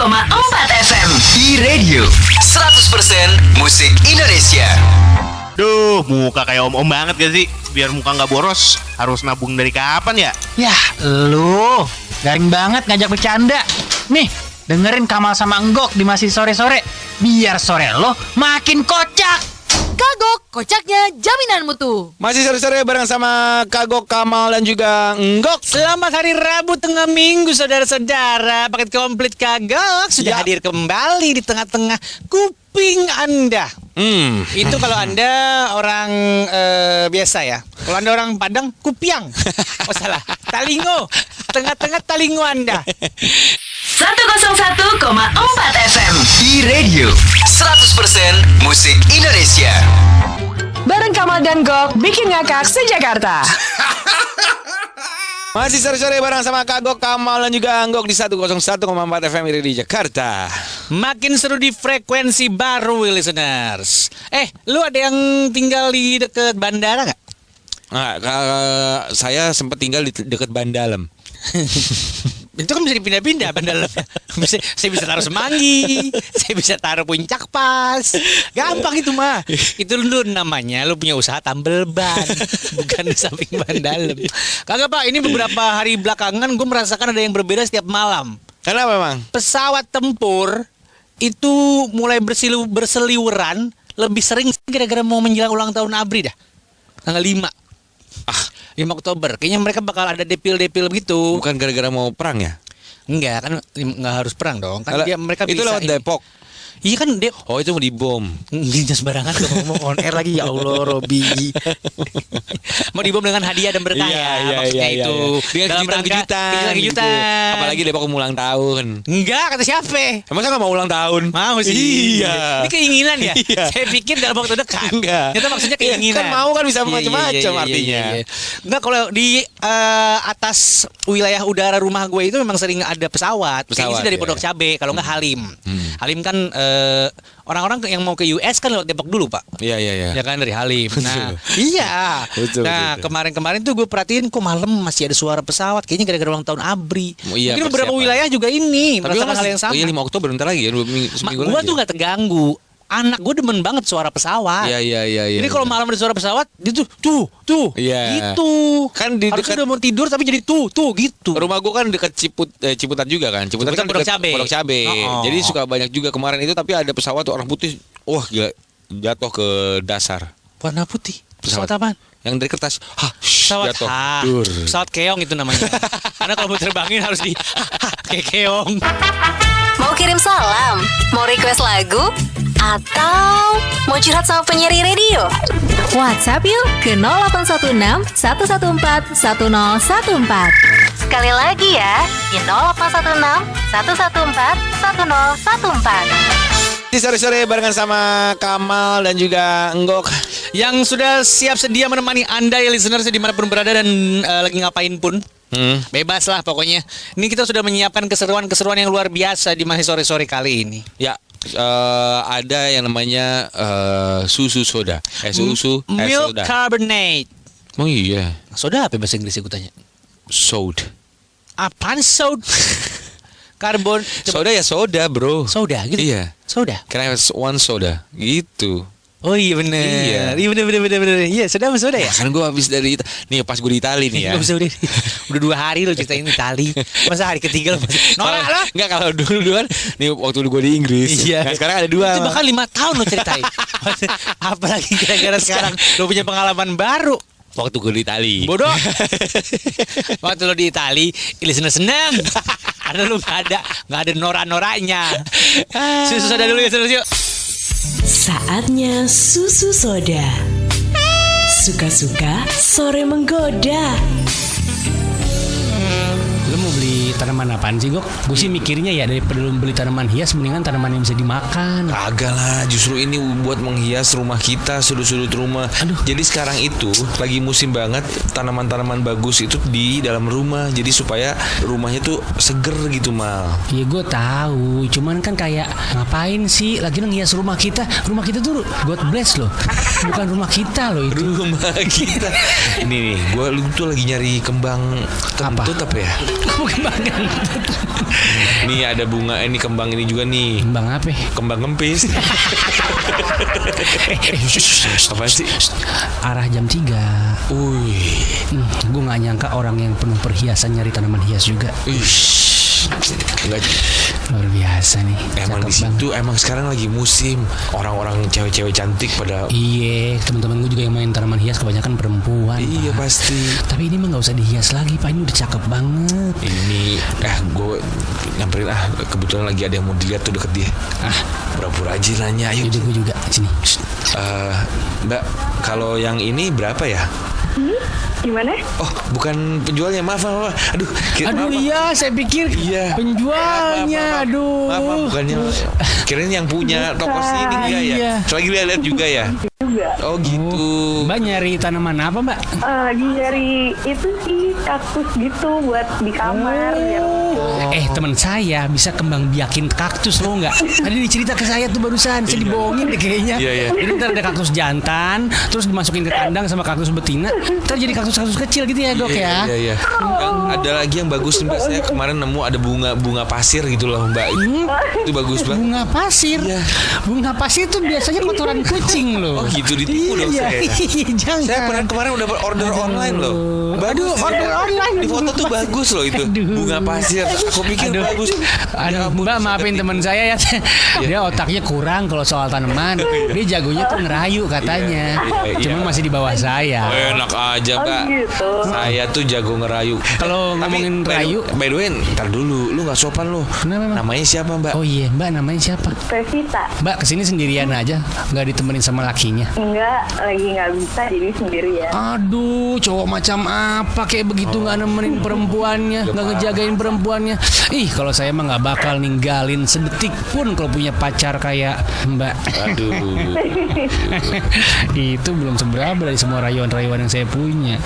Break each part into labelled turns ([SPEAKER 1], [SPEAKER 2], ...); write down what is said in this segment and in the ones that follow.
[SPEAKER 1] FM.
[SPEAKER 2] E-Radio 100% musik Indonesia.
[SPEAKER 3] Duh, muka kayak om-om banget gak sih? Biar muka gak boros, harus nabung dari kapan ya?
[SPEAKER 4] Yah, lu garing banget ngajak bercanda. Nih, dengerin Kamal sama Enggok di Masih Sore-Sore. Biar sore lo makin kocak.
[SPEAKER 5] Kagok, kocaknya jaminan mutu.
[SPEAKER 6] Masih sore-sore bareng sama Kagok, Kamal dan juga Enggok.
[SPEAKER 7] Selamat hari Rabu tengah minggu saudara-saudara. Paket komplit Kagok sudah hadir kembali di tengah-tengah kuping Anda. Itu kalau Anda orang biasa ya. Kalau Anda orang Padang, kupiang. Oh salah, talingo. Tengah-tengah talingo Anda.
[SPEAKER 1] 101,4 FM.
[SPEAKER 2] E-Radio 100% musik Indonesia.
[SPEAKER 5] Bareng Kamal dan Gok, bikin ngakak se-Jakarta.
[SPEAKER 6] Masih sore-sore bareng sama Kagok, Kamal dan juga Enggok di 101,4 FM di Jakarta.
[SPEAKER 7] Makin seru di frekuensi baru, listeners. Lu ada yang tinggal di dekat bandara nggak?
[SPEAKER 6] Saya sempat tinggal di dekat Bandalem.
[SPEAKER 7] Itu kan bisa dipindah-pindah bandalemnya. Saya bisa taruh Semanggi, saya bisa taruh Puncak Pas. Gampang itu mah. Itu lu namanya lu punya usaha tambel ban, bukan di samping Bandalem. Kagak Pak, ini beberapa hari belakangan gue merasakan ada yang berbeda setiap malam.
[SPEAKER 6] Kenapa Bang?
[SPEAKER 7] Pesawat tempur itu mulai berseliweran lebih sering gara-gara mau menjelang ulang tahun ABRI dah. Tanggal 5 Oktober. Kayaknya mereka bakal ada depil-depil gitu.
[SPEAKER 6] Bukan gara-gara mau perang ya?
[SPEAKER 7] Enggak, kan enggak harus perang dong. Kan mereka
[SPEAKER 6] itu
[SPEAKER 7] bisa
[SPEAKER 6] lewat Depok.
[SPEAKER 7] Iya kan
[SPEAKER 6] Oh, itu mau dibom.
[SPEAKER 7] Jangan sembarangan tuh ngomong on air lagi. Ya Allah, Robi. Mau dibom dengan hadiah dan berkah maksudnya itu.
[SPEAKER 6] Dengan kejutan.
[SPEAKER 7] Gitu.
[SPEAKER 6] Apalagi Depok mau ulang tahun.
[SPEAKER 7] Enggak, kata siapa?
[SPEAKER 6] Emang saya gak mau ulang tahun?
[SPEAKER 7] Mau sih.
[SPEAKER 6] Iya.
[SPEAKER 7] Ini keinginan ya?
[SPEAKER 6] Iya.
[SPEAKER 7] Saya pikir dalam waktu dekat.
[SPEAKER 6] Enggak.
[SPEAKER 7] Ternyata maksudnya keinginan.
[SPEAKER 6] Kan mau kan bisa macam-macam artinya.
[SPEAKER 7] Enggak, kalau di atas wilayah udara rumah gue itu memang sering ada pesawat. Kayaknya sih dari Pondok Cabe, kalau enggak Halim. Halim kan orang-orang yang mau ke US kan lewat Depok dulu Pak.
[SPEAKER 6] Iya.
[SPEAKER 7] Ya kan dari Halim. Nah, iya.
[SPEAKER 6] Betul.
[SPEAKER 7] Kemarin-kemarin tuh gue perhatiin kok malam masih ada suara pesawat. Kayaknya gara-gara ulang tahun ABRI.
[SPEAKER 6] Iya,
[SPEAKER 7] mungkin beberapa wilayah juga ini merasakan hal yang sama.
[SPEAKER 6] Oh iya 5 Oktober bentar lagi ya, 2 seminggu lagi.
[SPEAKER 7] Gue tuh gak terganggu. Anak gue demen banget suara pesawat.
[SPEAKER 6] Iya.
[SPEAKER 7] Jadi kalau malam ada suara pesawat, dia tuh,
[SPEAKER 6] iya.
[SPEAKER 7] gitu.
[SPEAKER 6] Kan di
[SPEAKER 7] harusnya
[SPEAKER 6] dekat
[SPEAKER 7] udah mau tidur tapi jadi tuh gitu.
[SPEAKER 6] rumah gue kan dekat Ciputat juga kan. Ciputat kan
[SPEAKER 7] Pondok
[SPEAKER 6] dekat
[SPEAKER 7] Cabe.
[SPEAKER 6] Pondok Cabe.
[SPEAKER 7] Oh.
[SPEAKER 6] Jadi suka banyak juga kemarin itu, tapi ada pesawat tuh orang putih. Wah gila, jatuh ke dasar.
[SPEAKER 7] Warna putih. Pesawat apaan?
[SPEAKER 6] Yang dari kertas.
[SPEAKER 7] Pesawat
[SPEAKER 6] jatuh.
[SPEAKER 7] Pesawat keong itu namanya. Karena kalau mau terbangin harus di kayak keong.
[SPEAKER 1] Mau kirim salam? Mau request lagu? Atau mau curhat sama penyiar radio? WhatsApp yuk ke 0816 114 1014. Sekali lagi ya, di 0816 114 1014.
[SPEAKER 6] Di sore-sore barengan sama Kamal dan juga Enggok,
[SPEAKER 7] Yang sudah siap sedia menemani Anda ya listeners dimanapun berada dan lagi ngapain pun. Bebas lah pokoknya. Ini kita sudah menyiapkan keseruan-keseruan yang luar biasa di Masih Sore-Sore kali ini.
[SPEAKER 6] Ya, ada yang namanya susu soda. Susu
[SPEAKER 7] Milk
[SPEAKER 6] soda.
[SPEAKER 7] carbonate.
[SPEAKER 6] Oh iya,
[SPEAKER 7] Soda apa bahasa Inggrisnya gue tanya?
[SPEAKER 6] soda.
[SPEAKER 7] Apaan soda? Karbon.
[SPEAKER 6] Soda ya soda, bro.
[SPEAKER 7] Soda gitu.
[SPEAKER 6] Iya.
[SPEAKER 7] Soda.
[SPEAKER 6] Can I have one soda? Gitu.
[SPEAKER 7] Oh iya bener.
[SPEAKER 6] Iya.
[SPEAKER 7] Bener. Iya, soda sama soda ya?
[SPEAKER 6] Kan gue habis dari nih pas gue di Itali nih ya.
[SPEAKER 7] Udah 2 hari lo ceritain Itali. Masa hari ketiga lo norak lo?
[SPEAKER 6] Enggak, kalau dulu kan nih waktu gue di Inggris.
[SPEAKER 7] Iya.
[SPEAKER 6] Nah, sekarang ada 2.
[SPEAKER 7] Itu bahkan 5 tahun lo ceritain. Apalagi kira-kira sekarang lo punya pengalaman baru.
[SPEAKER 6] Waktu gue di Itali.
[SPEAKER 7] Bodoh. Waktu lo di Itali, listener seneng. Karena lo gak ada norak-noraknya. Susu soda dulu ya, yuk.
[SPEAKER 8] Saatnya susu soda. Suka-suka sore menggoda.
[SPEAKER 4] Lu mau beli tanaman apaan sih, Gok? Gue sih mikirnya ya daripada lu beli tanaman hias, mendingan tanaman yang bisa dimakan.
[SPEAKER 6] Kagak lah, justru ini buat menghias rumah kita, sudut-sudut rumah.
[SPEAKER 4] Aduh.
[SPEAKER 6] Jadi sekarang itu lagi musim banget tanaman-tanaman bagus itu di dalam rumah. Jadi supaya rumahnya tuh seger gitu, Mal.
[SPEAKER 4] Ya gue tahu, cuman kan kayak ngapain sih lagi ngehias rumah kita? Rumah kita tuh God bless loh, bukan rumah kita loh itu.
[SPEAKER 6] Rumah kita. Ini nih, lu tuh lagi nyari kembang kentut apa ya?
[SPEAKER 4] Bukan banget.
[SPEAKER 6] Nih ada bunga, ini kembang ini juga nih.
[SPEAKER 9] Kembang apa?
[SPEAKER 6] Kembang kempis. Apa sih?
[SPEAKER 9] Arah jam 3. Gue gak nyangka orang yang penuh perhiasan nyari tanaman hias juga.
[SPEAKER 6] Enggak.
[SPEAKER 9] Luar biasa nih.
[SPEAKER 6] Emang di situ emang sekarang lagi musim orang-orang cewek-cewek cantik pada.
[SPEAKER 9] Iya, teman-teman gue juga yang main tanaman hias kebanyakan perempuan.
[SPEAKER 6] Iya
[SPEAKER 9] Pak.
[SPEAKER 6] pasti.
[SPEAKER 9] Tapi ini mah nggak usah dihias lagi, Pak. Ini udah cakep banget.
[SPEAKER 6] Ini gue nyamperin kebetulan lagi ada yang mau dilihat tuh deket dia. Pura-pura aja nanya. Ayo.
[SPEAKER 9] Jadi gue juga sini.
[SPEAKER 6] Mbak, kalau yang ini berapa ya?
[SPEAKER 5] Gimana?
[SPEAKER 6] Oh, bukan penjualnya, maaf. Aduh, maaf.
[SPEAKER 9] Iya, saya pikir penjualnya.
[SPEAKER 6] Maaf,
[SPEAKER 9] Aduh.
[SPEAKER 6] bukannya. Kirain yang punya toko sini enggak ya?
[SPEAKER 9] Iya.
[SPEAKER 6] Lagi lihat juga ya?
[SPEAKER 5] Juga.
[SPEAKER 6] Oh gitu.
[SPEAKER 9] Mbak nyari tanaman apa, Mbak?
[SPEAKER 5] Lagi nyari itu sih kaktus gitu buat di kamar.
[SPEAKER 9] Teman saya bisa kembang biakin kaktus, lo nggak? Tadi dicerita ke saya tuh barusan, saya dibohongin deh kayaknya.
[SPEAKER 6] Iya.
[SPEAKER 9] Jadi ntar ada kaktus jantan, terus dimasukin ke kandang sama kaktus betina, ntar jadi kaktus kecil gitu ya, Dok ya?
[SPEAKER 6] Iya. Ada lagi yang bagus nih, Mbak. Saya kemarin nemu ada bunga pasir gitu loh, Mbak. Itu bagus banget.
[SPEAKER 9] Bunga pasir.
[SPEAKER 6] Iya.
[SPEAKER 9] Bunga pasir tuh biasanya kotoran kucing loh.
[SPEAKER 6] Oh gitu, ditipu dong saya.
[SPEAKER 9] Jangan.
[SPEAKER 6] Saya kemarin udah order online loh. Bagus.
[SPEAKER 9] Order online.
[SPEAKER 6] Di foto tuh bagus loh itu. Bunga pasir. Aku pikir bagus. Ya ampun,
[SPEAKER 9] Mbak maafin teman saya ya. Dia otaknya kurang kalau soal tanaman. Dia jagonya tuh ngerayu katanya. Cuman masih di bawah saya.
[SPEAKER 6] Enak aja, Mbak.
[SPEAKER 5] Gitu.
[SPEAKER 6] Saya tuh jago ngerayu.
[SPEAKER 9] Kalau ngomongin rayu,
[SPEAKER 6] by the way, ntar dulu. Lu gak sopan lu.
[SPEAKER 9] Kenapa, Mbak?
[SPEAKER 6] Namanya siapa, Mbak?
[SPEAKER 9] Oh iya, Mbak namanya siapa?
[SPEAKER 5] Pevita.
[SPEAKER 9] Mbak kesini sendirian aja, nggak ditemenin sama lakinya?
[SPEAKER 5] Enggak, lagi nggak bisa jadi sendirian.
[SPEAKER 9] Aduh, cowok macam apa kayak begitu nggak nemenin perempuannya, nggak ngejagain perempuannya. Ih, kalau saya mah nggak bakal ninggalin sedetik pun kalau punya pacar kayak Mbak.
[SPEAKER 6] Aduh.
[SPEAKER 9] Itu belum seberapa dari semua rayuan-rayuan yang saya punya.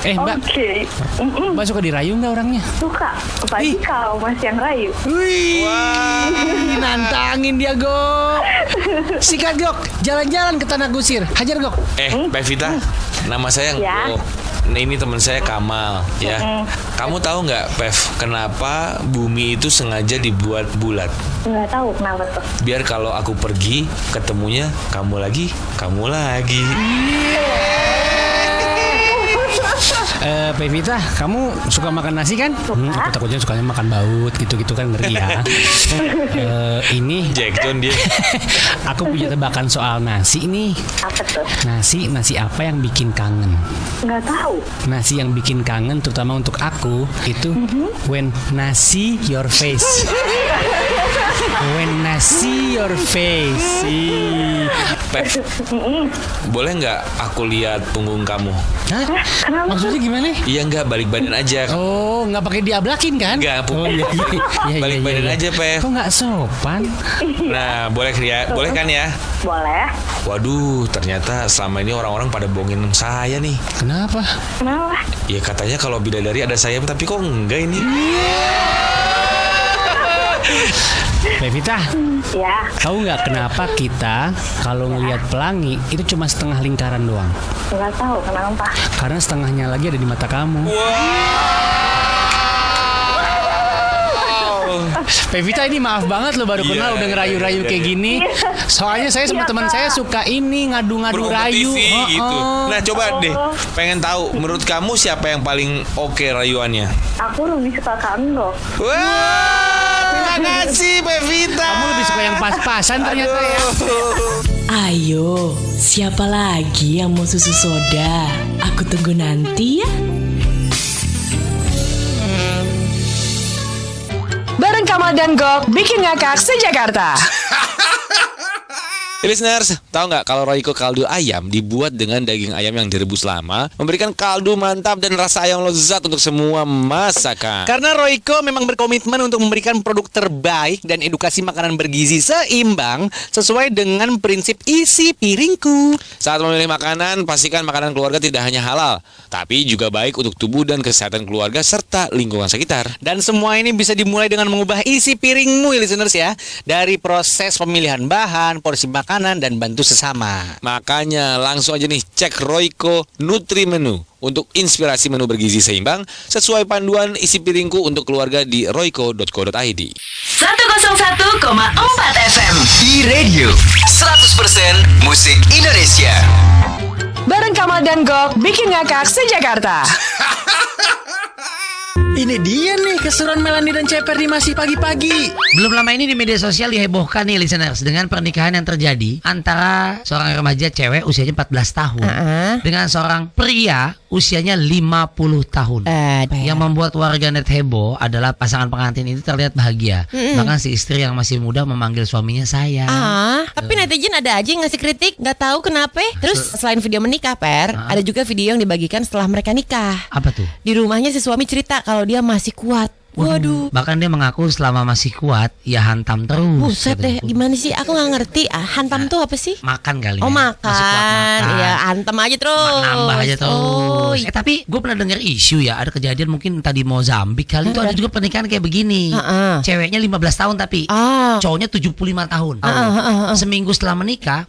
[SPEAKER 9] Mbak,
[SPEAKER 5] Oke.
[SPEAKER 9] Mbak suka dirayu nggak orangnya?
[SPEAKER 5] Suka. Apalagi kau masih yang rayu.
[SPEAKER 9] Wih, nantangin dia, Gok. Sikat, Gok. Jalan-jalan ke Tanah Kusir. Hajar, Gok.
[SPEAKER 6] Pevita, nama saya
[SPEAKER 5] Ya.
[SPEAKER 6] Ngok. Nah, ini teman saya Kamal ya. Kamu tahu nggak, Pev, kenapa bumi itu sengaja dibuat bulat?
[SPEAKER 5] Nggak tahu kenapa tuh.
[SPEAKER 6] Biar kalau aku pergi, ketemunya kamu lagi.
[SPEAKER 9] Pevita, kamu suka makan nasi kan? Aku takutnya sukanya makan baut gitu-gitu kan, ngeri ya. Ini
[SPEAKER 6] Jack John dia.
[SPEAKER 9] aku punya tebakan soal nasi nih.
[SPEAKER 5] Apa tuh?
[SPEAKER 9] Nasi apa yang bikin kangen?
[SPEAKER 5] Nggak tahu.
[SPEAKER 9] Nasi yang bikin kangen terutama untuk aku itu when nasi your face. When nasi your face.
[SPEAKER 6] Pev, boleh nggak aku lihat punggung kamu?
[SPEAKER 9] Hah?
[SPEAKER 5] Kenapa?
[SPEAKER 9] Maksudnya gimana?
[SPEAKER 6] Iya, nggak, balik badan aja.
[SPEAKER 9] Oh, nggak pakai diablakin kan?
[SPEAKER 6] Nggak,
[SPEAKER 9] Oh iya.
[SPEAKER 6] Balik badan aja, Pev.
[SPEAKER 9] Kok nggak sopan?
[SPEAKER 6] Nah, boleh kan ya?
[SPEAKER 5] Boleh.
[SPEAKER 6] Waduh, ternyata selama ini orang-orang pada bohongin saya nih.
[SPEAKER 9] Kenapa?
[SPEAKER 5] Kenapa?
[SPEAKER 6] Ya katanya kalau bidadari ada sayap, tapi kok enggak ini?
[SPEAKER 9] Pevita,
[SPEAKER 5] Ya.
[SPEAKER 9] tahu nggak kenapa kita kalau ngelihat pelangi itu cuma setengah lingkaran doang?
[SPEAKER 5] Nggak tahu kenapa.
[SPEAKER 9] Karena setengahnya lagi ada di mata kamu. Pevita, ini maaf banget lo baru kenal udah ngerayu-rayu kayak gini. Soalnya saya sama teman saya suka ini ngadu-ngadu rayu.
[SPEAKER 6] Berkompetisi gitu. Nah, coba deh, pengen tahu menurut kamu siapa yang paling oke rayuannya?
[SPEAKER 5] Aku lebih suka Kanggo.
[SPEAKER 6] Wah, terima kasih Pevita.
[SPEAKER 9] Kamu lebih suka yang pas-pasan ternyata ya.
[SPEAKER 8] Ayo, siapa lagi yang mau susu soda? Aku tunggu nanti ya.
[SPEAKER 5] Bareng Kamal dan Gok, bikin ngakak se-Jakarta.
[SPEAKER 6] Listeners, tahu nggak kalau Royco kaldu ayam dibuat dengan daging ayam yang direbus lama, memberikan kaldu mantap dan rasa ayam lezat untuk semua masakan.
[SPEAKER 7] Karena Royco memang berkomitmen untuk memberikan produk terbaik dan edukasi makanan bergizi seimbang sesuai dengan prinsip isi piringku.
[SPEAKER 6] Saat memilih makanan, pastikan makanan keluarga tidak hanya halal, tapi juga baik untuk tubuh dan kesehatan keluarga serta lingkungan sekitar.
[SPEAKER 7] Dan semua ini bisa dimulai dengan mengubah isi piringmu, listeners ya. Dari proses pemilihan bahan, porsi makanan, dan bantu sesama.
[SPEAKER 6] Makanya langsung aja nih cek Royco Nutri Menu untuk inspirasi menu bergizi seimbang sesuai panduan isi piringku untuk keluarga di royco.co.id.
[SPEAKER 8] 101,4 FM.
[SPEAKER 2] E-Radio 100% musik Indonesia.
[SPEAKER 8] Bareng Kamal dan Gok bikin ngakak se-Jakarta.
[SPEAKER 9] Ini dia nih keseruan Melanie dan Ceper di Masih Pagi-Pagi.
[SPEAKER 10] Belum lama ini di media sosial dihebohkan nih listeners dengan pernikahan yang terjadi antara seorang remaja cewek usianya 14 tahun dengan seorang pria usianya 50 tahun. Yang membuat warganet heboh adalah pasangan pengantin itu terlihat bahagia. Bahkan si istri yang masih muda memanggil suaminya sayang.
[SPEAKER 11] Tapi netizen ada aja yang ngasih kritik, nggak tahu kenapa. Terus selain video menikah, Per, ada juga video yang dibagikan setelah mereka nikah.
[SPEAKER 10] Apa tuh?
[SPEAKER 11] Di rumahnya si suami cerita kalau dia masih kuat. Waduh.
[SPEAKER 10] Bahkan dia mengaku selama masih kuat, ya hantam terus.
[SPEAKER 11] Buset deh, gimana sih? Aku nggak ngerti. Hantam tuh apa sih?
[SPEAKER 10] Makan kali
[SPEAKER 11] Oh
[SPEAKER 10] ya. Masih kuat
[SPEAKER 11] makan.
[SPEAKER 10] makan.
[SPEAKER 11] Ya hantam aja terus.
[SPEAKER 10] Nambah aja terus.
[SPEAKER 11] Oh,
[SPEAKER 10] Tapi gue pernah dengar isu ya, ada kejadian mungkin tadi Mozambik kali itu ada juga pernikahan kayak begini. Ceweknya 15 tahun tapi cowoknya 75 tahun. Seminggu setelah menikah,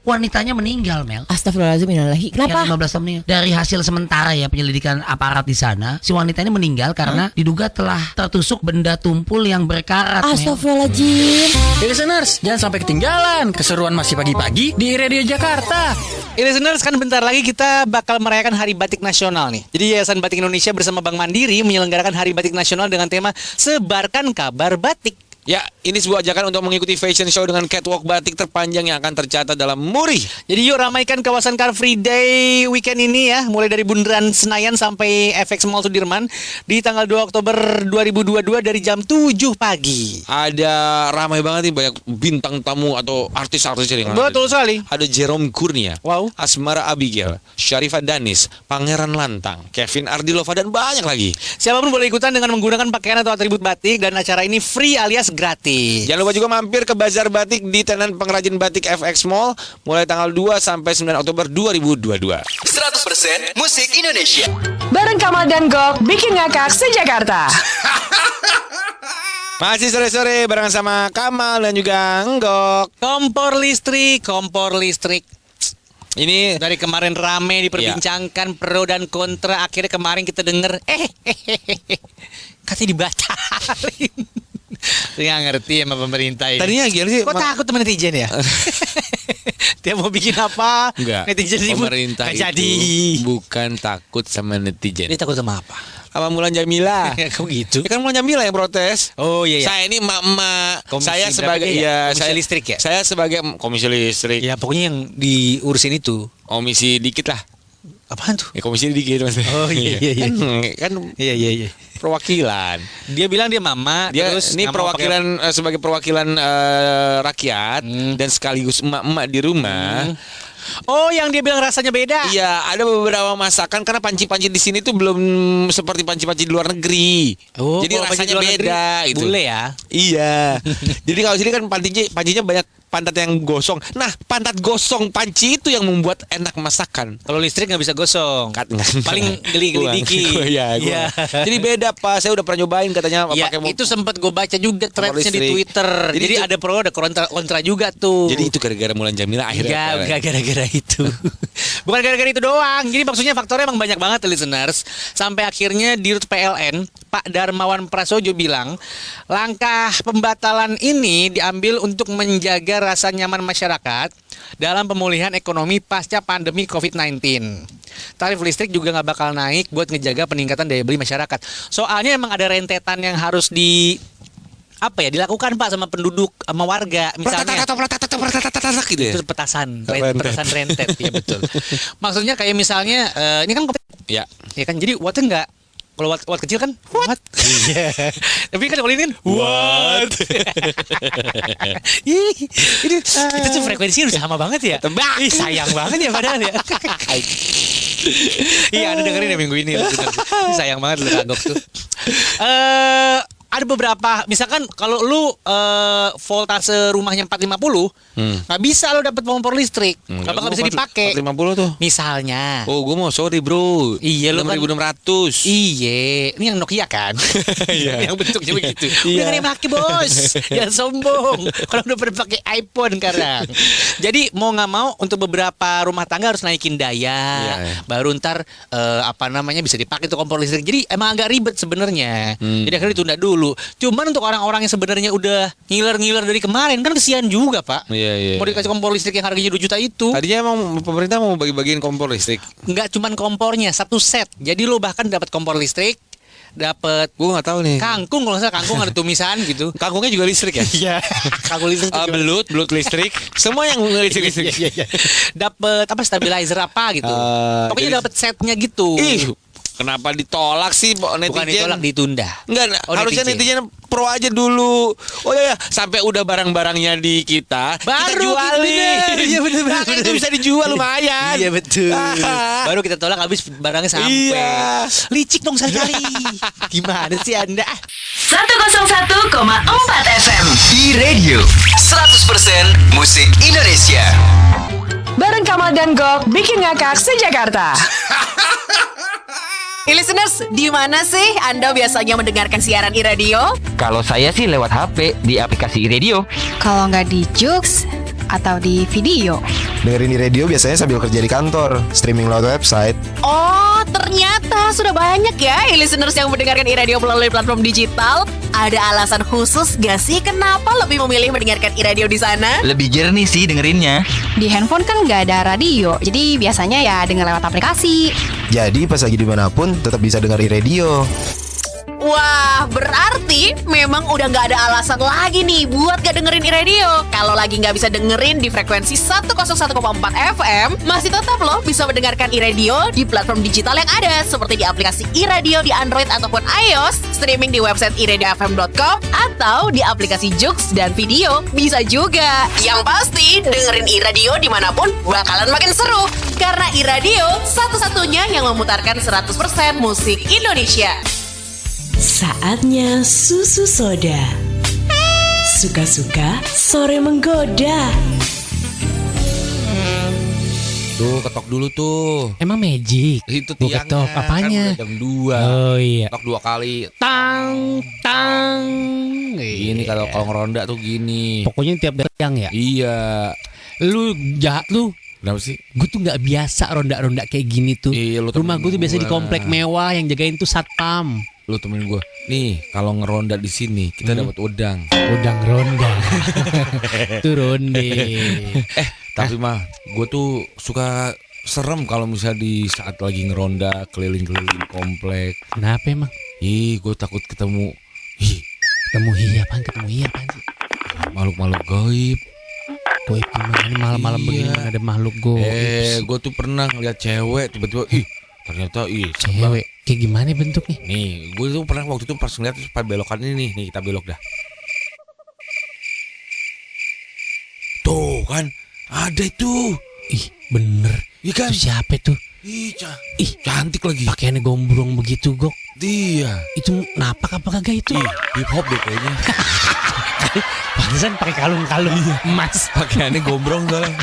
[SPEAKER 10] wanitanya meninggal, Mel.
[SPEAKER 11] Astagfirullahaladzim, innalillahi. Kenapa?
[SPEAKER 10] Yang 15 tahun meninggal. Dari hasil sementara ya penyelidikan aparat di sana, si wanita ini meninggal karena diduga telah tertusuk benda tumpul yang berkarat, Mel.
[SPEAKER 11] Astagfirullahaladzim.
[SPEAKER 9] Listeners, jangan sampai ketinggalan keseruan Masih Pagi-Pagi di Radio Jakarta.
[SPEAKER 7] Listeners, kan bentar lagi kita bakal merayakan Hari Batik Nasional nih. Jadi Yayasan Batik Indonesia bersama Bank Mandiri menyelenggarakan Hari Batik Nasional dengan tema Sebarkan Kabar Batik.
[SPEAKER 6] Ya, ini sebuah ajakan untuk mengikuti fashion show dengan catwalk batik terpanjang yang akan tercatat dalam Muri.
[SPEAKER 7] Jadi yuk ramaikan kawasan Car Free Day weekend ini ya, mulai dari Bundaran Senayan sampai FX Mall Sudirman di tanggal 2 Oktober 2022 dari jam 7 pagi.
[SPEAKER 6] Ada ramai banget nih, banyak bintang tamu atau artis-artis yang
[SPEAKER 7] Betul sekali.
[SPEAKER 6] Ada Jerome Kurnia,
[SPEAKER 7] wow,
[SPEAKER 6] Asmara Abigail, Syarifah Danis, Pangeran Lantang, Kevin Ardilova, dan banyak lagi.
[SPEAKER 7] Siapapun boleh ikutan dengan menggunakan pakaian atau atribut batik, dan acara ini free alias gratis.
[SPEAKER 6] Jangan lupa juga mampir ke Bazar Batik di tenan pengrajin batik FX Mall mulai tanggal 2 sampai 9 Oktober 2022.
[SPEAKER 2] 100% musik Indonesia.
[SPEAKER 8] Bareng Kamal dan Gok bikin ngakak se-Jakarta.
[SPEAKER 6] Masih sore-sore bareng sama Kamal dan juga Enggok.
[SPEAKER 7] Kompor listrik.
[SPEAKER 6] Ini
[SPEAKER 7] dari kemarin rame diperbincangkan pro dan kontra. Akhirnya kemarin kita denger katanya dibatalin. Saya nggak ngerti sama pemerintah ini.
[SPEAKER 6] Tadinya gimana sih?
[SPEAKER 7] Kok takut teman netizen ya? Dia mau bikin apa?
[SPEAKER 6] Enggak.
[SPEAKER 7] Netizen ribut.
[SPEAKER 6] Pemerintah
[SPEAKER 7] Nggak
[SPEAKER 6] itu
[SPEAKER 7] jadi.
[SPEAKER 6] bukan takut sama netizen.
[SPEAKER 7] Dia takut sama apa?
[SPEAKER 6] Sama Mulan Jamila.
[SPEAKER 7] Kok gitu?
[SPEAKER 6] Ya kan Mulan Jamila yang protes.
[SPEAKER 7] Oh iya.
[SPEAKER 6] Saya ini emak-emak.
[SPEAKER 7] Komisi
[SPEAKER 6] Saya
[SPEAKER 7] berapa
[SPEAKER 6] sebagai
[SPEAKER 7] dia ya? Komisi
[SPEAKER 6] saya
[SPEAKER 7] listrik ya?
[SPEAKER 6] Saya sebagai komisi listrik.
[SPEAKER 7] Ya pokoknya yang diurusin itu.
[SPEAKER 6] Komisi dikit lah.
[SPEAKER 7] Apaan tuh?
[SPEAKER 6] Ya komisi dikit Mas.
[SPEAKER 7] Oh iya.
[SPEAKER 6] Kan
[SPEAKER 7] Iya.
[SPEAKER 6] perwakilan.
[SPEAKER 7] Dia bilang dia mama.
[SPEAKER 6] Dia
[SPEAKER 7] terus
[SPEAKER 6] ini
[SPEAKER 7] nggak mau
[SPEAKER 6] perwakilan sebagai perwakilan rakyat dan sekaligus emak-emak di rumah.
[SPEAKER 7] Oh, yang dia bilang rasanya beda.
[SPEAKER 6] Iya, ada beberapa masakan karena panci-panci di sini tuh belum seperti panci-panci di luar negeri.
[SPEAKER 7] Oh,
[SPEAKER 6] jadi
[SPEAKER 7] kalau panci
[SPEAKER 6] rasanya
[SPEAKER 7] di luar
[SPEAKER 6] beda
[SPEAKER 7] negeri,
[SPEAKER 6] gitu.
[SPEAKER 7] Bule ya.
[SPEAKER 6] Iya. Jadi kalau sini kan pancinya banyak pantat yang gosong. Nah, pantat gosong panci itu yang membuat enak masakan.
[SPEAKER 7] Kalau listrik nggak bisa gosong. Paling geli-geli dikit.
[SPEAKER 6] Iya. Jadi beda Pak. Saya udah pernah nyobain katanya
[SPEAKER 7] Ya,
[SPEAKER 6] pakai
[SPEAKER 7] itu sempat gue baca juga threadsnya di
[SPEAKER 6] listrik.
[SPEAKER 7] Twitter. Jadi
[SPEAKER 6] itu-
[SPEAKER 7] ada pro ada kontra juga tuh.
[SPEAKER 6] Jadi itu gara-gara Mulan Jamila akhirnya.
[SPEAKER 7] Enggak gara-gara itu. Bukan gara-gara itu doang. Jadi maksudnya faktornya emang banyak banget listeners. Sampai akhirnya Dirut PLN Pak Darmawan Prasojo bilang langkah pembatalan ini diambil untuk menjaga rasa nyaman masyarakat dalam pemulihan ekonomi pasca pandemi COVID-19. Tarif listrik juga nggak bakal naik buat ngejaga peningkatan daya beli masyarakat. Soalnya emang ada rentetan yang harus dilakukan Pak sama penduduk, sama warga misalnya.
[SPEAKER 6] gitu ya.
[SPEAKER 7] Itu petasan rentet, ya betul. Maksudnya kayak misalnya ini kan
[SPEAKER 6] Ya.
[SPEAKER 7] ya kan jadi wattnya enggak, kalau watt kecil kan what? Iya. Tapi kan kalau ini kan what? Ini kita tuh frekuensinya udah sama banget ya.
[SPEAKER 6] Tebak.
[SPEAKER 7] Ih, sayang banget ya padahal ya. Iya, Anda dengerin ya minggu ini. Sayang banget lu kagok tuh. Ada beberapa, misalkan kalau lu voltase rumahnya 450, nggak bisa lu dapat kompor listrik, nggak bakal bisa dipakai.
[SPEAKER 6] 450 tuh.
[SPEAKER 7] Misalnya.
[SPEAKER 6] Oh, gue mau sorry bro.
[SPEAKER 7] Iya lu kan
[SPEAKER 6] 6.600.
[SPEAKER 7] Iya, ini yang Nokia kan?
[SPEAKER 6] Iya.
[SPEAKER 7] Yang bentuknya begitu.
[SPEAKER 6] Iya.
[SPEAKER 7] Udah gak ada yang pakai bos, jangan sombong. Kalau udah pada pakai iPhone sekarang. Jadi mau nggak mau untuk beberapa rumah tangga harus naikin daya, baru ntar bisa dipakai tuh kompor listrik. Jadi emang agak ribet sebenarnya. Jadi akhirnya ditunda dulu. dulu. Cuman untuk orang-orang yang sebenarnya udah ngiler-ngiler dari kemarin kan kesian juga, Pak.
[SPEAKER 6] Iya.
[SPEAKER 7] Mau dikasih kompor listrik yang harganya 2 juta itu.
[SPEAKER 6] Tadinya emang pemerintah mau bagi-bagiin kompor listrik.
[SPEAKER 7] Enggak cuman kompornya, satu set. Jadi lo bahkan dapat kompor listrik, dapat
[SPEAKER 6] Gue nggak tahu nih.
[SPEAKER 7] kangkung, kalau nggak salah kangkung ada tumisan gitu.
[SPEAKER 6] Kangkungnya juga listrik ya?
[SPEAKER 7] Iya. Kangkung listrik.
[SPEAKER 6] Belut listrik. Semua yang listrik.
[SPEAKER 7] Iya. Dapat apa stabilizer apa gitu. Pokoknya dapat setnya gitu.
[SPEAKER 6] Ih, kenapa ditolak sih netizen?
[SPEAKER 7] Bukan ditolak, ditunda.
[SPEAKER 6] Enggak, harusnya netizen pro aja dulu. Oh ya, sampai udah barang-barangnya di kita
[SPEAKER 7] Baru
[SPEAKER 6] jualin.
[SPEAKER 7] Iya benar.
[SPEAKER 6] Nah, itu bisa dijual lumayan.
[SPEAKER 7] Iya betul. Baru kita tolak habis barangnya sampai.
[SPEAKER 6] Iya.
[SPEAKER 7] Licik dong sekali. Gimana sih Anda?
[SPEAKER 8] 101,4 FM
[SPEAKER 2] E-Radio 100% musik Indonesia.
[SPEAKER 8] Bareng Kamal dan Gok bikin ngakak se-Jakarta.
[SPEAKER 1] Listeners, di mana sih Anda biasanya mendengarkan siaran e-radio?
[SPEAKER 12] Kalau saya sih lewat HP di aplikasi e-radio.
[SPEAKER 13] Kalau nggak di Joox atau di video.
[SPEAKER 14] Dengerin di radio biasanya sambil kerja di kantor, streaming lewat website.
[SPEAKER 1] Oh, ternyata sudah banyak ya listeners yang mendengarkan e-radio melalui platform digital. Ada alasan khusus gak sih kenapa lebih memilih mendengarkan e-radio di sana?
[SPEAKER 12] Lebih jernih sih dengerinnya.
[SPEAKER 13] Di handphone kan nggak ada radio, jadi biasanya ya denger lewat aplikasi.
[SPEAKER 14] Jadi pas lagi dimanapun tetap bisa dengar e-radio.
[SPEAKER 1] Wah, berarti memang udah gak ada alasan lagi nih buat gak dengerin e-radio. Kalau lagi gak bisa dengerin di frekuensi 101,4 FM, masih tetap loh bisa mendengarkan e-radio di platform digital yang ada, seperti di aplikasi e-radio di Android ataupun iOS, streaming di website iradiofm.com, atau di aplikasi Joox dan video bisa juga. Yang pasti dengerin e-radio dimanapun bakalan makin seru, karena e-radio satu-satunya yang memutarkan 100% musik Indonesia.
[SPEAKER 8] Saatnya susu soda. Suka-suka sore menggoda.
[SPEAKER 6] Tuh, ketok dulu tuh.
[SPEAKER 7] Emang magic?
[SPEAKER 6] Itu
[SPEAKER 7] Gua
[SPEAKER 6] tiangnya.
[SPEAKER 7] ketok, apanya?
[SPEAKER 6] Kan udah jam 2.
[SPEAKER 7] Oh iya.
[SPEAKER 6] Ketok 2 kali.
[SPEAKER 7] Tang.
[SPEAKER 6] Gini kalau ngeronda tuh gini.
[SPEAKER 7] Pokoknya tiap datang ya.
[SPEAKER 6] Iya.
[SPEAKER 7] Lu jahat lu.
[SPEAKER 6] Kenapa sih?
[SPEAKER 7] Gue tuh nggak biasa ronda-ronda kayak gini tuh.
[SPEAKER 6] Iya,
[SPEAKER 7] rumah gue tuh biasa di komplek mewah, yang jagain tuh satpam.
[SPEAKER 6] Lu temenin gue. Nih, kalau ngeronda di sini kita dapat udang.
[SPEAKER 7] Udang ronda. Itu ronde.
[SPEAKER 6] Tapi mah gue tuh suka serem kalau misalnya di saat lagi ngeronda keliling-keliling komplek.
[SPEAKER 7] Kenapa emang?
[SPEAKER 6] Ih, gue takut ketemu.
[SPEAKER 7] Ketemu hiya apaan sih?
[SPEAKER 6] Makhluk-makhluk gaib.
[SPEAKER 7] Goib gimana malam-malam begini mana ada makhluk goib?
[SPEAKER 6] Gue tuh pernah ngeliat cewek tiba-tiba ternyata
[SPEAKER 7] cewek. Kayak gimana bentuknya?
[SPEAKER 6] Nih, gue tuh pernah waktu itu pas ngeliat pas belokan ini nih kita belok dah. Tuh kan, ada itu.
[SPEAKER 7] Ih, bener.
[SPEAKER 6] Iya kan?
[SPEAKER 7] Itu siapa tuh?
[SPEAKER 6] Ih, cantik lagi.
[SPEAKER 7] Pakaiannya gombrong begitu, Gok.
[SPEAKER 6] Iya.
[SPEAKER 7] Itu napak apa kagak itu?
[SPEAKER 6] Hip hop deh kayaknya.
[SPEAKER 7] Pantesan pakai kalung-kalung emas.
[SPEAKER 6] Pakaiannya gombrong soalnya.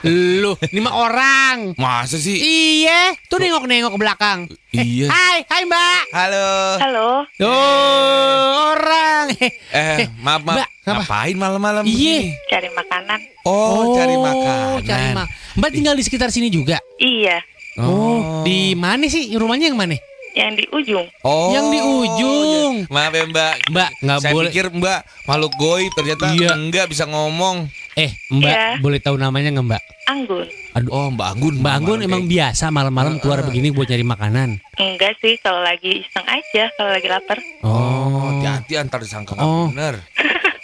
[SPEAKER 7] Lu, ini mah orang.
[SPEAKER 6] Masa sih?
[SPEAKER 7] Iya, tuh nengok-nengok ke belakang.
[SPEAKER 6] Iya.
[SPEAKER 7] Hai Mbak.
[SPEAKER 5] Halo.
[SPEAKER 7] Orang.
[SPEAKER 6] Maaf.
[SPEAKER 7] Mbak,
[SPEAKER 6] ngapain malam-malam
[SPEAKER 7] begini?
[SPEAKER 5] Cari makanan.
[SPEAKER 6] Oh, cari makanan.
[SPEAKER 7] Mbak tinggal di sekitar sini juga?
[SPEAKER 5] Iya.
[SPEAKER 7] Oh, di mana sih? Rumahnya yang mana?
[SPEAKER 5] Yang di ujung.
[SPEAKER 6] Oh,
[SPEAKER 7] yang di ujung.
[SPEAKER 6] Ya. Maaf ya Mbak.
[SPEAKER 7] Mbak, nggak boleh.
[SPEAKER 6] Saya pikir Mbak makhluk goib, ternyata enggak bisa ngomong.
[SPEAKER 7] Mbak, boleh tahu namanya nggak Mbak?
[SPEAKER 5] Anggun.
[SPEAKER 6] Aduh, Mbak Anggun.
[SPEAKER 7] Mbak Anggun emang biasa malam-malam keluar begini buat nyari makanan?
[SPEAKER 5] Enggak sih, kalau lagi iseng aja, kalau lagi lapar.
[SPEAKER 6] Oh, hati-hati antar disangka bener.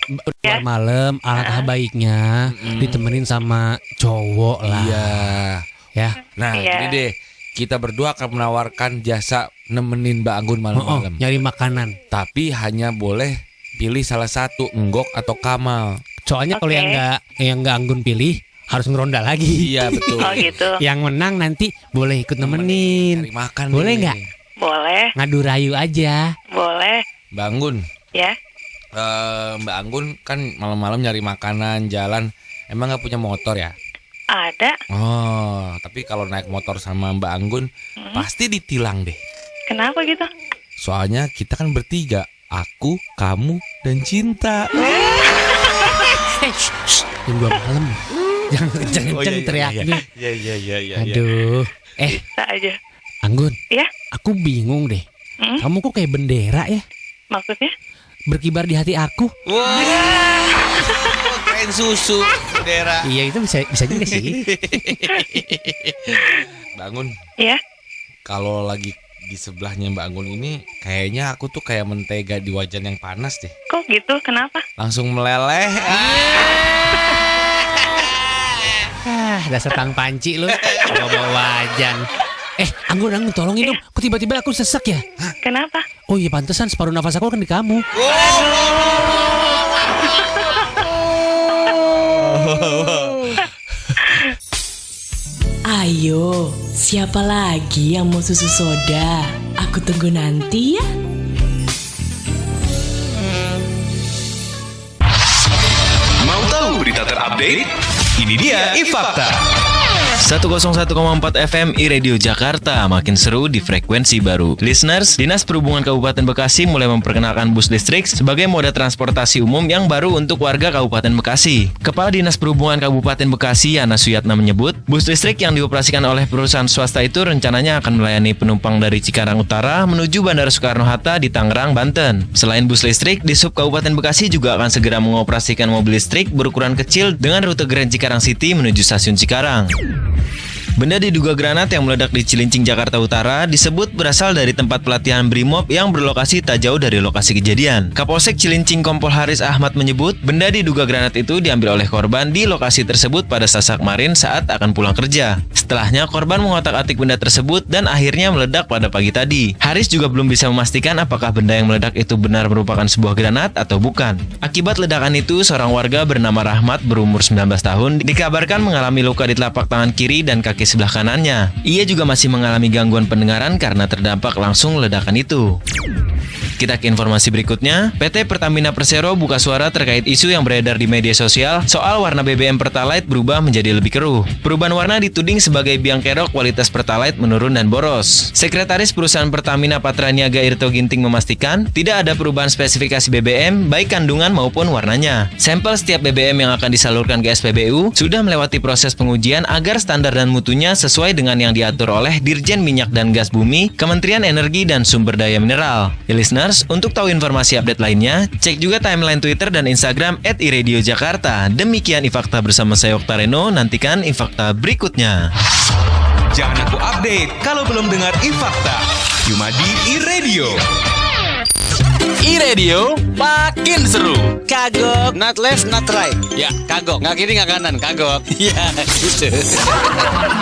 [SPEAKER 7] Keluar malam, alangkah baiknya ditemenin sama cowok lah.
[SPEAKER 6] Iya.
[SPEAKER 7] Ya.
[SPEAKER 6] Nah, gini deh. Kita berdua akan menawarkan jasa nemenin Mbak Anggun malam-malam.
[SPEAKER 7] Nyari makanan.
[SPEAKER 6] Tapi hanya boleh pilih salah satu, Enggok atau Kamal.
[SPEAKER 7] Soalnya kalau yang nggak Anggun pilih harus ngeronda lagi.
[SPEAKER 6] Iya betul.
[SPEAKER 5] Oh gitu.
[SPEAKER 7] Yang menang nanti boleh ikut nemenin.
[SPEAKER 6] Cari makan.
[SPEAKER 7] Boleh nggak?
[SPEAKER 5] Boleh.
[SPEAKER 7] Ngadu rayu aja.
[SPEAKER 5] Boleh.
[SPEAKER 6] Mbak Anggun.
[SPEAKER 5] Ya.
[SPEAKER 6] Mbak Anggun kan malam-malam nyari makanan jalan. Emang nggak punya motor ya?
[SPEAKER 5] Ada.
[SPEAKER 6] Oh, tapi kalau naik motor sama Mbak Anggun pasti ditilang deh.
[SPEAKER 5] Kenapa gitu?
[SPEAKER 6] Soalnya kita kan bertiga, aku, kamu, dan Cinta.
[SPEAKER 7] Jam 2 malam. Jangan kenceng-kenceng teriaknya.
[SPEAKER 6] Iya.
[SPEAKER 7] Aduh.
[SPEAKER 5] Bisa aja.
[SPEAKER 7] Anggun.
[SPEAKER 5] Iya.
[SPEAKER 7] Aku bingung deh. Kamu kok kayak bendera ya?
[SPEAKER 5] Maksudnya?
[SPEAKER 7] Berkibar di hati aku.
[SPEAKER 6] Wah, keren susu, bendera.
[SPEAKER 7] Iya, itu bisa juga sih.
[SPEAKER 6] Bangun.
[SPEAKER 5] Iya.
[SPEAKER 6] Kalau lagi di sebelahnya Mbak Anggun ini, kayaknya aku tuh kayak mentega di wajan yang panas deh.
[SPEAKER 5] Kok gitu? Kenapa?
[SPEAKER 6] Langsung meleleh.
[SPEAKER 7] Dasar tang panci lu. Bawa wajan. Anggun, tolongin dong. Kok tiba-tiba aku sesek ya?
[SPEAKER 5] Kenapa?
[SPEAKER 7] Oh iya, pantesan separuh nafas aku kan di kamu.
[SPEAKER 8] Ayo, siapa lagi yang mau susu soda? Aku tunggu nanti ya.
[SPEAKER 2] Mau tahu berita terupdate? Ini dia Ifakta.
[SPEAKER 15] 101,4 FM iRadio Jakarta, makin seru di frekuensi baru. Listeners, Dinas Perhubungan Kabupaten Bekasi mulai memperkenalkan bus listrik sebagai moda transportasi umum yang baru untuk warga Kabupaten Bekasi. Kepala Dinas Perhubungan Kabupaten Bekasi, Yana Suyatna menyebut, bus listrik yang dioperasikan oleh perusahaan swasta itu rencananya akan melayani penumpang dari Cikarang Utara menuju Bandara Soekarno-Hatta di Tangerang, Banten. Selain bus listrik, di Sub Kabupaten Bekasi juga akan segera mengoperasikan mobil listrik berukuran kecil dengan rute Grand Cikarang City menuju stasiun Cikarang. Benda diduga granat yang meledak di Cilincing, Jakarta Utara disebut berasal dari tempat pelatihan Brimob yang berlokasi tak jauh dari lokasi kejadian. Kapolsek Cilincing Kompol Haris Ahmad menyebut benda diduga granat itu diambil oleh korban di lokasi tersebut pada Selasa kemarin saat akan pulang kerja. Setelahnya korban mengotak-atik benda tersebut dan akhirnya meledak pada pagi tadi. Haris juga belum bisa memastikan apakah benda yang meledak itu benar merupakan sebuah granat atau bukan. Akibat ledakan itu, seorang warga bernama Rahmat berumur 19 tahun dikabarkan mengalami luka di telapak tangan kiri dan kaki sebelah kanannya. Ia juga masih mengalami gangguan pendengaran karena terdampak langsung ledakan itu. Kita ke informasi berikutnya. PT Pertamina Persero buka suara terkait isu yang beredar di media sosial soal warna BBM Pertalite berubah menjadi lebih keruh. Perubahan warna dituding sebagai biang kerok kualitas Pertalite menurun dan boros. Sekretaris Perusahaan Pertamina Patraniaga Irto Ginting memastikan tidak ada perubahan spesifikasi BBM baik kandungan maupun warnanya. Sampel setiap BBM yang akan disalurkan ke SPBU sudah melewati proses pengujian agar standar dan mutunya sesuai dengan yang diatur oleh Dirjen Minyak dan Gas Bumi, Kementerian Energi dan Sumber Daya Mineral. Listeners, untuk tahu informasi update lainnya, cek juga timeline Twitter dan Instagram @iRadioJakarta. Demikian Ifakta bersama saya Oktareno, nantikan Ifakta berikutnya.
[SPEAKER 2] Jangan aku update kalau belum dengar Ifakta. Cuma di iRadio.
[SPEAKER 6] iRadio makin seru. Kagok, not left, not right. Ya, kagok. Nggak kiri, nggak kanan, kagok. Ya, gitu.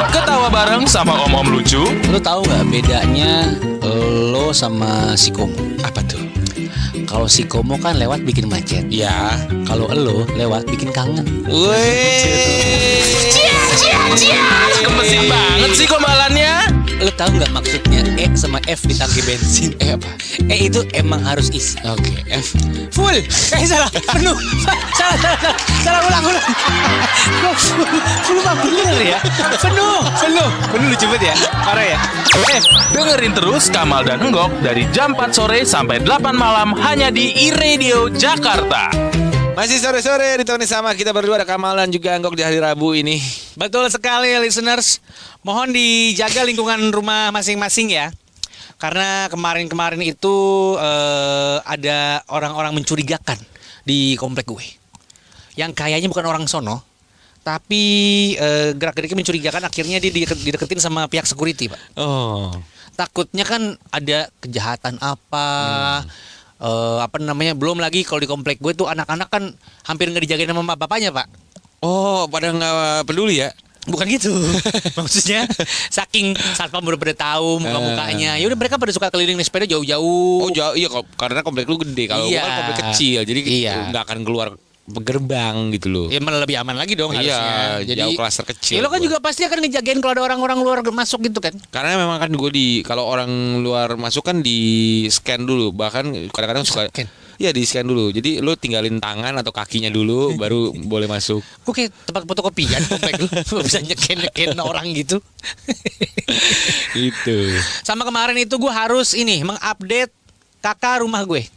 [SPEAKER 2] Ketawa bareng sama om-om lucu.
[SPEAKER 7] Lo tahu nggak bedanya lo sama si Komo?
[SPEAKER 6] Apa tuh?
[SPEAKER 7] Kalau si Komo kan lewat bikin macet.
[SPEAKER 6] Ya.
[SPEAKER 7] Kalau lo lewat bikin kangen.
[SPEAKER 6] Wih. Gemesin banget sih kombalannya.
[SPEAKER 7] Lo tahu nggak maksudnya E sama F di tangki bensin?
[SPEAKER 6] Apa?
[SPEAKER 7] E itu emang harus isi.
[SPEAKER 6] Oke, F.
[SPEAKER 7] Full. Salah. Penuh. Salah ulang. Full mah bener ya. Penuh lucu banget ya. Parah ya.
[SPEAKER 2] Dengerin terus Kamal dan Enggok dari jam 4 sore sampai 8 malam hanya di iRadio Jakarta.
[SPEAKER 6] Masih sore-sore ditemani sama kita berdua, ada Kamal dan juga Anggok di hari Rabu ini.
[SPEAKER 7] Betul sekali listeners. Mohon dijaga lingkungan rumah masing-masing ya. Karena kemarin-kemarin itu ada orang-orang mencurigakan di komplek gue. Yang kayaknya bukan orang sono, tapi gerak-geriknya mencurigakan, akhirnya dia dideketin sama pihak security, Pak.
[SPEAKER 6] Oh.
[SPEAKER 7] Takutnya kan ada kejahatan apa. Belum lagi kalau di komplek gue tuh anak-anak kan hampir nggak dijagain sama bapaknya, Pak.
[SPEAKER 6] Oh, pada nggak peduli ya?
[SPEAKER 7] Bukan gitu. Maksudnya saking satpam udah pada tahu muka-mukanya. Ya udah mereka pada suka keliling naik sepeda jauh-jauh.
[SPEAKER 6] Oh, jauh. Iya, karena komplek lu gede. Kalau gua kan komplek kecil, jadi nggak akan keluar gerbang gitu loh.
[SPEAKER 7] Ya malah lebih aman lagi dong harusnya.
[SPEAKER 6] Jadi jauh klaster kecil.
[SPEAKER 7] Ya lo kan juga pasti akan ngejagain kalau ada orang-orang luar masuk gitu kan.
[SPEAKER 6] Karena memang kan gue kalau orang luar masuk kan di scan dulu, bahkan kadang-kadang suka ya di scan dulu. Jadi lo tinggalin tangan atau kakinya dulu baru boleh masuk.
[SPEAKER 7] Kok kayak tempat fotokopian komplek lu bisa nyeken orang gitu.
[SPEAKER 6] Gitu.
[SPEAKER 7] Sama kemarin itu gue harus mengupdate kakak rumah gue.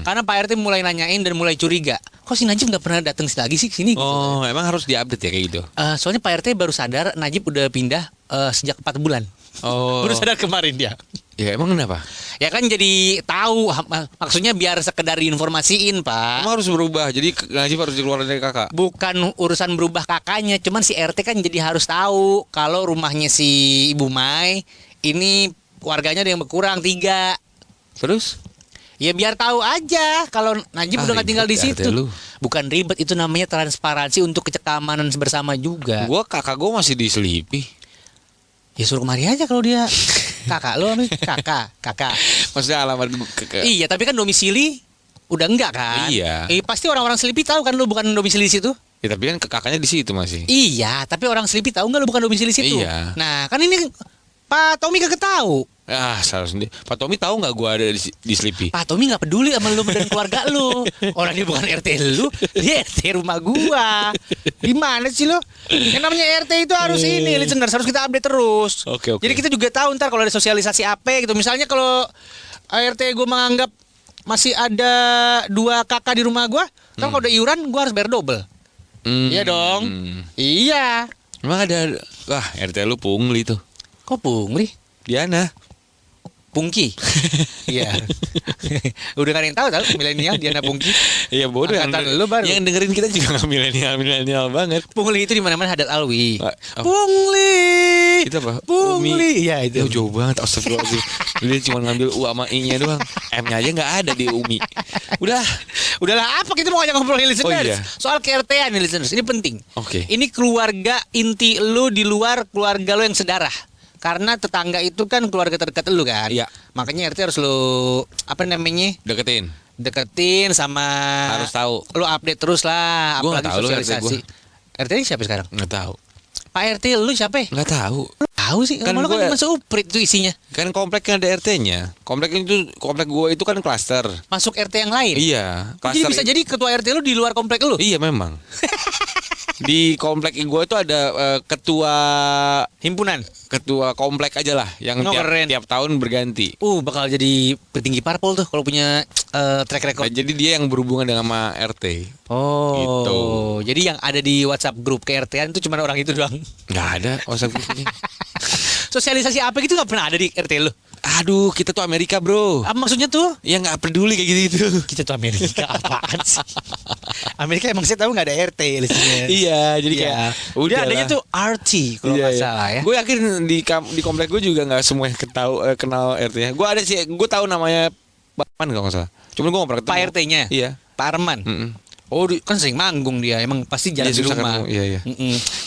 [SPEAKER 7] Karena Pak RT mulai nanyain dan mulai curiga. Kok si Najib nggak pernah datang lagi sih sini?
[SPEAKER 6] Oh, emang harus diupdate ya kayak gitu?
[SPEAKER 7] Soalnya Pak RT baru sadar Najib udah pindah sejak 4 bulan.
[SPEAKER 6] Oh.
[SPEAKER 7] Baru sadar kemarin dia.
[SPEAKER 6] Ya emang kenapa?
[SPEAKER 7] Ya kan jadi tahu, maksudnya biar sekedar diinformasiin, Pak.
[SPEAKER 6] Emang harus berubah, jadi Najib harus dikeluarin dari kakak?
[SPEAKER 7] Bukan urusan berubah kakaknya, cuman si RT kan jadi harus tahu kalau rumahnya si Ibu Mai ini warganya ada yang berkurang 3.
[SPEAKER 6] Terus?
[SPEAKER 7] Ya biar tahu aja kalau Najib udah nggak tinggal di
[SPEAKER 6] ya,
[SPEAKER 7] situ. Bukan ribet, itu namanya transparansi untuk keamanan bersama juga.
[SPEAKER 6] Kakak gue masih di Sleepy.
[SPEAKER 7] Ya suruh kemari aja kalau dia kakak lo nih, kakak.
[SPEAKER 6] Maksudnya alamat
[SPEAKER 7] Iya, tapi kan domisili udah enggak kan?
[SPEAKER 6] Iya.
[SPEAKER 7] Pasti orang-orang Sleepy tahu kan lu bukan domisili di situ?
[SPEAKER 6] Ya tapi kan kakaknya di situ masih.
[SPEAKER 7] Iya, tapi orang Sleepy tahu nggak lu bukan domisili di situ?
[SPEAKER 6] Iya.
[SPEAKER 7] Nah, kan ini Pak Tommy kagak tahu.
[SPEAKER 6] Salah sendiri. Pak Tommy tahu nggak gue ada di Sleepy?
[SPEAKER 7] Pak Tommy nggak peduli sama lu dan keluarga lu. Orang dia bukan RT lu, dia RT rumah gua. Gimana sih lu? Yang namanya RT itu harus ini, listeners, harus kita update terus.
[SPEAKER 6] Oke.
[SPEAKER 7] Jadi kita juga tahu ntar kalau ada sosialisasi apa gitu. Misalnya kalau RT gua menganggap masih ada 2 kakak di rumah gua, kan kalau udah iuran gua harus bayar double. Iya dong. Iya.
[SPEAKER 6] Emang ada. Wah, RT lu pungli tuh.
[SPEAKER 7] Kok pungli?
[SPEAKER 6] Diana.
[SPEAKER 7] Pungki. Iya. Udah kan yang tahu milenial Diana Pungki.
[SPEAKER 6] Iya bodoh
[SPEAKER 7] angkatan lu baru.
[SPEAKER 6] Yang dengerin kita juga enggak milenial banget.
[SPEAKER 7] Pungli itu di mana-mana Hadat Alwi. Pungli.
[SPEAKER 6] Itu apa?
[SPEAKER 7] Pungli. Iya itu.
[SPEAKER 6] Jauh banget, astagfirullahaladzim. Dia cuma ngambil U sama I-nya doang. M-nya aja enggak ada di Umi.
[SPEAKER 7] Udahlah apa kita mau ngajak ngobrolin listeners.
[SPEAKER 6] Oh, iya.
[SPEAKER 7] Soal KRT-an nih listeners. Ini penting.
[SPEAKER 6] Oke.
[SPEAKER 7] Ini keluarga inti lu di luar keluarga lu yang sedarah. Karena tetangga itu kan keluarga terdekat lu kan.
[SPEAKER 6] Iya.
[SPEAKER 7] Makanya RT harus lu deketin sama
[SPEAKER 6] harus tahu.
[SPEAKER 7] Lu update terus lah.
[SPEAKER 6] Gua nggak tahu lu
[SPEAKER 7] sosialisasi. RT ini siapa sekarang?
[SPEAKER 6] Nggak tahu.
[SPEAKER 7] Pak RT lu siapa?
[SPEAKER 6] Nggak tahu.
[SPEAKER 7] Tahu sih. Kan lu kan masuk uprit itu isinya.
[SPEAKER 6] Kan kompleknya ada RT-nya. Komplek gue itu kan klaster.
[SPEAKER 7] Masuk RT yang lain.
[SPEAKER 6] Iya.
[SPEAKER 7] Jadi bisa jadi ketua RT lu di luar komplek lu.
[SPEAKER 6] Iya memang. Di komplek gue itu ada ketua
[SPEAKER 7] himpunan,
[SPEAKER 6] ketua komplek aja lah yang tiap tahun berganti.
[SPEAKER 7] Bakal jadi petinggi parpol tuh kalau punya track record.
[SPEAKER 6] Nah, jadi dia yang berhubungan dengan sama RT.
[SPEAKER 7] Gitu. Jadi yang ada di WhatsApp grup KRT-an itu cuma orang itu doang.
[SPEAKER 6] Nggak ada WhatsApp grupnya.
[SPEAKER 7] Sosialisasi apa gitu nggak pernah ada di RT lu?
[SPEAKER 6] Aduh, kita tuh Amerika bro.
[SPEAKER 7] Apa maksudnya tuh?
[SPEAKER 6] Ya nggak peduli kayak gitu.
[SPEAKER 7] Kita tuh Amerika apaan sih? Amerika emang saya tahu nggak ada RT listennya.
[SPEAKER 6] Iya, jadi kayak
[SPEAKER 7] udah adanya tuh RT kalau nggak salah ya.
[SPEAKER 6] Gue yakin di komplek gue juga nggak semua yang kenal RT-nya. Gue ada sih, gue tahu namanya Pak Arman kalau nggak salah. Cuma gue nggak pernah ketemu.
[SPEAKER 7] Pak RT-nya? Iya. Pak Arman. Oh, kan sering manggung dia. Emang pasti jalan di rumah.
[SPEAKER 6] Iya.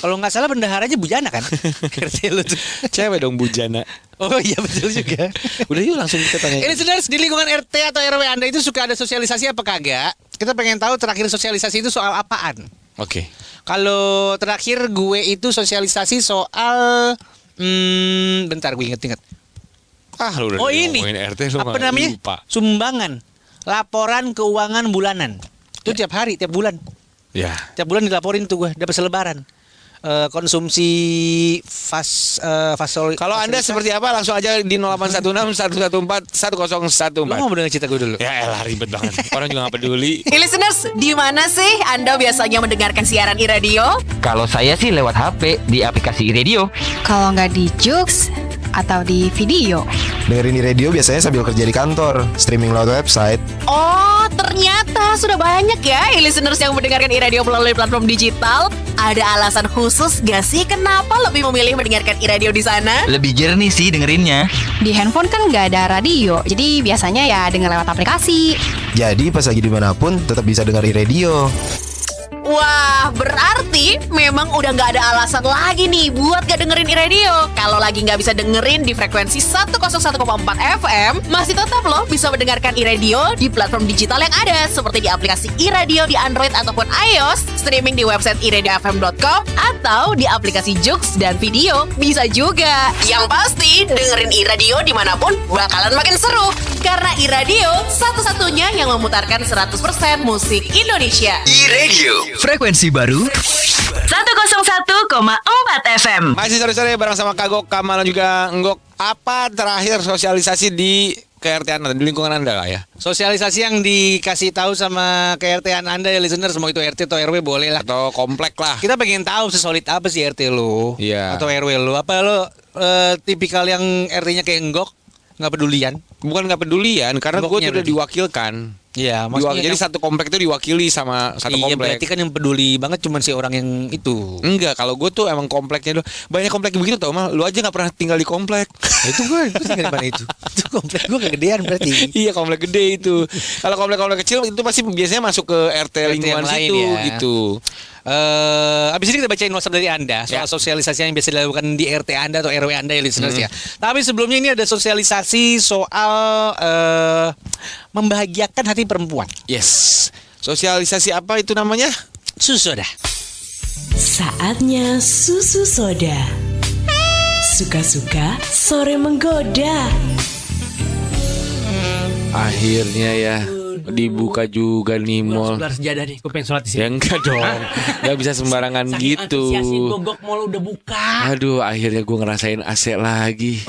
[SPEAKER 7] Kalau nggak salah bendaharanya Bujana kan? RT lu tuh.
[SPEAKER 6] Cewek dong Bujana.
[SPEAKER 7] Oh iya betul juga.
[SPEAKER 6] Udah yuk langsung kita tanya.
[SPEAKER 7] Ini sebenarnya di lingkungan RT atau RW Anda itu suka ada sosialisasi apa kagak? Kita pengen tahu terakhir sosialisasi itu soal apaan?
[SPEAKER 6] Oke.
[SPEAKER 7] Kalau terakhir gue itu sosialisasi soal bentar gue inget.
[SPEAKER 6] Lu udah ngomongin RT lu
[SPEAKER 7] apa namanya?
[SPEAKER 6] Lupa.
[SPEAKER 7] Sumbangan. Laporan keuangan bulanan. Itu tiap hari, tiap bulan.
[SPEAKER 6] Ya.
[SPEAKER 7] Tiap bulan dilaporin tuh gue, dapat selebaran. Konsumsi fasol.
[SPEAKER 6] Kalau Anda seperti apa langsung aja di 0816 114 1014.
[SPEAKER 7] Lu mau dengar cerita gue dulu?
[SPEAKER 6] Ya elah ribet banget. Orang juga gak peduli.
[SPEAKER 1] Hey listeners, di mana sih Anda biasanya mendengarkan siaran iRadio?
[SPEAKER 12] Kalau saya sih lewat HP di aplikasi iRadio.
[SPEAKER 13] Kalau nggak di Joox atau di video.
[SPEAKER 14] Dengerin di radio biasanya sambil kerja di kantor, streaming lewat website.
[SPEAKER 1] Oh, ternyata sudah banyak ya listeners yang mendengarkan iRadio melalui platform digital. Ada alasan khusus gak sih kenapa lebih memilih mendengarkan iRadio di sana?
[SPEAKER 12] Lebih jernih sih dengerinnya.
[SPEAKER 13] Di handphone kan nggak ada radio, jadi biasanya ya denger lewat aplikasi.
[SPEAKER 14] Jadi pas lagi dimanapun tetap bisa dengar iRadio.
[SPEAKER 1] Wah, berarti memang udah nggak ada alasan lagi nih buat gak dengerin iRadio. Kalau lagi nggak bisa dengerin di frekuensi 101,4 FM, masih tetap loh bisa mendengarkan iRadio di platform digital yang ada, seperti di aplikasi iRadio di Android ataupun iOS, streaming di website iradiofm.com, atau di aplikasi Joox dan video bisa juga. Yang pasti dengerin iRadio dimanapun bakalan makin seru, karena iRadio satu-satunya yang memutarkan 100% musik Indonesia.
[SPEAKER 12] iRadio, frekuensi baru
[SPEAKER 1] 101,4 FM.
[SPEAKER 6] Masih sore-sore bareng sama Kagok, Kamal dan juga Enggok. Apa terakhir sosialisasi di KRT Anda, di lingkungan Anda lah ya?
[SPEAKER 7] Sosialisasi yang dikasih tahu sama KRT Anda ya listeners, mau itu RT atau RW boleh lah.
[SPEAKER 6] Atau komplek lah.
[SPEAKER 7] Kita pengen tahu sesolid apa sih RT lu.
[SPEAKER 6] Iya.
[SPEAKER 7] Atau RW lu. Apa lu tipikal yang RT-nya kayak Enggok, nggak pedulian.
[SPEAKER 6] Bukan nggak pedulian, karena gue
[SPEAKER 7] Enggoknya
[SPEAKER 6] tuh udah
[SPEAKER 7] berarti.
[SPEAKER 6] diwakilkan.
[SPEAKER 7] Iya, maksudnya
[SPEAKER 6] Jadi
[SPEAKER 7] yang-
[SPEAKER 6] satu komplek itu diwakili sama satu
[SPEAKER 7] Iya,
[SPEAKER 6] komplek.
[SPEAKER 7] berarti kan yang peduli banget cuma si orang yang itu.
[SPEAKER 6] Enggak, kalau gue tuh emang kompleknya dulu. Banyak komplek begitu tau mal. Lu aja nggak pernah tinggal di komplek.
[SPEAKER 7] Itu gue tinggal di mana itu? Itu komplek gue kegedean berarti.
[SPEAKER 6] Iya, komplek gede itu. Kalau komplek-komplek kecil itu pasti biasanya masuk ke RT lingkungan
[SPEAKER 7] yang lain
[SPEAKER 6] situ
[SPEAKER 7] ya.
[SPEAKER 6] gitu.
[SPEAKER 7] Abis ini kita bacain WhatsApp dari Anda soal sosialisasi yang biasa dilakukan di RT Anda atau RW Anda ya listeners ya. Tapi sebelumnya ini ada sosialisasi soal membahagiakan hati perempuan.
[SPEAKER 6] Yes. Sosialisasi apa itu namanya?
[SPEAKER 7] Susu soda.
[SPEAKER 8] Saatnya susu soda. Suka-suka sore menggoda.
[SPEAKER 6] Akhirnya ya dibuka juga nih mall.
[SPEAKER 9] Sebelah sejadah nih, gue pengen sholat di sini.
[SPEAKER 6] Ya enggak dong. Enggak bisa sembarangan gitu.
[SPEAKER 9] Gogok mall udah buka.
[SPEAKER 6] Aduh, akhirnya gue ngerasain AC lagi.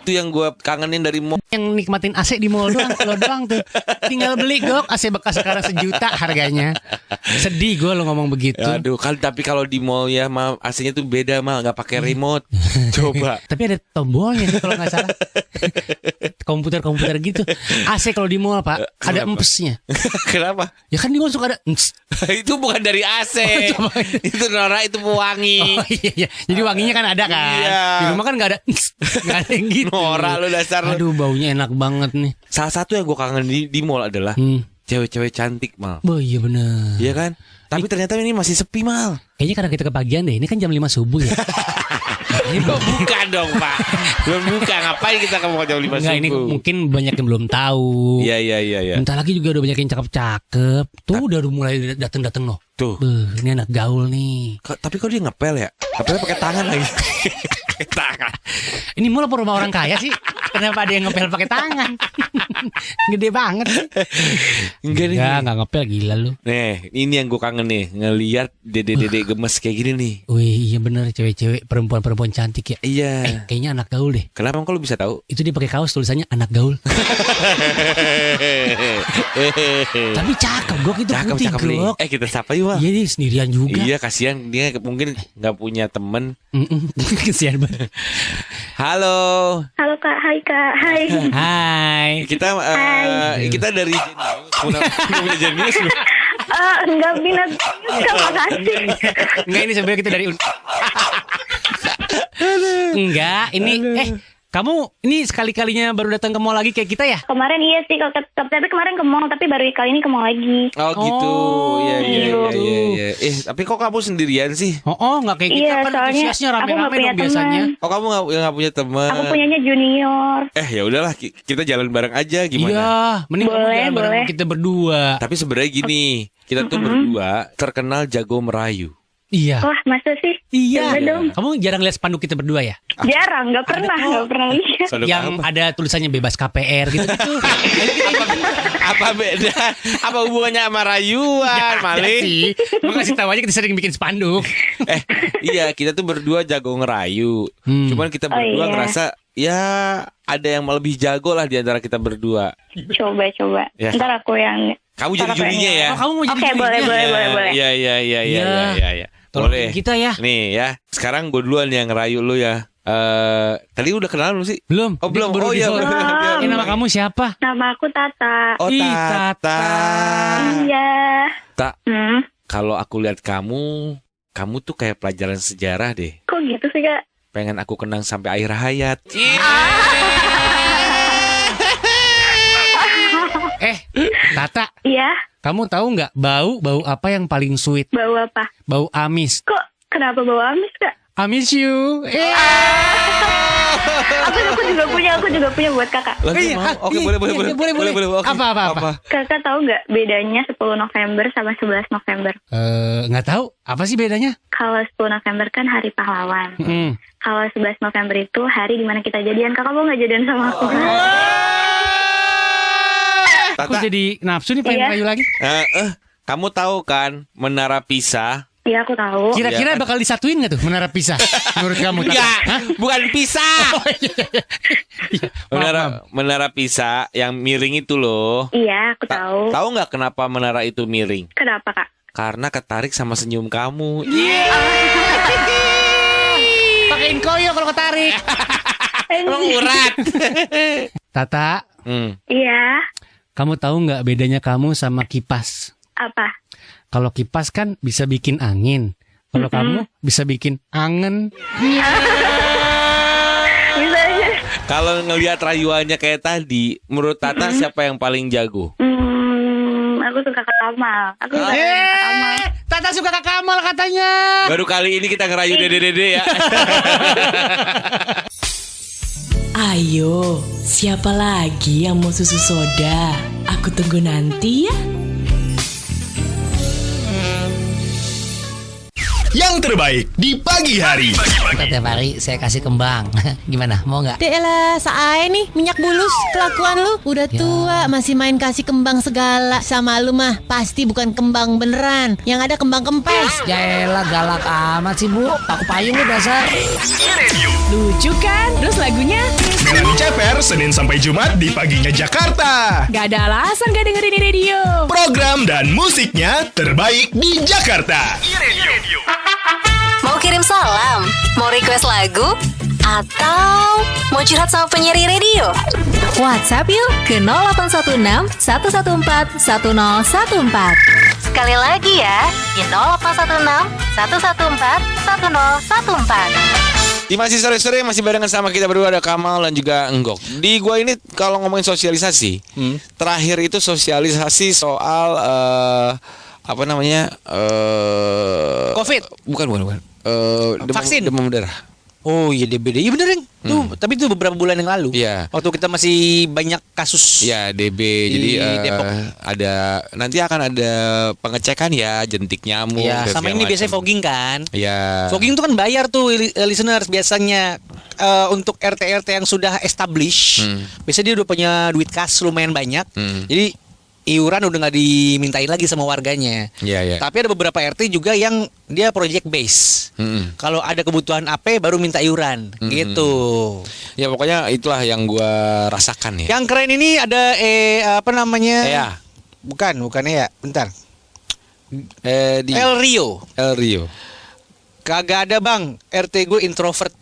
[SPEAKER 6] Itu yang gue kangenin dari mall.
[SPEAKER 9] Yang nikmatin AC di mall doang, lo doang tuh. Tinggal beli Gok, AC bekas sekarang 1 juta harganya. Sedih gue lo ngomong begitu.
[SPEAKER 6] Aduh, tapi kalau di mall ya mal AC-nya tuh beda mal, nggak pakai remote. Coba.
[SPEAKER 9] Tapi ada tombolnya sih kalau nggak salah. Komputer gitu. AC kalau di mall Pak, ada empesnya.
[SPEAKER 6] Kenapa?
[SPEAKER 9] Ya kan di mall suka ada.
[SPEAKER 6] Itu bukan dari AC. Itu Nora, itu pewangi.
[SPEAKER 9] Oh iya. Jadi wanginya kan ada kan.
[SPEAKER 6] Iya.
[SPEAKER 9] Di rumah kan nggak ada. Nggak ada yang gitu.
[SPEAKER 6] Nora lu dasar.
[SPEAKER 9] Aduh baunya enak banget nih.
[SPEAKER 6] Salah satu yang gue kangen di mall adalah cewek-cewek cantik mal.
[SPEAKER 9] Oh iya bener.
[SPEAKER 6] Iya kan? Tapi ternyata ini masih sepi mal.
[SPEAKER 9] Kayaknya karena kita kepagian deh. Ini kan jam 5 subuh ya.
[SPEAKER 6] Ini belum buka dong pak. Belum buka. Ngapain kita ke jam 5
[SPEAKER 9] Enggak,
[SPEAKER 6] subuh?
[SPEAKER 9] ini mungkin banyak yang belum tahu.
[SPEAKER 6] Iya.
[SPEAKER 9] Bentar lagi juga udah banyak yang cakep-cakep. Tuh udah mulai dateng-dateng loh.
[SPEAKER 6] Tuh.
[SPEAKER 9] Ini anak gaul nih.
[SPEAKER 6] Tapi kok dia ngepel ya? Ngepelnya pakai tangan lagi. Tangan.
[SPEAKER 9] Ini mall apa rumah orang kaya sih? Kenapa ada yang ngepel pakai tangan? Gede banget. Enggak ngepel, gila lu.
[SPEAKER 6] Nih, ini yang gue kangen nih, ngelihat dede-dede gemes kayak gini nih.
[SPEAKER 9] Wih, iya bener, cewek-cewek, perempuan-perempuan cantik ya.
[SPEAKER 6] Iya.
[SPEAKER 9] Kayaknya anak gaul deh.
[SPEAKER 6] Kenapa kok lu bisa tahu?
[SPEAKER 9] Itu dia pakai kaos tulisannya anak gaul. Tapi cakep, Gok, itu putih,
[SPEAKER 6] Cakep nih.
[SPEAKER 9] Gok.
[SPEAKER 6] Kita sapa yuk.
[SPEAKER 9] Iya, dia sendirian juga.
[SPEAKER 6] Iya, kasihan dia mungkin nggak punya temen.
[SPEAKER 9] Kasihan banget.
[SPEAKER 6] Halo.
[SPEAKER 5] Halo Kak, hai Kak, hai.
[SPEAKER 9] Hai.
[SPEAKER 6] Kita dari Genius.
[SPEAKER 5] Enggak minat, terima kasih.
[SPEAKER 9] Enggak, ini sebenarnya kita dari Enggak, ini kamu ini sekali-kalinya baru datang ke mall lagi kayak kita ya?
[SPEAKER 5] Kemarin iya sih, tapi kemarin ke mall, tapi baru kali ini ke mall lagi.
[SPEAKER 6] Oh gitu. Iya. Tapi kok kamu sendirian sih?
[SPEAKER 9] Nggak kayak kita kan antusiasnya rame-rame dong biasanya.
[SPEAKER 6] Oh, kamu nggak punya teman?
[SPEAKER 5] Aku punyanya junior.
[SPEAKER 6] Ya udahlah, kita jalan bareng aja gimana?
[SPEAKER 9] Iya, mending kamu jalan bareng kita berdua.
[SPEAKER 6] Tapi sebenarnya gini, kita tuh berdua terkenal jago merayu.
[SPEAKER 9] Iya.
[SPEAKER 5] Wah, masa sih?
[SPEAKER 9] Iya.
[SPEAKER 5] Coba dong.
[SPEAKER 9] Kamu jarang lihat spanduk kita berdua ya?
[SPEAKER 5] Jarang, nggak pernah lihat.
[SPEAKER 9] Yang ada tulisannya bebas KPR gitu.
[SPEAKER 6] Apa beda? Apa hubungannya sama rayuan, Mali?
[SPEAKER 9] Sih. Makasih tahu aja kita sering bikin spanduk.
[SPEAKER 6] Iya, kita tuh berdua jago ngerayu. Cuman kita berdua ngerasa ya ada yang lebih jago lah di antara kita berdua.
[SPEAKER 5] Coba.
[SPEAKER 6] Ya.
[SPEAKER 5] Ntar aku yang.
[SPEAKER 6] Kamu jadi jurinya ya?
[SPEAKER 9] Oh, kamu mau jadi
[SPEAKER 5] Oke, boleh.
[SPEAKER 6] Iya. Boleh.
[SPEAKER 9] Kita ya.
[SPEAKER 6] Nih ya, sekarang gue duluan yang ngerayu lu ya. Tadi udah kenalan lu sih?
[SPEAKER 9] Belum.
[SPEAKER 6] Oh belum. Oh iya.
[SPEAKER 9] Ini nama kamu siapa?
[SPEAKER 5] Nama aku Tata.
[SPEAKER 6] Oh Tata.
[SPEAKER 5] Iya.
[SPEAKER 6] Tak. Kalau aku lihat kamu tuh kayak pelajaran sejarah deh.
[SPEAKER 5] Kok gitu sih Kak?
[SPEAKER 6] Pengen aku kenang sampai akhir hayat.
[SPEAKER 9] Tata.
[SPEAKER 5] Iya.
[SPEAKER 9] Kamu tahu nggak bau apa yang paling sweet?
[SPEAKER 5] Bau apa?
[SPEAKER 9] Bau amis.
[SPEAKER 5] Kok kenapa bau amis Kak?
[SPEAKER 9] I miss you.
[SPEAKER 5] Aku juga punya buat Kakak.
[SPEAKER 6] Oke, boleh.
[SPEAKER 9] Apa?
[SPEAKER 5] Kakak tahu nggak bedanya 10 November sama 11 November?
[SPEAKER 9] Nggak tahu. Apa sih bedanya?
[SPEAKER 5] Kalau 10 November kan hari pahlawan. Kalau 11 November itu hari dimana kita jadian. Kakak mau nggak jadian sama aku?
[SPEAKER 9] Aku jadi nafsu nih pengen rayu lagi.
[SPEAKER 6] Kamu tahu kan Menara Pisa?
[SPEAKER 5] Iya, aku tahu.
[SPEAKER 9] Kira-kira bakal disatuin nggak tuh Menara Pisa? Menurut kamu?
[SPEAKER 6] Enggak, bukan Pisa.
[SPEAKER 9] Iya.
[SPEAKER 6] Menara Pisa yang miring itu loh.
[SPEAKER 5] Iya, aku tahu.
[SPEAKER 6] Tahu nggak kenapa menara itu miring?
[SPEAKER 5] Kenapa Kak?
[SPEAKER 6] Karena ketarik sama senyum kamu.
[SPEAKER 9] Pakein koyo kalau ketarik.
[SPEAKER 7] Emang urat.
[SPEAKER 9] Tata,
[SPEAKER 5] Iya.
[SPEAKER 9] kamu tahu nggak bedanya kamu sama kipas?
[SPEAKER 5] Apa?
[SPEAKER 9] Kalau kipas kan bisa bikin angin. Kalau kamu bisa bikin angen.
[SPEAKER 5] Bisa aja.
[SPEAKER 6] Kalau ngelihat rayuannya kayak tadi, menurut Tata siapa yang paling jago?
[SPEAKER 5] Aku suka Kak Kamal. Aku suka Kak Kamal.
[SPEAKER 9] Tata suka Kak Kamal katanya.
[SPEAKER 6] Baru kali ini kita ngerayu Dede ya.
[SPEAKER 8] Ayo, siapa lagi yang mau susu soda? Aku tunggu nanti ya.
[SPEAKER 16] Yang terbaik di pagi hari.
[SPEAKER 10] Tiap hari saya kasih kembang. Gimana? Mau nggak?
[SPEAKER 11] Delah, saai nih minyak bulus kelakuan lu. Udah tua masih main kasih kembang segala. Sama lu mah pasti bukan kembang beneran. Yang ada kembang kempes.
[SPEAKER 10] Yaelah galak amat sih Bu. Aku payung lu dasar.
[SPEAKER 8] Lucu kan? Terus lagunya?
[SPEAKER 16] Melani Ceper, Senin sampai Jumat di paginya Jakarta.
[SPEAKER 8] Gak ada alasan gak dengerin radio.
[SPEAKER 16] Program dan musiknya terbaik di Jakarta.
[SPEAKER 1] Mau kirim salam? Mau request lagu? Atau mau curhat sama penyiar radio? WhatsApp yuk ke 0816 114 1014. Sekali lagi ya, di 0816 114 1014.
[SPEAKER 6] Di masih sore-sore masih barengan sama kita berdua, ada Kamal dan juga Enggok. Di gua ini kalau ngomongin sosialisasi, terakhir itu sosialisasi soal apa namanya?
[SPEAKER 7] Covid.
[SPEAKER 6] Bukan.
[SPEAKER 7] Vaksin.
[SPEAKER 6] Demam berdarah.
[SPEAKER 7] Oh iya DBD. Iya bener, Reng. Tuh, tapi itu beberapa bulan yang lalu.
[SPEAKER 6] Iya.
[SPEAKER 7] Waktu kita masih banyak kasus.
[SPEAKER 6] Ya DB. Jadi
[SPEAKER 7] Depok.
[SPEAKER 6] nanti akan ada pengecekan ya, jentik nyamuk.
[SPEAKER 7] Iya,
[SPEAKER 6] dan
[SPEAKER 7] sama
[SPEAKER 6] segala
[SPEAKER 7] ini biasanya
[SPEAKER 6] macam.
[SPEAKER 7] fogging kan.
[SPEAKER 6] Iya.
[SPEAKER 7] Fogging itu kan bayar tuh listeners biasanya. Untuk RT yang sudah establish, biasanya dia udah punya duit kas lumayan banyak. Jadi iuran udah nggak dimintain lagi sama warganya.
[SPEAKER 6] Iya.
[SPEAKER 7] Tapi ada beberapa RT juga yang dia project base. Kalau ada kebutuhan AP baru minta iuran, gitu.
[SPEAKER 6] Ya pokoknya itulah yang gua rasakan ya.
[SPEAKER 7] Yang keren ini ada apa namanya?
[SPEAKER 6] Ea.
[SPEAKER 7] Bukan ya. Bentar.
[SPEAKER 6] Di
[SPEAKER 7] El Rio. Kagak ada bang, RT gue introvert.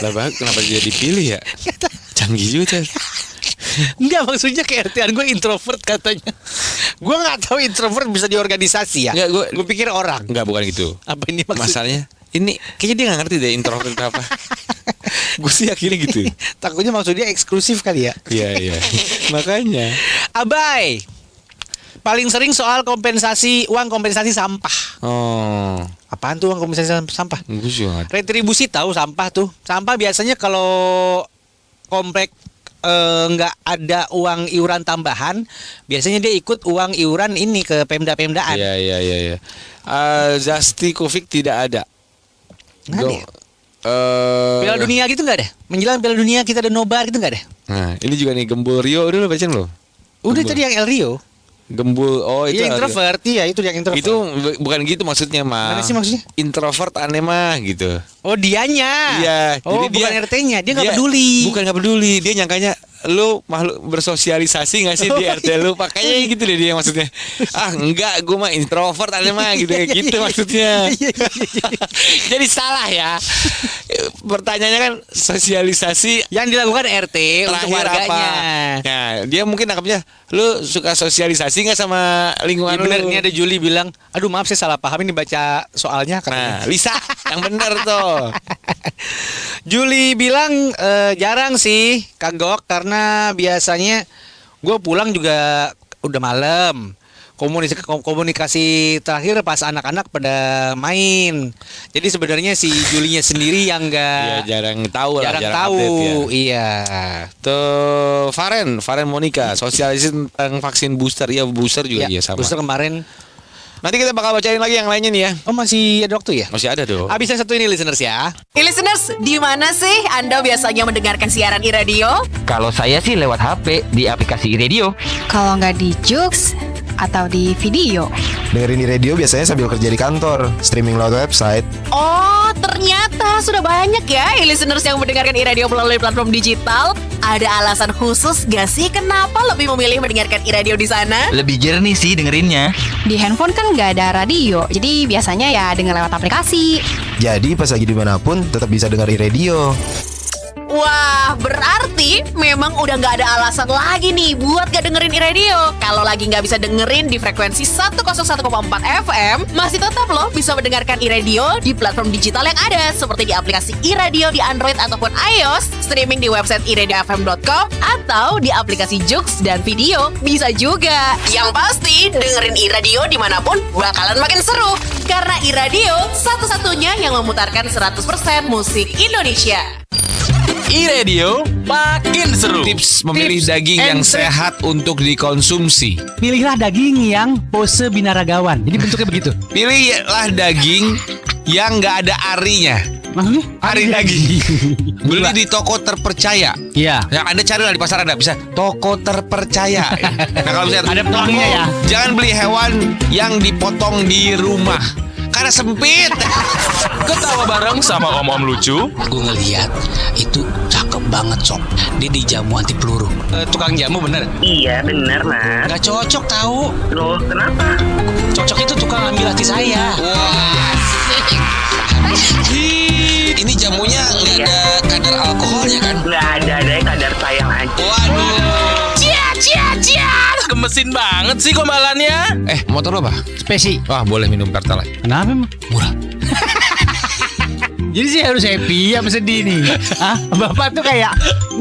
[SPEAKER 6] Lah bang, kenapa dia dipilih ya? Canggih juga.
[SPEAKER 7] Enggak, maksudnya ke RT-an gue introvert katanya. Gue nggak tahu introvert bisa di organisasi ya.
[SPEAKER 6] Enggak,
[SPEAKER 7] gue pikir orang.
[SPEAKER 6] Enggak, bukan gitu.
[SPEAKER 7] Apa ini maksudnya?
[SPEAKER 6] Masalahnya ini kayaknya dia nggak ngerti deh introvert itu apa. Gue sih yakinnya gitu.
[SPEAKER 7] Takutnya maksudnya eksklusif kali ya.
[SPEAKER 6] Iya. Makanya.
[SPEAKER 7] Abai. Paling sering soal uang kompensasi sampah.
[SPEAKER 6] Oh.
[SPEAKER 7] Apaan tuh uang kompensasi sampah?
[SPEAKER 6] Gue juga nggak.
[SPEAKER 7] Retribusi tahu sampah tuh. Sampah biasanya kalau komplek nggak ada uang iuran tambahan, biasanya dia ikut uang iuran ini ke Pemda-Pemdaan.
[SPEAKER 6] Iya. Zasti Kufik tidak ada.
[SPEAKER 7] Nggak ada. Piala Dunia gitu nggak ada? Menjelang Piala Dunia kita ada nobar gitu nggak ada?
[SPEAKER 6] Nah, ini juga nih Gembul Rio, udah lo bacain lo?
[SPEAKER 7] Udah tadi yang El Rio.
[SPEAKER 6] Gembul, oh itu
[SPEAKER 7] introvert, iya itu yang introvert.
[SPEAKER 6] Itu bukan gitu maksudnya mah.
[SPEAKER 7] Mana sih maksudnya?
[SPEAKER 6] Introvert aneh mah gitu.
[SPEAKER 7] Oh dianya.
[SPEAKER 6] Iya.
[SPEAKER 7] Oh
[SPEAKER 6] jadi
[SPEAKER 7] bukan RT-nya, dia nggak peduli.
[SPEAKER 6] Bukan nggak peduli, dia nyangkanya lu makhluk bersosialisasi nggak sih di RT lu, pakainya gitu deh dia maksudnya. Ah enggak, gue mah introvert aneh mah gitu kayak gitu maksudnya. Jadi salah ya. Pertanyaannya kan sosialisasi
[SPEAKER 7] yang dilakukan RT untuk warganya.
[SPEAKER 6] Apa? Nah, dia mungkin nangkapnya lu suka sosialisasi nggak sama lingkungan lu?
[SPEAKER 7] Bener, ini ada Juli bilang, aduh maaf saya salah paham ini baca soalnya.
[SPEAKER 6] Nah, Lisa yang bener tuh.
[SPEAKER 7] Juli bilang jarang sih kagok karena biasanya gue pulang juga udah malam. Komunikasi terakhir pas anak-anak pada main. Jadi sebenarnya si Julinya sendiri yang enggak
[SPEAKER 6] jarang tahu lah,
[SPEAKER 7] jarang tahu.
[SPEAKER 6] Update, ya.
[SPEAKER 7] Iya.
[SPEAKER 6] Tuh Faren Monica sosialisasi tentang vaksin booster. Iya booster juga ya, sama.
[SPEAKER 7] Booster kemarin.
[SPEAKER 6] Nanti kita bakal bacain lagi yang lainnya nih ya.
[SPEAKER 7] Oh masih ada waktu ya?
[SPEAKER 6] Masih ada dong.
[SPEAKER 7] Habis yang satu ini listeners ya.
[SPEAKER 17] Listeners, di mana sih Anda biasanya mendengarkan siaran iRadio?
[SPEAKER 12] Kalau saya sih lewat HP di aplikasi iRadio.
[SPEAKER 13] Kalau nggak di Joox atau di video.
[SPEAKER 14] Dengerin di radio biasanya sambil kerja di kantor, streaming lewat website.
[SPEAKER 17] Oh, ternyata sudah banyak ya listeners yang mendengarkan iRadio melalui platform digital. Ada alasan khusus gak sih kenapa lebih memilih mendengarkan iRadio di sana?
[SPEAKER 12] Lebih jernih sih dengerinnya.
[SPEAKER 13] Di handphone kan nggak ada radio, jadi biasanya ya denger lewat aplikasi.
[SPEAKER 14] Jadi pas lagi dimanapun tetap bisa denger di radio.
[SPEAKER 17] Wah, berarti memang udah nggak ada alasan lagi nih buat gak dengerin iRadio. Kalau lagi nggak bisa dengerin di frekuensi 101,4 FM, masih tetap loh bisa mendengarkan iRadio di platform digital yang ada, seperti di aplikasi iRadio di Android ataupun iOS, streaming di website iradiofm.com, atau di aplikasi Joox dan Video bisa juga. Yang pasti dengerin iRadio dimanapun bakalan makin seru, karena iRadio satu-satunya yang memutarkan 100% musik Indonesia.
[SPEAKER 2] iRadio makin seru.
[SPEAKER 6] Tips memilih daging yang sehat untuk dikonsumsi.
[SPEAKER 9] Pilihlah daging yang pose binaragawan. Jadi bentuknya begitu.
[SPEAKER 6] Pilihlah daging yang nggak ada arinya.
[SPEAKER 9] Maksudnya?
[SPEAKER 6] Ari daging. Beli di toko terpercaya.
[SPEAKER 9] Iya.
[SPEAKER 6] Yang Anda cari lah di pasar ada bisa toko terpercaya. Nah kalau misalnya
[SPEAKER 9] ada pelangnya ya.
[SPEAKER 6] Jangan beli hewan yang dipotong di rumah. Karena sempit.
[SPEAKER 2] Ketawa bareng sama om-om lucu.
[SPEAKER 7] Gue ngeliat itu cakep banget Sob. Dia dijamu anti peluru. Tukang jamu bener?
[SPEAKER 18] Iya bener Mas.
[SPEAKER 7] Gak cocok tahu.
[SPEAKER 18] Loh kenapa?
[SPEAKER 7] Cocok itu tukang ambil hati saya.
[SPEAKER 6] Wah. Ini jamunya nggak ada kadar alkoholnya kan?
[SPEAKER 18] Nggak ada kadar sayang aja.
[SPEAKER 6] Waduh.
[SPEAKER 17] Cia.
[SPEAKER 2] Gemesin banget sih gombalannya.
[SPEAKER 6] Motor lo apa?
[SPEAKER 9] Spesi.
[SPEAKER 6] Wah boleh minum Pertalite.
[SPEAKER 9] Kenapa emang?
[SPEAKER 6] Murah.
[SPEAKER 9] Jadi sih harus happy apa sedih nih? Hah? Bapak tuh kayak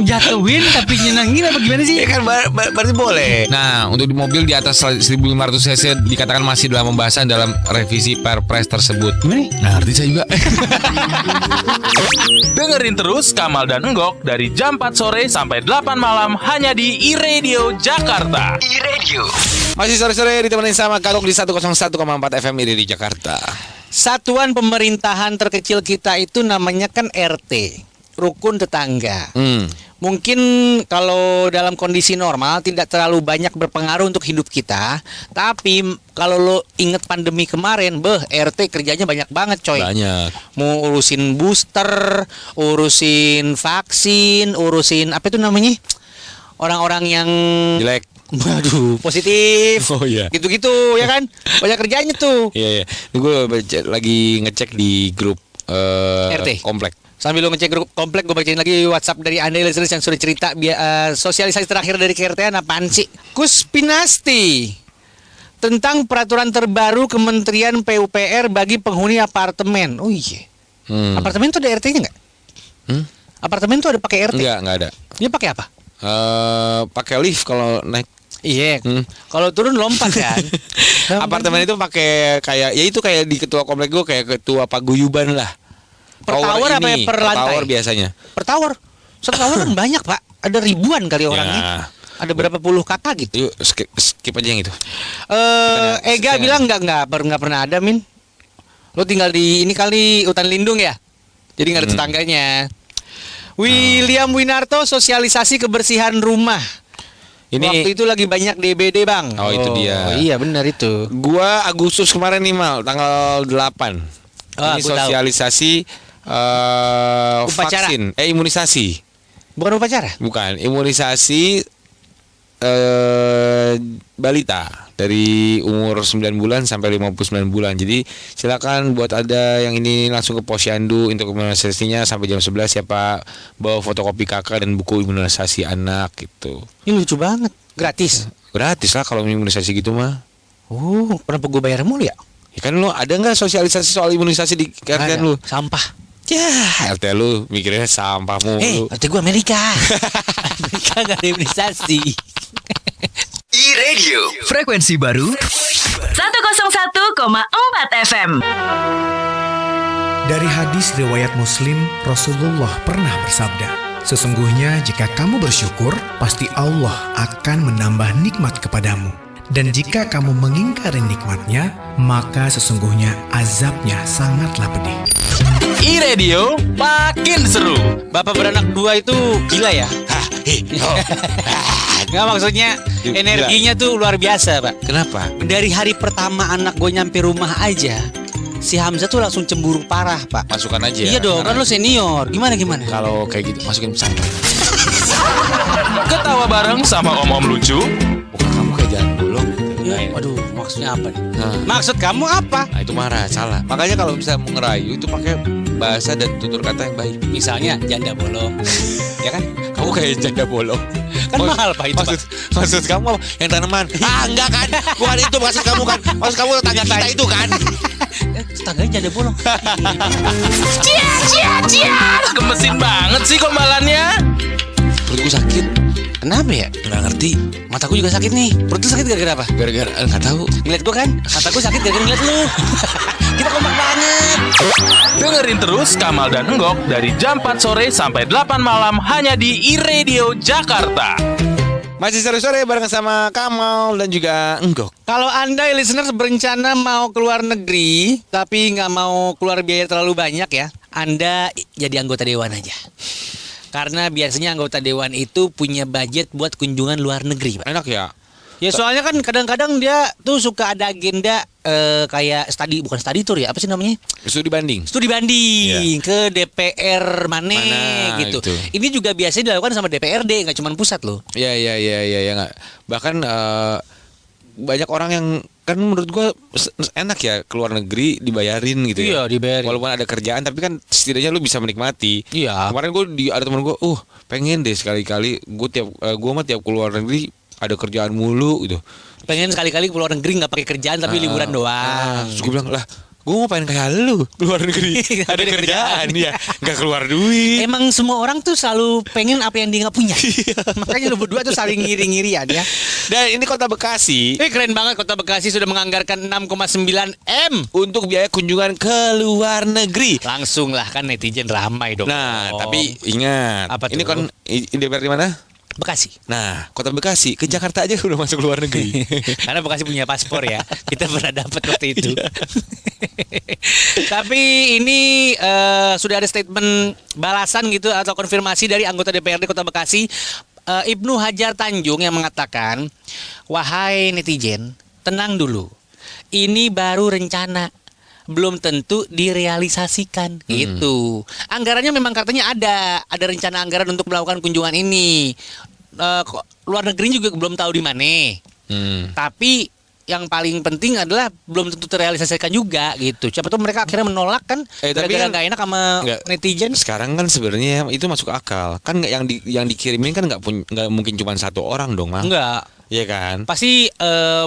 [SPEAKER 9] jatuhin tapi nyenengin apa gimana sih?
[SPEAKER 6] Ya kan berarti boleh. Nah untuk di mobil di atas 1500 cc dikatakan masih dalam pembahasan dalam revisi Perpres tersebut.
[SPEAKER 9] Gimana?
[SPEAKER 6] Nah ngerti saya juga.
[SPEAKER 2] Dengerin terus Kamal dan Enggok dari jam 4 sore sampai 8 malam hanya di iRadio Jakarta.
[SPEAKER 6] iRadio. Masih sore-sore ditemenin sama Kagok di 101,4 FM iRadio Jakarta.
[SPEAKER 7] Satuan pemerintahan terkecil kita itu namanya kan RT, rukun tetangga. Mungkin kalau dalam kondisi normal tidak terlalu banyak berpengaruh untuk hidup kita. Tapi kalau lo inget pandemi kemarin, RT kerjanya banyak banget coy.
[SPEAKER 6] Banyak.
[SPEAKER 7] Mau urusin booster, urusin vaksin, urusin apa itu namanya? Orang-orang yang
[SPEAKER 6] jelek.
[SPEAKER 7] Waduh, positif.
[SPEAKER 6] Oh iya.
[SPEAKER 7] Gitu-gitu ya kan? Banyak kerjanya tuh.
[SPEAKER 6] Iya. Ini gue lagi ngecek di grup
[SPEAKER 7] RT
[SPEAKER 6] komplek.
[SPEAKER 7] Sambil lo ngecek grup komplek, gue bacain lagi WhatsApp dari Anda listeners yang sudah cerita sosialisasi terakhir dari KRT-an apaan sih? Kuspinasti tentang peraturan terbaru Kementerian PUPR bagi penghuni apartemen. Oh iya. Apartemen tuh ada RT-nya nggak? Apartemen tuh ada pakai RT?
[SPEAKER 6] Nggak ada.
[SPEAKER 7] Dia pakai apa?
[SPEAKER 6] Pakai lift kalau naik.
[SPEAKER 7] Iya. Kalau turun lompat kan.
[SPEAKER 6] Apartemen itu pakai kayak ya itu kayak di ketua komplek gue kayak ketua paguyuban lah.
[SPEAKER 7] Per tower apa per lantai?
[SPEAKER 6] Per tower biasanya.
[SPEAKER 7] Per tower. Satu tower kan banyak pak. Ada ribuan kali orangnya. Ada berapa puluh kakak gitu.
[SPEAKER 6] Yuk skip aja yang itu.
[SPEAKER 7] Ega bilang nggak pernah ada Min. Lo tinggal di ini kali hutan lindung ya. Jadi nggak ada tetangganya. William Winarto sosialisasi kebersihan rumah. Ini waktu itu lagi banyak DBD bang.
[SPEAKER 6] Oh itu dia.
[SPEAKER 7] Iya benar itu.
[SPEAKER 6] Gua Agustus kemarin nih Mal, tanggal 8. Ini sosialisasi vaksin, imunisasi.
[SPEAKER 7] Bukan upacara?
[SPEAKER 6] Bukan, imunisasi balita dari umur 9 bulan sampai 59 bulan. Jadi silakan buat ada yang ini langsung ke Posyandu untuk imunisasinya sampai jam 11 siapa bawa fotokopi kakak dan buku imunisasi anak gitu.
[SPEAKER 7] Ini lucu banget. Gratis?
[SPEAKER 6] Gratis lah kalau imunisasi gitu mah.
[SPEAKER 7] Oh, kenapa gue bayar mulu ya?
[SPEAKER 6] Ya kan lo ada nggak sosialisasi soal imunisasi di RT lu?
[SPEAKER 7] Sampah.
[SPEAKER 6] Ya, RT lu mikirnya sampah mulu.
[SPEAKER 7] RT gue Amerika. Amerika gak ada imunisasi.
[SPEAKER 12] iRadio, frekuensi baru
[SPEAKER 8] 101,4 FM.
[SPEAKER 19] Dari hadis riwayat Muslim, Rasulullah pernah bersabda, sesungguhnya jika kamu bersyukur, pasti Allah akan menambah nikmat kepadamu. Dan jika kamu mengingkari nikmatnya, maka sesungguhnya azabnya sangatlah pedih.
[SPEAKER 2] iRadio makin seru.
[SPEAKER 7] Bapak beranak dua itu gila ya? Nggak maksudnya energinya tuh luar biasa pak.
[SPEAKER 6] Kenapa?
[SPEAKER 7] Dari hari pertama anak gue nyampe rumah aja, si Hamzah tuh langsung cemburu parah pak.
[SPEAKER 6] Masukkan aja.
[SPEAKER 7] Iya dong, kan lo senior. Gimana?
[SPEAKER 6] Kalau kayak gitu masukin pesantren.
[SPEAKER 2] Ketawa bareng sama om-om lucu.
[SPEAKER 6] Bukan kamu kayak jalan bolong.
[SPEAKER 7] Ya, aduh, Maksudnya apa nih? Maksud kamu apa?
[SPEAKER 6] Nah, itu marah, salah. Makanya kalau misalnya mau ngerayu itu pakai bahasa dan tutur kata yang baik.
[SPEAKER 7] Misalnya janda bolong. Ya kan?
[SPEAKER 6] Kamu kayak janda bolong.
[SPEAKER 7] Kan mahal Pak itu.
[SPEAKER 6] Maksud kamu apa? Yang tanaman? Enggak kan? Bukan itu maksud kamu kan? Maksud kamu tetangga kita itu kan?
[SPEAKER 7] Tetangganya janda bolong.
[SPEAKER 2] Ciar. Gemesin banget sih gombalannya.
[SPEAKER 6] Perut gue sakit.
[SPEAKER 7] Kenapa ya?
[SPEAKER 6] Nggak ngerti.
[SPEAKER 7] Mataku juga sakit nih. Perut lu sakit gara-gara apa?
[SPEAKER 6] Gara-gara nggak tahu.
[SPEAKER 7] Ngeliat gua kan? Mataku sakit gara-gara ngeliat lu. Kita kompak banget.
[SPEAKER 2] Dengerin terus Kamal dan Enggok dari jam 4 sore sampai 8 malam hanya di iRadio Jakarta.
[SPEAKER 6] Masih sore-sore bareng sama Kamal dan juga Enggok.
[SPEAKER 7] Kalau Anda listeners berencana mau keluar negeri tapi nggak mau keluar biaya terlalu banyak ya, Anda jadi anggota dewan aja. Karena biasanya anggota dewan itu punya budget buat kunjungan luar negeri, Pak.
[SPEAKER 6] Enak ya?
[SPEAKER 7] Ya soalnya kan kadang-kadang dia tuh suka ada agenda kayak bukan study tour ya, apa sih namanya?
[SPEAKER 6] Studi banding
[SPEAKER 7] Ke DPR mana gitu.
[SPEAKER 6] Itu.
[SPEAKER 7] Ini juga biasanya dilakukan sama DPRD, nggak cuma pusat loh.
[SPEAKER 6] Iya nggak. Bahkan banyak orang yang kan menurut gua enak ya keluar negeri dibayarin gitu ya.
[SPEAKER 7] Iya, dibayarin.
[SPEAKER 6] Walaupun ada kerjaan tapi kan setidaknya lu bisa menikmati.
[SPEAKER 7] Iya.
[SPEAKER 6] Kemarin ada teman gua, pengen deh sekali-kali gua mah tiap keluar negeri ada kerjaan mulu gitu.
[SPEAKER 7] Pengen sekali-kali keluar negeri nggak pakai kerjaan tapi liburan doang.
[SPEAKER 6] Terus gue bilang, lah gue mau pengen kayak lu keluar negeri ada kerjaan ya, nggak keluar duit.
[SPEAKER 7] Emang semua orang tuh selalu pengen apa yang dia nggak punya. Makanya lu berdua tuh saling ngiri-ngirian ya.
[SPEAKER 6] Dan ini Kota Bekasi.
[SPEAKER 7] Keren banget, Kota Bekasi sudah menganggarkan 6,9 M
[SPEAKER 6] untuk biaya kunjungan ke luar negeri.
[SPEAKER 7] Langsung lah, kan netizen ramai dong.
[SPEAKER 6] Nah, tapi ingat,
[SPEAKER 7] apa
[SPEAKER 6] ini
[SPEAKER 7] tuh?
[SPEAKER 6] kan DPR di mana?
[SPEAKER 7] Bekasi.
[SPEAKER 6] Nah, Kota Bekasi ke Jakarta aja udah masuk luar negeri.
[SPEAKER 7] Karena Bekasi punya paspor ya. Kita pernah dapat waktu itu. Tapi ini sudah ada statement balasan gitu atau konfirmasi dari anggota DPRD Kota Bekasi, Ibnu Hajar Tanjung, yang mengatakan, "Wahai netizen, tenang dulu. Ini baru rencana. Belum tentu direalisasikan." Gitu. Anggarannya memang katanya ada rencana anggaran untuk melakukan kunjungan ini. Luar negeri juga belum tahu di mana. Tapi yang paling penting adalah belum tentu terrealisasikan juga gitu. Siapa tahu mereka akhirnya menolak kan, gara-gara nggak enak sama netizen.
[SPEAKER 6] Sekarang kan sebenarnya itu masuk akal. Kan yang dikirimin kan nggak mungkin cuma satu orang dong, Mang.
[SPEAKER 7] Enggak.
[SPEAKER 6] Iya kan?
[SPEAKER 7] Pasti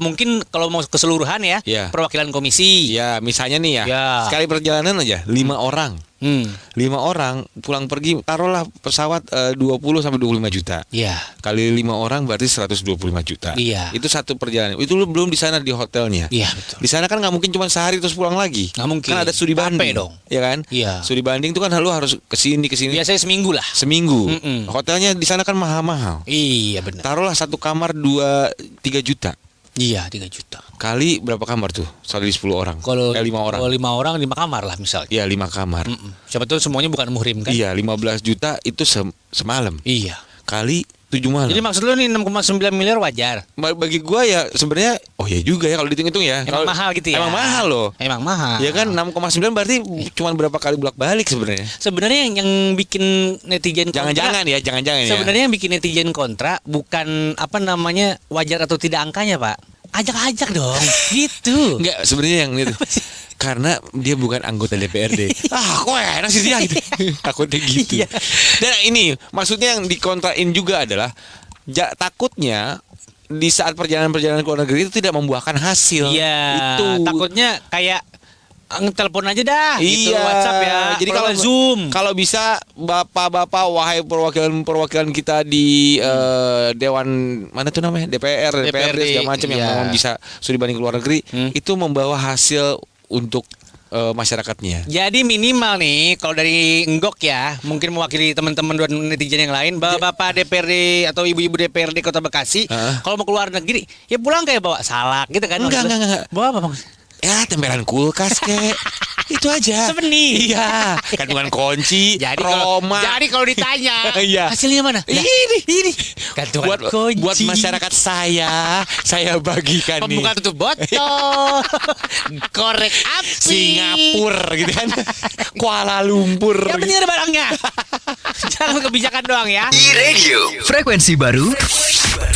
[SPEAKER 7] mungkin kalau mau keseluruhan ya, perwakilan komisi.
[SPEAKER 6] Ya, misalnya nih ya. Sekali perjalanan aja 5 orang. 5 orang pulang pergi, taruhlah pesawat 20 sampai 25 juta.
[SPEAKER 7] Iya.
[SPEAKER 6] Kali 5 orang berarti 125 juta.
[SPEAKER 7] Iya.
[SPEAKER 6] Itu satu perjalanan. Itu lu belum di sana di hotelnya.
[SPEAKER 7] Iya, betul.
[SPEAKER 6] Di sana kan nggak mungkin cuma sehari terus pulang lagi.
[SPEAKER 7] Nggak mungkin.
[SPEAKER 6] Kan ada studi banding.
[SPEAKER 7] dong.
[SPEAKER 6] Ya kan?
[SPEAKER 7] Iya.
[SPEAKER 6] Studi banding itu kan lu harus kesini.
[SPEAKER 7] Biasanya seminggu lah.
[SPEAKER 6] Seminggu. Hotelnya di sana kan mahal-mahal.
[SPEAKER 7] Iya, benar.
[SPEAKER 6] Taruhlah satu kamar 3 juta.
[SPEAKER 7] Iya, 3 juta.
[SPEAKER 6] Kali berapa kamar tuh? Sorry 10 orang.
[SPEAKER 7] Kalau
[SPEAKER 6] 5 orang.
[SPEAKER 7] Kalau 5 orang 5 kamar lah misalnya.
[SPEAKER 6] Iya, 5 kamar.
[SPEAKER 7] Siapa tahu semuanya bukan muhrim kan?
[SPEAKER 6] Iya, 15 juta itu semalam.
[SPEAKER 7] Iya.
[SPEAKER 6] Kali 7 malam.
[SPEAKER 7] Jadi maksud lu nih 6,9 miliar wajar?
[SPEAKER 6] Bagi gua ya sebenarnya ya juga ya kalau dihitung-hitung ya.
[SPEAKER 7] Emang mahal gitu ya?
[SPEAKER 6] Emang mahal loh.
[SPEAKER 7] Emang mahal.
[SPEAKER 6] Ya kan 6,9 berarti cuma berapa kali bolak-balik sebenarnya.
[SPEAKER 7] Sebenarnya yang bikin netizen kontra.
[SPEAKER 6] Jangan-jangan ya.
[SPEAKER 7] Sebenarnya yang bikin netizen kontra bukan wajar atau tidak angkanya, Pak. Ajak-ajak dong, gitu.
[SPEAKER 6] Enggak, sebenarnya yang itu. Karena dia bukan anggota DPRD. Kok enak sih dia gitu. Takutnya gitu. Dan ini maksudnya yang dikontrain juga adalah takutnya di saat perjalanan ke luar negeri itu tidak membuahkan hasil.
[SPEAKER 7] Iya.
[SPEAKER 6] Itu
[SPEAKER 7] takutnya kayak telepon aja dah, gitu,
[SPEAKER 6] iya.
[SPEAKER 7] WhatsApp ya.
[SPEAKER 6] Jadi kalau
[SPEAKER 7] Zoom,
[SPEAKER 6] kalau bisa bapak-bapak, wahai perwakilan kita di dewan mana tuh namanya DPRD segala macam yang memang bisa studi banding ke luar negeri, itu membawa hasil untuk masyarakatnya.
[SPEAKER 7] Jadi minimal nih kalau dari Enggok ya, mungkin mewakili teman-teman dan netizen yang lain, bapak DPRD atau ibu-ibu DPRD Kota Bekasi, kalau mau keluar negeri ya pulang kayak bawa salak gitu kan?
[SPEAKER 6] Enggak.
[SPEAKER 7] Bawa apa maksudnya?
[SPEAKER 6] Ya tempelan kulkas kek. Itu aja.
[SPEAKER 7] Souvenir.
[SPEAKER 6] Iya. Kantungan kunci.
[SPEAKER 7] Jadi kalau ditanya hasilnya mana? Ini. Kantungan kunci.
[SPEAKER 6] Buat masyarakat saya bagikan nih.
[SPEAKER 7] Pembuka tutup botol. Korek api.
[SPEAKER 6] Singapura gitu kan. Kuala Lumpur.
[SPEAKER 7] Yang penting ada barangnya. Jangan kebijakan doang ya.
[SPEAKER 12] iRadio. Frekuensi baru
[SPEAKER 8] 101,4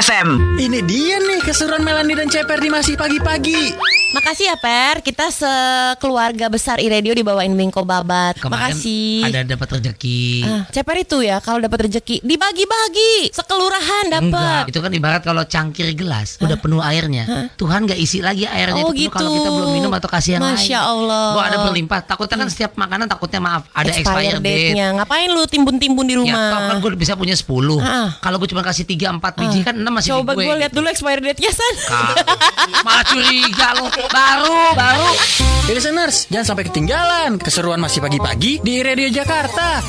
[SPEAKER 8] FM.
[SPEAKER 4] Ini dia nih keseruan Melandi dan Ceper di Masih Pagi-Pagi.
[SPEAKER 11] Makasih ya Per, kita sekeluarga besar iRadio dibawain bingko babat.
[SPEAKER 10] Kemarin
[SPEAKER 11] Makasih.
[SPEAKER 10] ada dapat rezeki.
[SPEAKER 11] Ceper itu ya kalau dapat rezeki dibagi-bagi, sekelurahan dapat.
[SPEAKER 10] Enggak, itu kan ibarat kalau cangkir gelas udah penuh airnya, Tuhan gak isi lagi airnya
[SPEAKER 11] Oh,
[SPEAKER 10] itu penuh
[SPEAKER 11] gitu.
[SPEAKER 10] kalau kita belum minum atau kasih yang lain.
[SPEAKER 11] Masya Allah.
[SPEAKER 10] Gua ada berlimpah. Takutnya kan setiap makanan takutnya maaf ada expired date.
[SPEAKER 11] date-nya. Ngapain lu timbun-timbun di
[SPEAKER 10] Ya,
[SPEAKER 11] rumah?
[SPEAKER 10] tau kan gue bisa punya 10. Kalau gue cuma kasih 3-4 biji kan 6 masih
[SPEAKER 11] Coba
[SPEAKER 10] di gue.
[SPEAKER 11] gue lihat dulu expired date-nya San.
[SPEAKER 10] Malah curiga lo. Baru.
[SPEAKER 4] Listeners, jangan sampai ketinggalan keseruan Masih Pagi-Pagi di Radio Jakarta.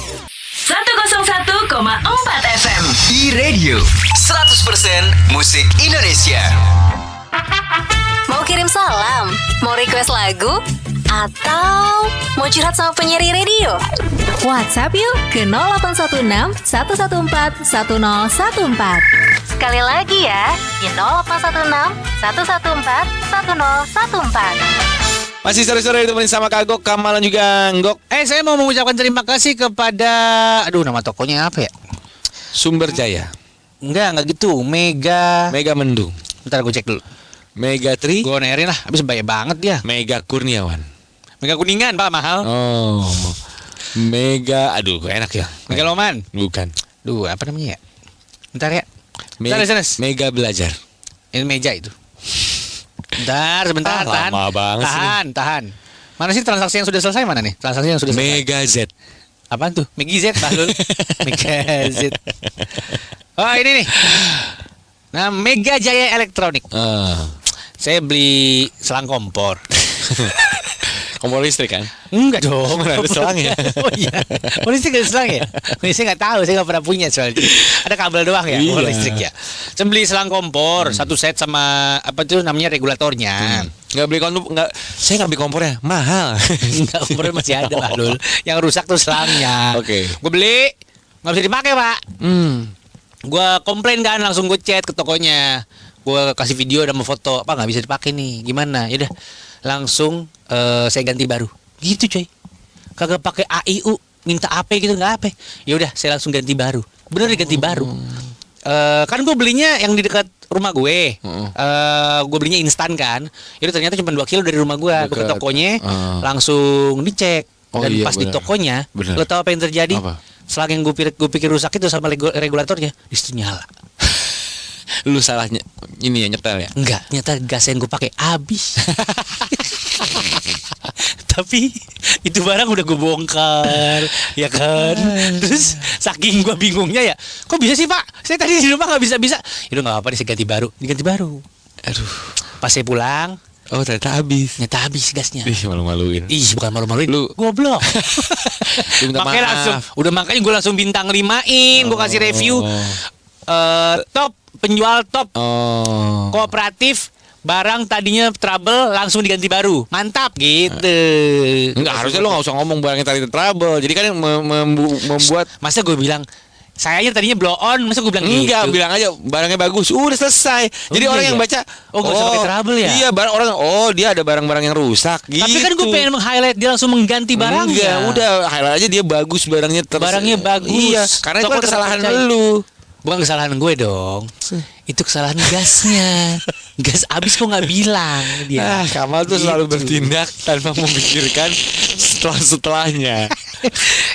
[SPEAKER 8] 101,4 FM.
[SPEAKER 20] iRadio 100% musik Indonesia.
[SPEAKER 1] Mau kirim salam? Mau request lagu? Atau mau curhat sama penyiar radio? WhatsApp yuk ke 0816 114 1014. Sekali lagi ya, di 0816 114 1014.
[SPEAKER 6] Masih sore-sore ditemenin sama Kagok, Kamal dan juga Nggok.
[SPEAKER 7] Saya mau mengucapkan terima kasih kepada, aduh nama tokonya apa ya?
[SPEAKER 6] Sumber Jaya.
[SPEAKER 7] Enggak gitu. Mega
[SPEAKER 6] Mendung.
[SPEAKER 7] Bentar gue cek dulu.
[SPEAKER 6] Mega Tri.
[SPEAKER 7] Gue nerin lah, habis bayar banget dia.
[SPEAKER 6] Mega Kurniawan.
[SPEAKER 7] Mega Kuningan Pak, mahal.
[SPEAKER 6] Oh. Mega, aduh enak ya.
[SPEAKER 7] Megaloman.
[SPEAKER 6] Bukan.
[SPEAKER 7] Duh, apa namanya ya? Bentar ya.
[SPEAKER 6] Mega Belajar.
[SPEAKER 7] Ini meja itu. Sebentar, tahan.
[SPEAKER 6] Lama banget sih.
[SPEAKER 7] Tahan. Mana sih transaksi yang sudah selesai mana nih? Transaksi yang sudah selesai.
[SPEAKER 6] Mega Z.
[SPEAKER 7] Apaan tuh? Mega Z, Bahlul. Mega Z. Oh, ini nih. Nah, Mega Jaya Elektronik. Saya beli selang kompor.
[SPEAKER 6] Kompor listrik kan?
[SPEAKER 7] Enggak dong,
[SPEAKER 6] ada selangnya.
[SPEAKER 7] Oh iya. Kompor listrik ada selang ya? Saya nggak tahu, saya nggak pernah punya soalnya. Ada kabel doang ya, kompor listrik ya. Saya beli selang kompor satu set sama apa tuh namanya regulatornya.
[SPEAKER 6] Nggak beli saya nggak beli kompornya, mahal.
[SPEAKER 7] Enggak, kompornya masih ada lah dulu. Yang rusak tuh selangnya.
[SPEAKER 6] Oke.
[SPEAKER 7] Gue beli, nggak bisa dipakai Pak. Gue komplain kan, langsung gue chat ke tokonya. Gue kasih video dan foto, apa nggak bisa dipakai nih, gimana? Yaudah, langsung saya ganti baru. Gitu coy. Kagak pakai AIU, minta AP gitu nggak AP. Ya udah, saya langsung ganti baru. Bener diganti baru. Kan gue belinya yang di dekat rumah gue. Gue belinya instan kan. Yaudah ternyata cuma 2 kilo dari rumah gue. Gue ke tokonya, langsung dicek. Dan pas di tokonya, lo tau apa yang terjadi? Selang yang gue pikir rusak itu sama regulatornya, disitu nyala.
[SPEAKER 6] Lu salahnya ini ya nyetel ya?
[SPEAKER 7] Enggak, nyata gas yang gue pakai habis. Tapi itu barang udah gue bongkar, ya kan. Terus saking gue bingungnya ya, kok bisa sih Pak? Saya tadi di rumah nggak bisa. Itu nggak apa-apa, diganti baru. Aduh, pas saya pulang,
[SPEAKER 6] oh ternyata habis
[SPEAKER 7] gasnya.
[SPEAKER 6] Ih malu-maluin.
[SPEAKER 7] Ih bukan malu-maluin, lu goblok. Makanya langsung, makanya gue langsung bintang 5-in, gue kasih review. Top penjual top kooperatif, barang tadinya trouble langsung diganti baru, mantap gitu.
[SPEAKER 6] Enggak, harusnya lo nggak usah ngomong barangnya tadi trouble. Jadi kan yang membuat,
[SPEAKER 7] masa gue bilang sayanya tadinya blow on, masa gue bilang
[SPEAKER 6] enggak,
[SPEAKER 7] gitu?
[SPEAKER 6] bilang aja barangnya bagus, udah selesai. Jadi orang yang baca,
[SPEAKER 7] nggak usah pakai trouble ya?
[SPEAKER 6] Iya, orang dia ada barang-barang yang rusak. Gitu.
[SPEAKER 7] Tapi kan gue pengen meng-highlight dia langsung mengganti barangnya.
[SPEAKER 6] Enggak, udah highlight aja dia bagus barangnya.
[SPEAKER 7] Barangnya bagus.
[SPEAKER 6] Iya, karena itu kan kesalahan lu.
[SPEAKER 7] Bukan kesalahan gue dong. Itu kesalahan gasnya. Gas habis kok nggak bilang dia.
[SPEAKER 6] Kamal tuh selalu bertindak tanpa memikirkan setelahnya.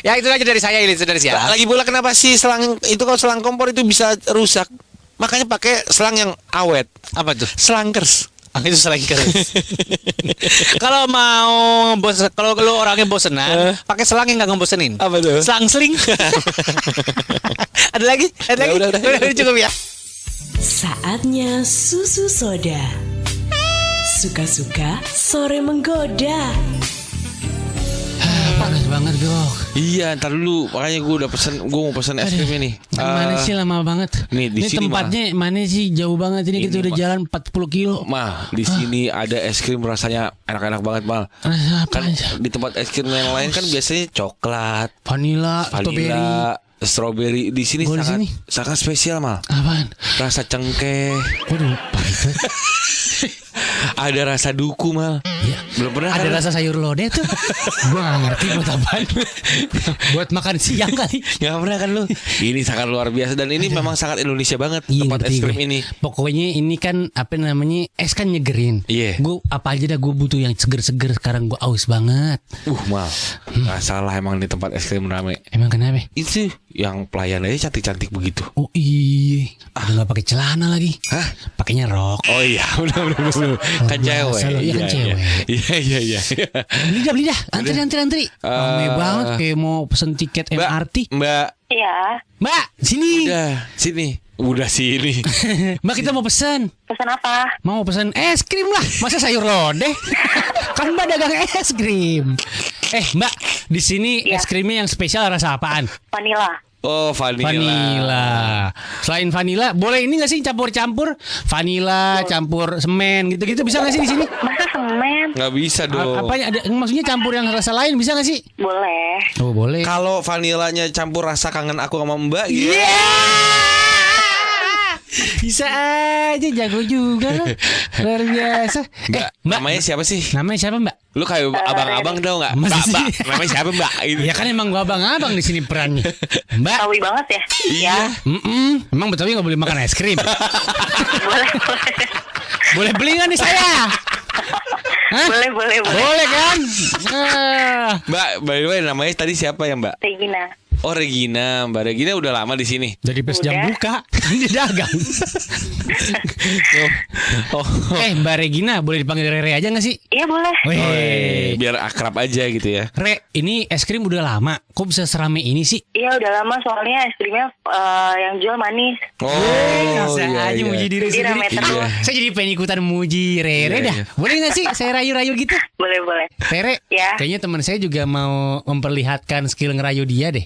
[SPEAKER 7] Ya itu aja dari saya, listeners ya.
[SPEAKER 6] Lagi pula kenapa sih selang itu, kalau selang kompor itu bisa rusak? Makanya pakai selang yang awet.
[SPEAKER 7] Apa tuh?
[SPEAKER 6] Selangkers.
[SPEAKER 7] Itu selangkers. Kalau mau kalau lu orangnya bosenan, pakai selang yang nggak ngebosenin.
[SPEAKER 6] Apa tuh?
[SPEAKER 7] Selang sling. Ada lagi? Udah cukup ya.
[SPEAKER 8] Saatnya susu soda. Suka-suka sore menggoda.
[SPEAKER 9] Panas banget Gok.
[SPEAKER 6] Iya, ntar dulu. Makanya gue mau pesen es krimnya nih.
[SPEAKER 9] Mana sih lama banget.
[SPEAKER 6] Nih di sini
[SPEAKER 9] tempatnya mana sih, jauh banget ini kita udah jalan 40 kilo.
[SPEAKER 6] Di sini ada es krim rasanya enak-enak banget Mal. Kan di tempat es krim yang lain kan biasanya coklat,
[SPEAKER 9] vanilla,
[SPEAKER 6] strawberry. Di sini sangat spesial Mal.
[SPEAKER 9] Apaan?
[SPEAKER 6] Rasa cengkeh.
[SPEAKER 9] Waduh, apa itu?
[SPEAKER 6] Ada rasa duku mal.
[SPEAKER 9] Iya.
[SPEAKER 6] Belum pernah.
[SPEAKER 9] Ada
[SPEAKER 6] kan?
[SPEAKER 9] rasa sayur lodeh tuh. Gua gak ngerti buat apaan. Buat makan siang kali.
[SPEAKER 6] Gak pernah kan lu? Ini sangat luar biasa dan ini memang sangat Indonesia banget tempat es krim ini.
[SPEAKER 9] Pokoknya ini kan apa namanya, es kan nyegerin.
[SPEAKER 6] Iya.
[SPEAKER 9] Gue apa aja dah, gue butuh yang seger-seger. Sekarang gue aus banget.
[SPEAKER 6] Mal, nggak salah emang di tempat es krim rame.
[SPEAKER 9] Emang kenapa?
[SPEAKER 6] Itu yang pelayan aja cantik-cantik begitu.
[SPEAKER 9] Oh iya, udah nggak pakai celana lagi.
[SPEAKER 6] Hah?
[SPEAKER 9] Pakainya rok.
[SPEAKER 6] Oh iya, benar. Kan cewek.
[SPEAKER 9] Iya kan cewek.
[SPEAKER 6] Iya.
[SPEAKER 9] Beli dah. Antri. Rame banget kayak mau pesen tiket MRT.
[SPEAKER 6] Mbak.
[SPEAKER 5] Iya.
[SPEAKER 9] Mbak, sini.
[SPEAKER 6] Udah sini.
[SPEAKER 9] Mbak, kita mau pesan.
[SPEAKER 5] Pesan apa?
[SPEAKER 9] Mau pesan es krim lah. Masa sayur lodeh? Kan Mbak dagang es krim. Mbak, di sini es krimnya yang spesial rasa apaan?
[SPEAKER 5] Vanilla.
[SPEAKER 6] Oh, vanilla.
[SPEAKER 9] Selain vanilla, boleh ini nggak sih campur-campur? Vanilla campur semen gitu-gitu bisa nggak sih di sini?
[SPEAKER 5] Masa semen?
[SPEAKER 6] Nggak bisa dong.
[SPEAKER 9] Apanya ada? Maksudnya campur yang rasa lain bisa nggak sih?
[SPEAKER 5] Boleh.
[SPEAKER 9] Oh boleh.
[SPEAKER 6] Kalau vanilanya campur rasa kangen aku sama Mbak,
[SPEAKER 9] Bisa aja, jago juga lo. Luar biasa.
[SPEAKER 6] Mbak, namanya siapa sih?
[SPEAKER 9] Namanya siapa, Mbak?
[SPEAKER 6] Lu kayak abang-abang tau nggak? Mbak, namanya siapa Mbak?
[SPEAKER 9] Ya kan emang gua abang-abang di sini perannya. Mbak.
[SPEAKER 5] Betawi banget ya?
[SPEAKER 6] Iya.
[SPEAKER 9] Emang Betawi nggak boleh makan es krim? Boleh beli nggak nih saya? Hah?
[SPEAKER 5] Boleh.
[SPEAKER 9] Boleh kan?
[SPEAKER 6] Mbak, by the way namanya tadi siapa ya Mbak?
[SPEAKER 5] Regina.
[SPEAKER 6] Oh Regina, Mbak Regina udah lama di sini.
[SPEAKER 9] Jadi pas jam buka, dia dagang. Mbak Regina boleh dipanggil Rere aja nggak sih?
[SPEAKER 5] Iya boleh.
[SPEAKER 6] Biar akrab aja gitu ya.
[SPEAKER 9] Re, ini es krim udah lama. Kok bisa serame ini sih?
[SPEAKER 5] Iya udah lama, soalnya es krimnya yang jual manis.
[SPEAKER 9] Aja muji diri
[SPEAKER 5] jadi rame
[SPEAKER 9] sendiri.
[SPEAKER 5] terus.
[SPEAKER 9] Saya jadi pengen ikutan muji Rere dah. Boleh nggak sih saya rayu-rayu gitu?
[SPEAKER 5] Boleh.
[SPEAKER 9] Rere, kayaknya teman saya juga mau memperlihatkan skill ngerayu dia deh.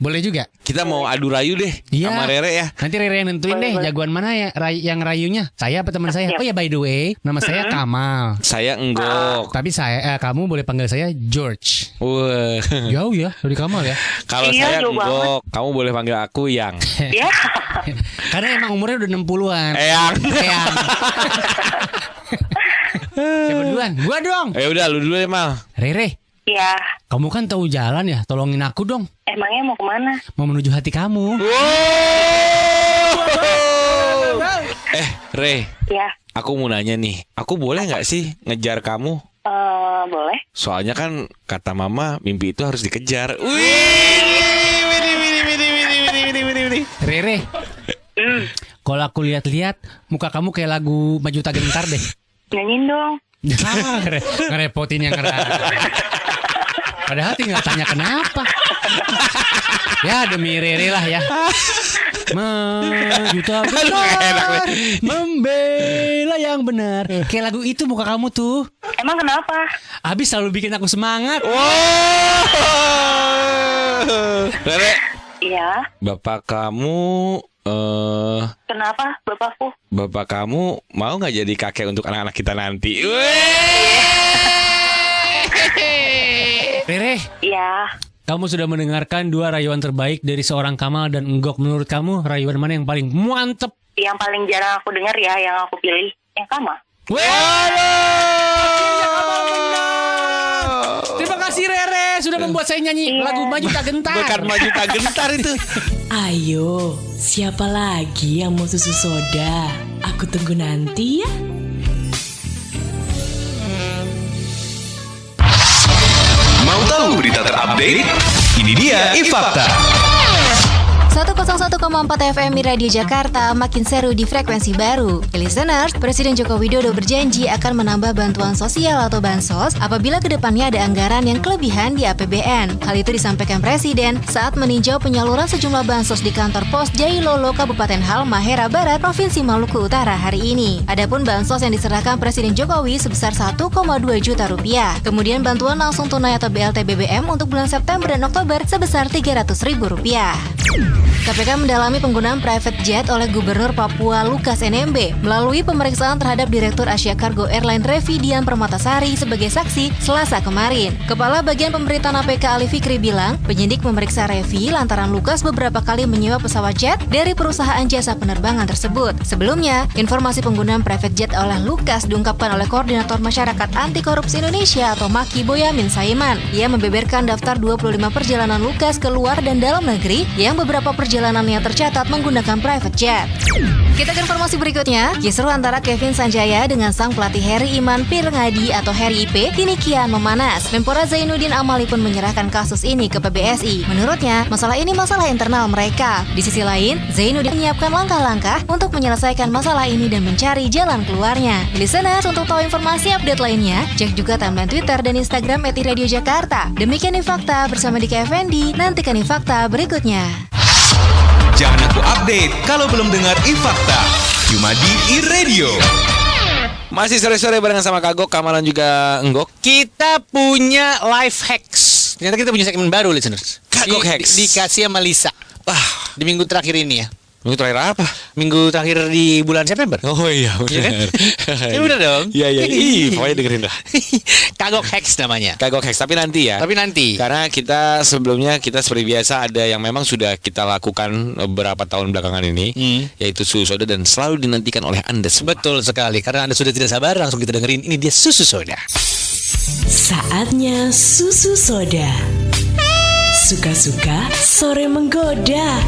[SPEAKER 9] Boleh juga.
[SPEAKER 6] Kita mau adu rayu deh sama Rere ya.
[SPEAKER 9] Nanti Rere yang nentuin deh jagoan mana ya yang rayunya. Saya apa teman saya? Oh ya, by the way, nama saya Kamal.
[SPEAKER 6] Saya Enggok.
[SPEAKER 9] Tapi kamu boleh panggil saya George.
[SPEAKER 6] Wah.
[SPEAKER 9] Jauh ya dari Kamal ya.
[SPEAKER 6] Kalau saya Enggok, kamu boleh panggil aku Yang.
[SPEAKER 5] Iya.
[SPEAKER 9] Karena emang umurnya udah 60-an.
[SPEAKER 6] Eyang.
[SPEAKER 9] Siapa duluan? Gua dong.
[SPEAKER 6] Udah lu dulu ya Mal.
[SPEAKER 9] Rere.
[SPEAKER 5] Iya.
[SPEAKER 9] Kamu kan tahu jalan ya, tolongin aku dong.
[SPEAKER 5] Emangnya mau kemana?
[SPEAKER 9] Mau menuju hati kamu.
[SPEAKER 6] Re.
[SPEAKER 5] Ya.
[SPEAKER 6] Aku mau nanya nih, aku boleh nggak sih ngejar kamu?
[SPEAKER 5] Boleh.
[SPEAKER 6] Soalnya kan kata Mama mimpi itu harus dikejar.
[SPEAKER 9] Rere. Kalau aku lihat-lihat, muka kamu kayak lagu Maju Tak Gentar deh.
[SPEAKER 5] Nyanyiin dong.
[SPEAKER 9] Ngerepotin yang Padahal tinggal tanya kenapa. Ya demi Rere lah ya. Maju Tak Gentar, membela yang benar. Kayak lagu itu muka kamu tuh.
[SPEAKER 5] Emang kenapa?
[SPEAKER 9] Habis selalu bikin aku semangat.
[SPEAKER 6] Rere.
[SPEAKER 5] Iya.
[SPEAKER 6] Bapak kamu
[SPEAKER 5] Kenapa bapakku?
[SPEAKER 6] Bapak kamu mau nggak jadi kakek untuk anak-anak kita nanti?
[SPEAKER 9] Rere.
[SPEAKER 5] Iya.
[SPEAKER 9] Kamu sudah mendengarkan 2 rayuan terbaik dari seorang Kamal dan Enggok. Menurut kamu rayuan mana yang paling mantep?
[SPEAKER 5] Yang paling jarang aku dengar ya, yang aku pilih yang Kamal.
[SPEAKER 9] Terima kasih Rere sudah membuat saya nyanyi lagu Maju Tak Gentar.
[SPEAKER 6] Bukan Maju Tak Gentar itu.
[SPEAKER 8] Ayo, siapa lagi yang mau susu soda? Aku tunggu nanti ya.
[SPEAKER 16] Mau tahu berita terupdate? Ini dia Ifakta.
[SPEAKER 1] 101,4 FM Radio Jakarta makin seru di frekuensi baru. Listeners, Presiden Joko Widodo berjanji akan menambah bantuan sosial atau bansos apabila kedepannya ada anggaran yang kelebihan di APBN. Hal itu disampaikan Presiden saat meninjau penyaluran sejumlah bansos di kantor pos Jailolo, Kabupaten Halmahera Barat, Provinsi Maluku Utara hari ini. Adapun bansos yang diserahkan Presiden Jokowi sebesar 1,2 juta rupiah. Kemudian bantuan langsung tunai atau BLT BBM untuk bulan September dan Oktober sebesar 300.000 rupiah. KPK mendalami penggunaan private jet oleh Gubernur Papua Lukas NMB melalui pemeriksaan terhadap Direktur Asia Cargo Airline Revi Dian Permatasari sebagai saksi Selasa kemarin. Kepala Bagian Pemberitaan APK Ali Fikri bilang, penyidik memeriksa Revi lantaran Lukas beberapa kali menyewa pesawat jet dari perusahaan jasa penerbangan tersebut. Sebelumnya, informasi penggunaan private jet oleh Lukas diungkapkan oleh Koordinator Masyarakat Anti Korupsi Indonesia atau MAKI Boyamin Saiman. Ia membeberkan daftar 25 perjalanan Lukas ke luar dan dalam negeri yang beberapa perjalanannya tercatat menggunakan private jet. Kita ke informasi berikutnya. Kisruh antara Kevin Sanjaya dengan sang pelatih Heri Iman Pirngadi atau Heri IP kini kian memanas. Menpora Zainuddin Amali pun menyerahkan kasus ini ke PBSI. Menurutnya, masalah ini masalah internal mereka. Di sisi lain, Zainuddin menyiapkan langkah-langkah untuk menyelesaikan masalah ini dan mencari jalan keluarnya. Listeners, untuk tahu informasi update lainnya, cek juga timeline Twitter dan Instagram @Radio Jakarta. Demikian Infakta bersama Dika Effendi. Nantikan Infakta berikutnya.
[SPEAKER 16] Jangan aku update kalau belum dengar Infakta. Cuma di iRadio.
[SPEAKER 6] Masih sore-sore barengan sama Kagok, Kamalan juga Enggok.
[SPEAKER 7] Kita punya life hacks. Ternyata kita punya segmen baru, listeners.
[SPEAKER 6] Kagok hacks.
[SPEAKER 7] Dikasih sama Lisa. Wah, di minggu terakhir ini ya.
[SPEAKER 6] Minggu terakhir apa?
[SPEAKER 7] Minggu terakhir di bulan September.
[SPEAKER 6] Oh iya, benar.
[SPEAKER 7] Ya udah dong.
[SPEAKER 6] Iya. Pokoknya dengerin dah.
[SPEAKER 7] Kagok hacks namanya.
[SPEAKER 6] Kagok hacks, tapi nanti ya. Karena kita sebelumnya seperti biasa ada yang memang sudah kita lakukan beberapa tahun belakangan ini, yaitu susu soda dan selalu dinantikan oleh Anda semua.
[SPEAKER 7] Betul sekali. Karena Anda sudah tidak sabar, langsung kita dengerin. Ini dia susu soda.
[SPEAKER 8] Saatnya susu soda. Suka-suka sore menggoda.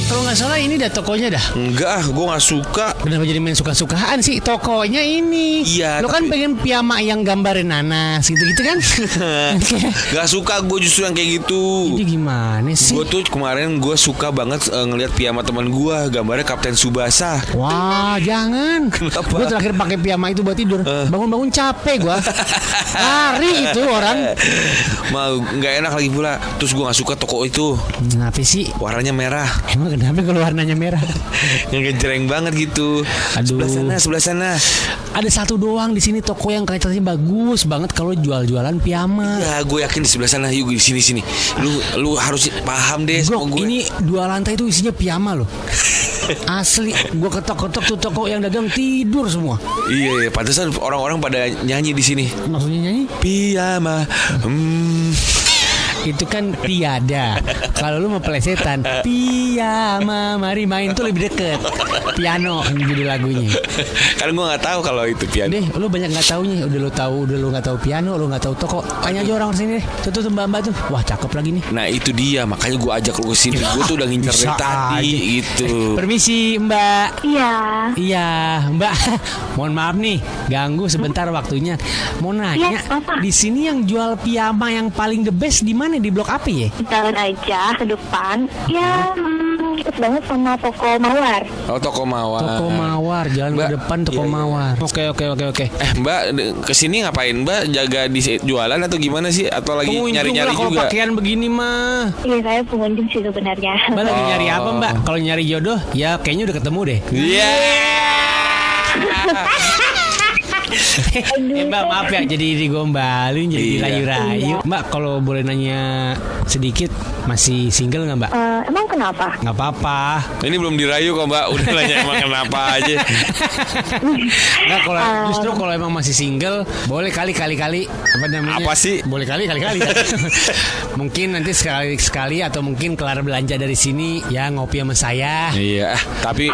[SPEAKER 9] Kalau nggak salah ini dah tokonya dah.
[SPEAKER 6] Enggak, gue nggak suka.
[SPEAKER 9] Kenapa jadi main suka-sukaan sih? Tokonya ini.
[SPEAKER 6] Iya.
[SPEAKER 9] Lo kan pengen piyama yang gambarin nanas gitu-gitu kan?
[SPEAKER 6] Gak suka gue justru yang kayak gitu.
[SPEAKER 9] Ini gimana sih?
[SPEAKER 6] Gue tuh kemarin gue suka banget ngelihat piyama teman gue, gambarnya Kapten Tsubasa.
[SPEAKER 9] Wah, jangan.
[SPEAKER 6] Kenapa?
[SPEAKER 9] Gue terakhir pakai piyama itu buat tidur. Bangun-bangun capek gue. Lari itu orang.
[SPEAKER 6] Mau nggak enak lagi pula. Terus gue nggak suka toko itu.
[SPEAKER 9] Kenapa sih?
[SPEAKER 6] Warnanya merah.
[SPEAKER 9] Emang kenapa kalau warnanya merah?
[SPEAKER 6] Yang gejreng banget gitu.
[SPEAKER 9] Aduh.
[SPEAKER 6] Sebelah sana.
[SPEAKER 9] Ada satu doang di sini toko yang kelihatannya bagus banget kalau jual-jualan piyama.
[SPEAKER 6] Ya, gue yakin di sebelah sana. Yuk di sini. Lu harus paham deh sama gue.
[SPEAKER 9] Ini 2 lantai itu isinya piyama loh. Asli, gue ketok-ketok tuh toko yang dagang tidur semua.
[SPEAKER 6] Iya, pantesan orang-orang pada nyanyi di sini.
[SPEAKER 9] Maksudnya nyanyi?
[SPEAKER 6] Piyama.
[SPEAKER 9] Itu kan tiada. Kalau lu mau pelesetan, piyama mari main tuh lebih deket. Piano judul lagunya.
[SPEAKER 6] Kan gue nggak tahu kalau itu piano.
[SPEAKER 9] Deh, lu banyak nggak taunya. Udah lu nggak tahu piano, lu nggak tahu toko. Tanya aja orang sini deh. Tuh mbak tuh. Wah, cakep lagi nih.
[SPEAKER 6] Nah itu dia, makanya gue ajak lu ke sini. Gue tuh udah ngincer dari tadi gitu.
[SPEAKER 9] Permisi Mbak.
[SPEAKER 5] Iya,
[SPEAKER 9] Mbak. Mohon maaf nih, ganggu sebentar waktunya. Mau nanya, di sini yang jual piyama yang paling the best di mana? Di blok apa ya?
[SPEAKER 5] jalan aja ke depan. Ya, deket banget sama toko Mawar.
[SPEAKER 6] Oh, toko Mawar.
[SPEAKER 9] Toko Mawar, jalan ke depan toko Mawar. Oke.
[SPEAKER 6] Mbak, kesini ngapain Mbak? Jaga di jualan atau gimana sih? Atau lagi nyari-nyari juga?
[SPEAKER 9] Kalau pakaian begini mah.
[SPEAKER 5] Iya, saya pengunjung sih sebenarnya.
[SPEAKER 9] Mbak lagi nyari apa Mbak? Kalau nyari jodoh, ya kayaknya udah ketemu deh.
[SPEAKER 6] Iya.
[SPEAKER 9] Mbak maaf ya jadi digombalin, jadi dirayu-rayu. Mbak kalau boleh nanya sedikit, masih single nggak Mbak?
[SPEAKER 5] Emang kenapa?
[SPEAKER 9] Nggak apa-apa.
[SPEAKER 6] Ini belum dirayu kok Mbak, udah nanya emang kenapa aja.
[SPEAKER 9] Nggak, kalau justru kalau emang masih single, boleh kali apa namanya?
[SPEAKER 6] Apa sih?
[SPEAKER 9] Boleh kali. Mungkin nanti sekali atau mungkin kelar belanja dari sini ya ngopi sama saya.
[SPEAKER 6] Iya, tapi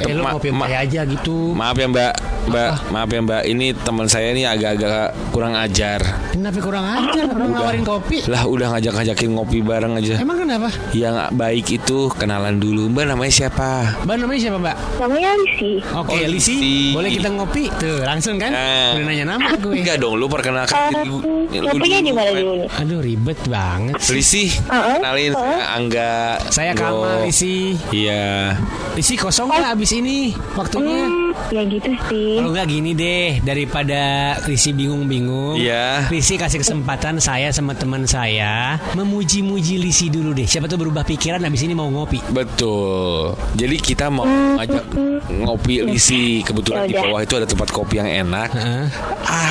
[SPEAKER 9] lu ngopi sama saya aja gitu.
[SPEAKER 6] Maaf ya Mbak, ini teman saya ini agak-agak kurang ajar.
[SPEAKER 9] Kenapa kurang ajar? Orang nawarin kopi.
[SPEAKER 6] Lah udah ngajak-ngajakin ngopi bareng aja.
[SPEAKER 9] Emang kenapa?
[SPEAKER 6] Yang baik itu kenalan dulu. Mbak namanya siapa?
[SPEAKER 9] Mbak
[SPEAKER 5] Namanya Lisi.
[SPEAKER 9] Oke, Lisi. Boleh kita ngopi? Tuh, langsung kan? Udah nanya nama gue.
[SPEAKER 6] Enggak dong, lu perkenalkan diri.
[SPEAKER 5] Ngopinya di mana dulu?
[SPEAKER 9] Aduh, ribet banget sih.
[SPEAKER 6] Lisi, kenalin Angga.
[SPEAKER 9] Saya Kamal, Lisi.
[SPEAKER 6] Iya.
[SPEAKER 9] Lisi kosong nggak abis ini waktunya?
[SPEAKER 5] Ya gitu sih.
[SPEAKER 9] Kalau nggak gini deh, daripada Lisi bingung-bingung,
[SPEAKER 6] Iya.
[SPEAKER 9] Lisi kasih kesempatan saya sama teman saya memuji-muji Lisi dulu deh. Siapa tuh berubah pikiran abis ini mau ngopi.
[SPEAKER 6] Betul. Jadi kita mau ajak ngopi Lisi. Kebetulan di bawah itu ada tempat kopi yang enak.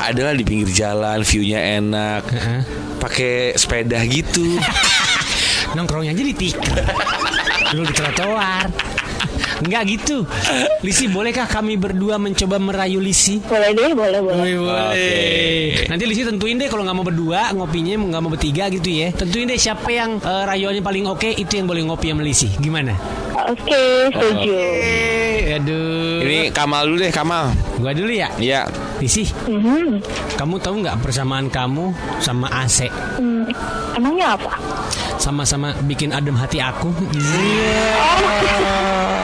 [SPEAKER 6] Adalah di pinggir jalan, view-nya enak. Pakai sepeda gitu.
[SPEAKER 9] Nongkrongnya aja di tikar. Lu di trotoar. Enggak gitu. Lisi, bolehkah kami berdua mencoba merayu Lisi?
[SPEAKER 5] Boleh deh, boleh.
[SPEAKER 9] Boleh. Nanti Lisi tentuin deh kalau nggak mau berdua, ngopinya nggak mau bertiga gitu ya. Tentuin deh siapa yang rayuannya paling oke, itu yang boleh ngopi sama Lisi. Gimana?
[SPEAKER 5] Oke, setuju.
[SPEAKER 9] Aduh.
[SPEAKER 6] Ini Kamal dulu deh, Kamal.
[SPEAKER 9] Gua dulu ya?
[SPEAKER 6] Iya.
[SPEAKER 9] Lisi, kamu tahu nggak persamaan kamu sama AC?
[SPEAKER 5] Emangnya apa?
[SPEAKER 9] Sama-sama bikin adem hati aku.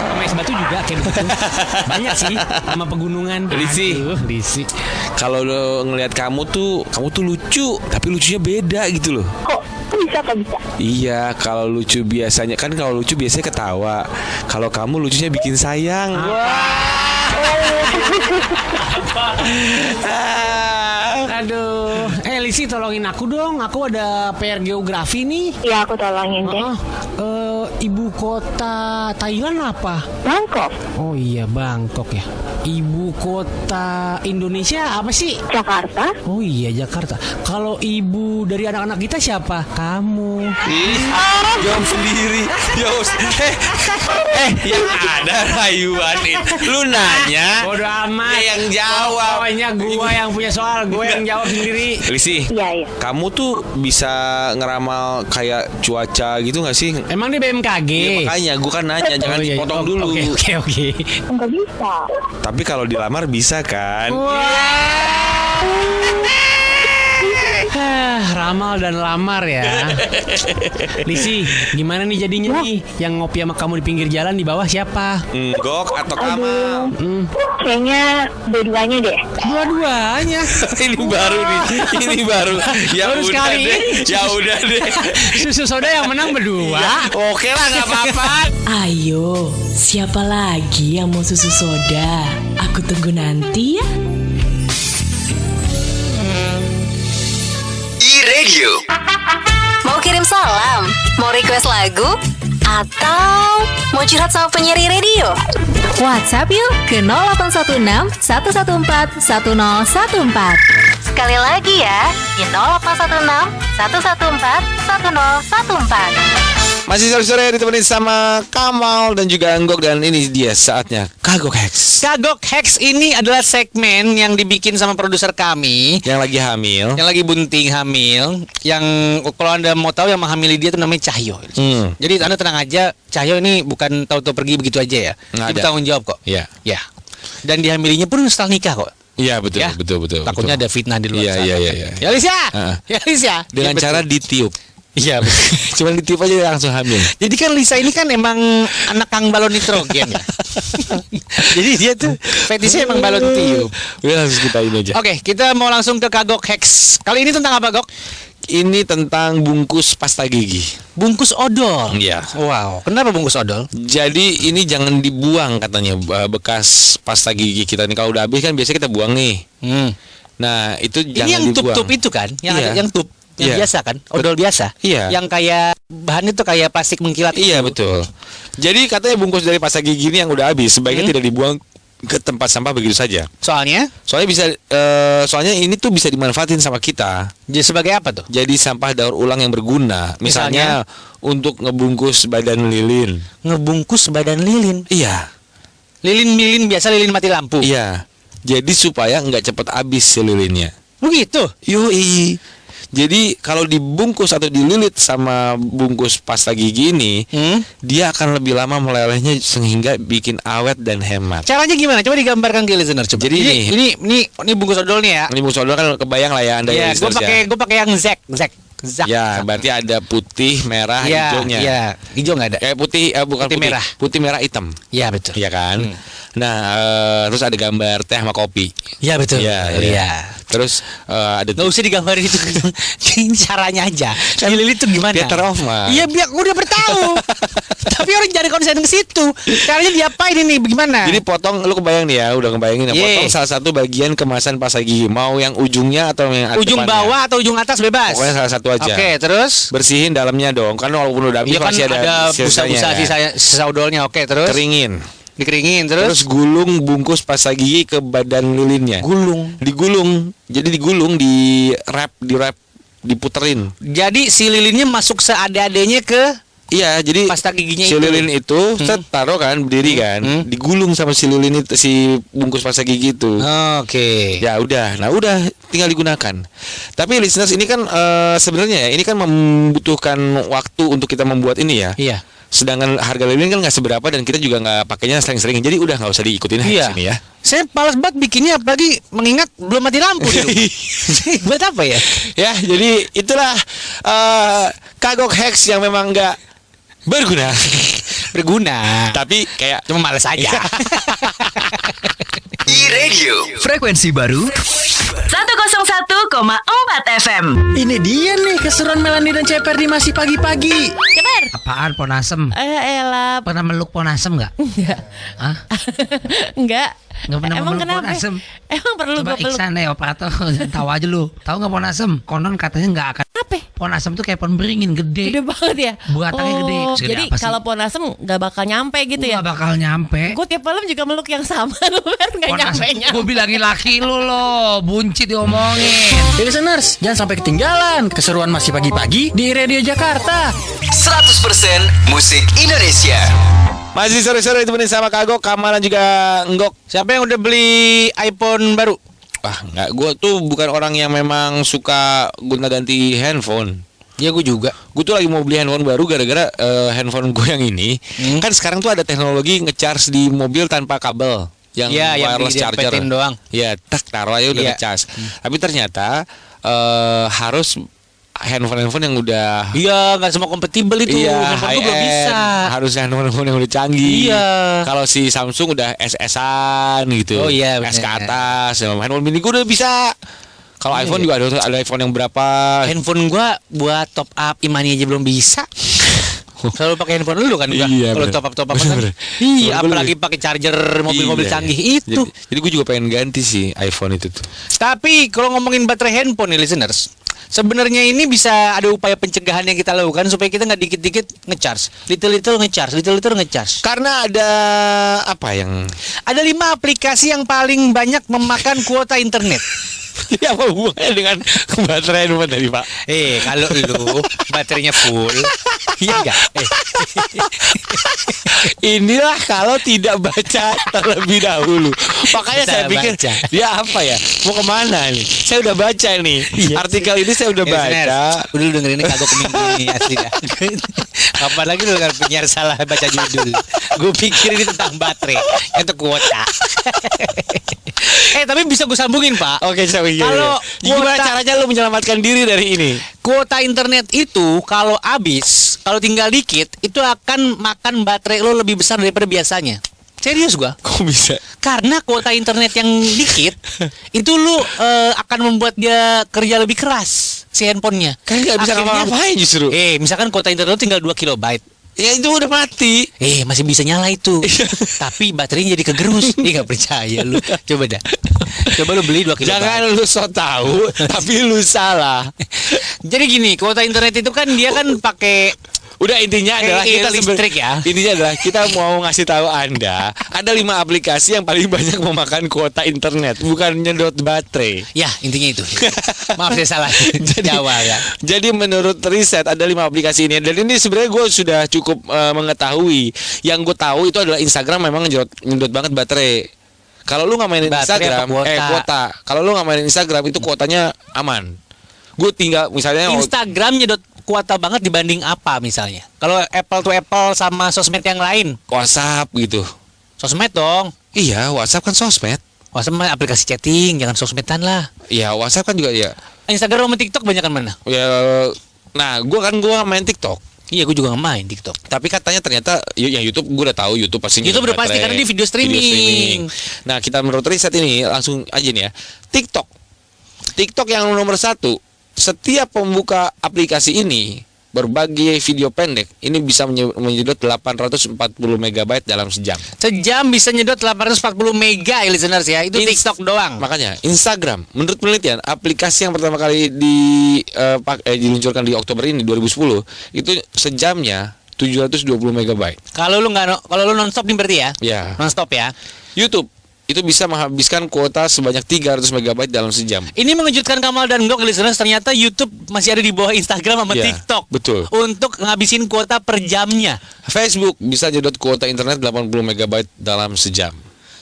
[SPEAKER 9] Sama es batu juga kayak begitu. Banyak sih sama pegunungan.
[SPEAKER 6] Lisi. Kalau lo ngelihat kamu tuh lucu, tapi lucunya beda gitu loh.
[SPEAKER 5] Kok bisa?
[SPEAKER 6] Iya, kalau lucu biasanya ketawa. Kalau kamu lucunya bikin sayang.
[SPEAKER 9] Aduh, Lisi tolongin aku dong. Aku ada PR geografi nih.
[SPEAKER 5] Iya, aku tolongin deh.
[SPEAKER 9] Ibu kota Thailand apa?
[SPEAKER 5] Bangkok.
[SPEAKER 9] Oh iya, Bangkok ya. Ibu kota Indonesia apa sih?
[SPEAKER 5] Jakarta.
[SPEAKER 9] Oh iya, Jakarta. Kalau ibu dari anak-anak kita siapa? Kamu.
[SPEAKER 6] Jawab sendiri. Yang ada rayuan itu. Lu nanya.
[SPEAKER 9] Bodoh amat.
[SPEAKER 6] Dia yang jawab.
[SPEAKER 9] Pokoknya gua yang punya soal, gua yang jawab sendiri.
[SPEAKER 6] Lisi.
[SPEAKER 5] Iya.
[SPEAKER 6] Kamu tuh bisa ngeramal kayak cuaca gitu nggak sih?
[SPEAKER 9] Emang dia BMKG?
[SPEAKER 6] Ya, makanya gua kan nanya, jangan dipotong dulu.
[SPEAKER 9] Oke.
[SPEAKER 5] Enggak bisa.
[SPEAKER 6] Tapi kalau dilamar bisa kan?
[SPEAKER 9] Ramal dan lamar ya. Lisi, gimana nih jadinya nih? Yang ngopi sama kamu di pinggir jalan di bawah siapa?
[SPEAKER 6] Gok atau Kamal?
[SPEAKER 5] Kayaknya dua-duanya deh.
[SPEAKER 9] Dua-duanya?
[SPEAKER 6] Ini baru nih. Ya
[SPEAKER 9] baru
[SPEAKER 6] udah
[SPEAKER 9] sekali
[SPEAKER 6] deh.
[SPEAKER 9] ini.
[SPEAKER 6] Ya udah deh.
[SPEAKER 9] Susu soda yang menang berdua.
[SPEAKER 6] Ya, oke lah, nggak apa-apa.
[SPEAKER 8] Ayo, siapa lagi yang mau susu soda? Aku tunggu nanti ya.
[SPEAKER 20] iRadio.
[SPEAKER 1] Mau kirim salam? Mau request lagu? Atau mau curhat sama penyiar radio? WhatsApp yuk ke 0816 114 1014. Sekali lagi ya, di 0816 114 1014.
[SPEAKER 6] Masih sore-sore ditemenin sama Kamal dan juga Anggok, dan ini dia saatnya Kagok Hex.
[SPEAKER 7] Kagok Hex ini adalah segmen yang dibikin sama produser kami
[SPEAKER 6] yang lagi hamil,
[SPEAKER 7] yang lagi bunting hamil, yang kalau Anda mau tahu yang menghamili dia itu namanya Cahyo. Jadi Anda tenang aja, Cahyo ini bukan tahu-tahu pergi begitu aja ya. Dia bertanggung jawab kok.
[SPEAKER 6] Iya.
[SPEAKER 7] Ya. Dan dihamilinya pun setelah nikah kok.
[SPEAKER 6] Iya, betul,
[SPEAKER 7] ya?
[SPEAKER 6] betul.
[SPEAKER 7] Takutnya ada fitnah di luar sana.
[SPEAKER 6] Iya.
[SPEAKER 7] Ya Lisya. Ya Lisya.
[SPEAKER 6] Dengan cara ditiup.
[SPEAKER 7] Iya, betul.
[SPEAKER 6] Cuma ditiup aja langsung hamil.
[SPEAKER 7] Jadi kan Lisa ini kan emang anak kang balon nitrogen ya. Jadi dia tuh fetisnya emang balon tiup.
[SPEAKER 6] Udah langsung kita ini aja.
[SPEAKER 7] Oke, kita mau langsung ke Kagok Hex. Kali ini tentang apa, Gok?
[SPEAKER 6] Ini tentang bungkus pasta gigi.
[SPEAKER 7] Bungkus odol.
[SPEAKER 6] Iya.
[SPEAKER 7] Wow. Kenapa bungkus odol?
[SPEAKER 6] Jadi ini jangan dibuang katanya, bekas pasta gigi kita nih. Kalau udah habis kan biasanya kita buang nih. Nah, itu
[SPEAKER 7] ini
[SPEAKER 6] jangan
[SPEAKER 7] yang
[SPEAKER 6] dibuang.
[SPEAKER 7] tup-tup itu kan? Yang
[SPEAKER 6] Iya.
[SPEAKER 7] ada yang tup. Yang biasa kan? Odol biasa.
[SPEAKER 6] Iya.
[SPEAKER 7] Yang kayak bahan itu kayak plastik mengkilat.
[SPEAKER 6] Iya, betul. Jadi katanya bungkus dari pasta gigi ini yang udah habis sebaiknya tidak dibuang ke tempat sampah begitu saja.
[SPEAKER 7] Soalnya
[SPEAKER 6] bisa soalnya ini tuh bisa dimanfaatin sama kita.
[SPEAKER 7] Jadi sebagai apa tuh?
[SPEAKER 6] Jadi sampah daur ulang yang berguna. Misalnya untuk ngebungkus badan lilin.
[SPEAKER 7] Ngebungkus badan lilin?
[SPEAKER 6] Iya.
[SPEAKER 7] Lilin biasa, lilin mati lampu.
[SPEAKER 6] Iya. Jadi supaya nggak cepat habis si lilinnya.
[SPEAKER 7] Begitu?
[SPEAKER 6] Yoi. Jadi kalau dibungkus atau dililit sama bungkus pasta gigi ini, dia akan lebih lama melelehnya sehingga bikin awet dan hemat.
[SPEAKER 7] Caranya gimana? Coba digambarkan ke listener coba.
[SPEAKER 6] Jadi
[SPEAKER 7] ini bungkus odol nih ya.
[SPEAKER 6] Ini bungkus odol kan kebayang lah ya Anda ya.
[SPEAKER 7] Iya, gue pakai yang Zak.
[SPEAKER 6] Ya, berarti ada putih, merah, hijaunya.
[SPEAKER 7] Iya, hijau nggak ada.
[SPEAKER 6] Putih, bukan putih,
[SPEAKER 7] merah.
[SPEAKER 6] Putih, merah, hitam.
[SPEAKER 7] Iya betul.
[SPEAKER 6] Iya kan. Nah, terus ada gambar teh sama kopi.
[SPEAKER 7] Iya betul.
[SPEAKER 6] Iya. Terus ada.
[SPEAKER 7] Nggak usah digambarin itu. Ini caranya aja. Dililit tuh gimana?
[SPEAKER 6] Theater of mind.
[SPEAKER 7] Iya, biar udah bertahu. Tapi orang jadi konsen ke situ. Caranya diapain ini? Bagaimana?
[SPEAKER 6] Jadi potong, lu kebayang nih ya, udah kebayangin ya. Potong salah satu bagian kemasan pasta gigi. Mau yang ujungnya atau yang
[SPEAKER 7] ujung
[SPEAKER 6] depannya.
[SPEAKER 7] Bawah atau ujung atas bebas.
[SPEAKER 6] Pokoknya salah satu aja.
[SPEAKER 7] Oke, terus
[SPEAKER 6] bersihin dalamnya dong. Kan walaupun udah habis
[SPEAKER 7] kan
[SPEAKER 6] masih ada
[SPEAKER 7] busa-busa sisa odolnya. Oke, terus dikeringin terus
[SPEAKER 6] gulung bungkus pasta gigi ke badan lilinnya.
[SPEAKER 7] Digulung.
[SPEAKER 6] Jadi digulung, di wrap diputerin.
[SPEAKER 7] Jadi si lilinnya masuk seade-adenya ke
[SPEAKER 6] Iya, jadi
[SPEAKER 7] pasta giginya
[SPEAKER 6] si
[SPEAKER 7] itu.
[SPEAKER 6] lilin itu set taruh kan berdiri kan, digulung sama si lilin itu, si bungkus pasta gigi itu.
[SPEAKER 7] Oke.
[SPEAKER 6] Ya udah, nah udah tinggal digunakan. Tapi listeners ini kan sebenarnya ya ini kan membutuhkan waktu untuk kita membuat ini ya.
[SPEAKER 7] Iya.
[SPEAKER 6] Sedangkan harga lilin kan nggak seberapa dan kita juga nggak pakainya sering-sering. Jadi udah nggak usah diikutin
[SPEAKER 7] Iya.
[SPEAKER 6] sini ya.
[SPEAKER 7] Saya malas banget bikinnya, apalagi mengingat belum mati lampu di rumah. Buat apa ya?
[SPEAKER 6] Ya, jadi itulah kagok hacks yang memang nggak berguna. Tapi kayak
[SPEAKER 7] cuma males aja.
[SPEAKER 20] E-Radio. Frekuensi baru
[SPEAKER 8] 101,4 FM.
[SPEAKER 4] Ini dia nih keseruan Melanie dan Ceper di masih pagi-pagi.
[SPEAKER 11] Ceper.
[SPEAKER 10] Apaan Ponasem?
[SPEAKER 11] Elah.
[SPEAKER 10] Pernah meluk Ponasem nggak?
[SPEAKER 11] Enggak.
[SPEAKER 10] Hah?
[SPEAKER 11] Enggak.
[SPEAKER 10] Nggak pernah
[SPEAKER 11] Emang
[SPEAKER 10] meluk
[SPEAKER 11] kenapa?
[SPEAKER 10] Ponasem?
[SPEAKER 11] Emang perlu
[SPEAKER 10] Coba
[SPEAKER 11] gue peluk?
[SPEAKER 10] Iksan deh operator. Tahu aja lu. Tahu nggak Ponasem? Konon katanya nggak akan.
[SPEAKER 11] Apa?
[SPEAKER 10] Ponasem tuh kayak pohon beringin gede.
[SPEAKER 11] Gede banget ya.
[SPEAKER 10] Buatannya gede. Segede
[SPEAKER 11] Jadi
[SPEAKER 10] apa sih?
[SPEAKER 11] kalau Ponasem nggak bakal nyampe gitu ya?
[SPEAKER 10] Nggak bakal nyampe.
[SPEAKER 11] Gue tiap malam juga meluk yang sama lu kan nggak nyampe.
[SPEAKER 10] Gue bilangin laki lu loh, buncit diomongin.
[SPEAKER 4] Listeners, jangan sampai ketinggalan keseruan masih pagi-pagi di Radio Jakarta.
[SPEAKER 20] 100% musik Indonesia.
[SPEAKER 6] masih sore-sore ditemenin sama Kagok, Kamal dan juga Enggok.
[SPEAKER 7] Siapa yang udah beli iPhone baru?
[SPEAKER 6] Wah, nggak, gue tuh bukan orang yang memang suka gonta-ganti handphone.
[SPEAKER 7] Ya gue juga.
[SPEAKER 6] Gue tuh lagi mau beli handphone baru gara-gara handphone gue yang ini kan sekarang tuh ada teknologi ngecharge di mobil tanpa kabel. Yang wireless charger
[SPEAKER 7] doang.
[SPEAKER 6] Ya, tak taruh aja udah ngecas. Tapi ternyata harus handphone yang udah
[SPEAKER 7] nggak semua kompatibel itu. Handphone gue belum bisa.
[SPEAKER 6] Harus handphone yang udah canggih.
[SPEAKER 7] Iya.
[SPEAKER 6] Kalau si Samsung udah SS-an gitu.
[SPEAKER 7] Oh iya,
[SPEAKER 6] S ke atas. Handphone mini gue udah bisa. Kalau iPhone juga ada iPhone yang berapa?
[SPEAKER 7] Handphone gue buat top up Imani aja belum bisa. Selalu pakai handphone lu kan gua.
[SPEAKER 6] Iya,
[SPEAKER 7] kalau top up kan. Iya, apalagi pakai charger mobil-mobil canggih itu.
[SPEAKER 6] Jadi gue juga pengen ganti sih iPhone itu tuh.
[SPEAKER 7] Tapi kalau ngomongin baterai handphone nih listeners, sebenarnya ini bisa ada upaya pencegahan yang kita lakukan supaya kita nggak dikit-dikit ngecharge, little ngecharge.
[SPEAKER 6] Karena ada apa yang?
[SPEAKER 7] Ada 5 aplikasi yang paling banyak memakan kuota internet.
[SPEAKER 6] Jadi apa hubungannya dengan baterai handphone tadi, Pak?
[SPEAKER 7] Kalau lu baterainya full, iya enggak?
[SPEAKER 6] Inilah kalau tidak baca terlebih dahulu. Makanya saya pikir dia apa ya? Mau kemana nih? Saya udah baca nih. Artikel ini saya udah baca.
[SPEAKER 7] Udah lu dengerin ini Kagok minggu ini asli dah. Apalagi lu kan penyiar salah baca judul. Gue pikir ini tentang baterai, itu kuota. Tapi bisa gue sambungin, Pak.
[SPEAKER 6] Oke,
[SPEAKER 7] kalau
[SPEAKER 6] gimana caranya lu menyelamatkan diri dari ini?
[SPEAKER 7] Kuota internet itu kalau habis, kalau tinggal dikit, itu akan makan baterai lo lebih besar daripada biasanya. Serius gua.
[SPEAKER 6] Kok bisa?
[SPEAKER 7] Karena kuota internet yang dikit itu lu akan membuat dia kerja lebih keras si handphonenya.
[SPEAKER 6] Kan nggak bisa ngapa-ngapain justru.
[SPEAKER 7] Misalkan kuota internet lu tinggal 2 kilobyte.
[SPEAKER 6] Ya itu udah mati.
[SPEAKER 7] Masih bisa nyala itu. Tapi baterainya jadi kegerus. Nggak percaya lu. Coba dah. Coba lu beli 2 kilobyte.
[SPEAKER 6] Jangan lu so tahu tapi lu salah.
[SPEAKER 7] Jadi gini, kuota internet itu kan dia kan pakai
[SPEAKER 6] udah intinya adalah kita
[SPEAKER 7] listrik ya.
[SPEAKER 6] Intinya adalah kita mau ngasih tahu Anda ada 5 aplikasi yang paling banyak memakan kuota internet, bukan nyedot baterai.
[SPEAKER 7] Ya, intinya itu. Maaf saya salah. Jawa ya.
[SPEAKER 6] Jadi menurut riset ada 5 aplikasi ini dan ini sebenarnya gue sudah cukup mengetahui. Yang gue tahu itu adalah Instagram memang nyedot banget baterai. Kalau lu nggak mainin Instagram, kuota. Kalau lu nggak mainin Instagram itu kuotanya aman. Gue tinggal misalnya
[SPEAKER 7] Instagram nyedot kuota banget dibanding apa misalnya? Kalau Apple to Apple sama sosmed yang lain?
[SPEAKER 6] WhatsApp gitu.
[SPEAKER 7] Sosmed dong.
[SPEAKER 6] Iya, WhatsApp kan sosmed.
[SPEAKER 7] WhatsApp mah aplikasi chatting, jangan sosmedan lah.
[SPEAKER 6] Iya, WhatsApp kan juga ya.
[SPEAKER 7] Instagram sama TikTok banyak kan mana?
[SPEAKER 6] Ya, nah, gue main TikTok.
[SPEAKER 7] Iya, gue juga nggak main TikTok.
[SPEAKER 6] Tapi katanya ternyata yang YouTube gue udah tahu YouTube pasti.
[SPEAKER 7] YouTube udah pasti karena di video streaming.
[SPEAKER 6] Nah, kita menurut riset ini langsung aja nih ya. TikTok yang nomor 1. Setiap pembuka aplikasi ini berbagai video pendek ini bisa menyedot 840 MB dalam sejam.
[SPEAKER 7] Sejam bisa nyedot 840 mega ya listeners ya. Itu TikTok doang.
[SPEAKER 6] Makanya Instagram menurut penelitian aplikasi yang pertama kali diluncurkan di Oktober ini 2010 itu sejamnya 720 MB.
[SPEAKER 7] Kalau lu nonstop nih berarti ya?
[SPEAKER 6] Ya.
[SPEAKER 7] Nonstop ya.
[SPEAKER 6] YouTube itu bisa menghabiskan kuota sebanyak 300 MB dalam sejam.
[SPEAKER 7] Ini mengejutkan Kamal dan Gok listeners, ternyata YouTube masih ada di bawah Instagram sama
[SPEAKER 6] Iya,
[SPEAKER 7] TikTok.
[SPEAKER 6] betul.
[SPEAKER 7] Untuk ngabisin kuota per jamnya.
[SPEAKER 6] Facebook bisa nyedot kuota internet 80 MB dalam sejam.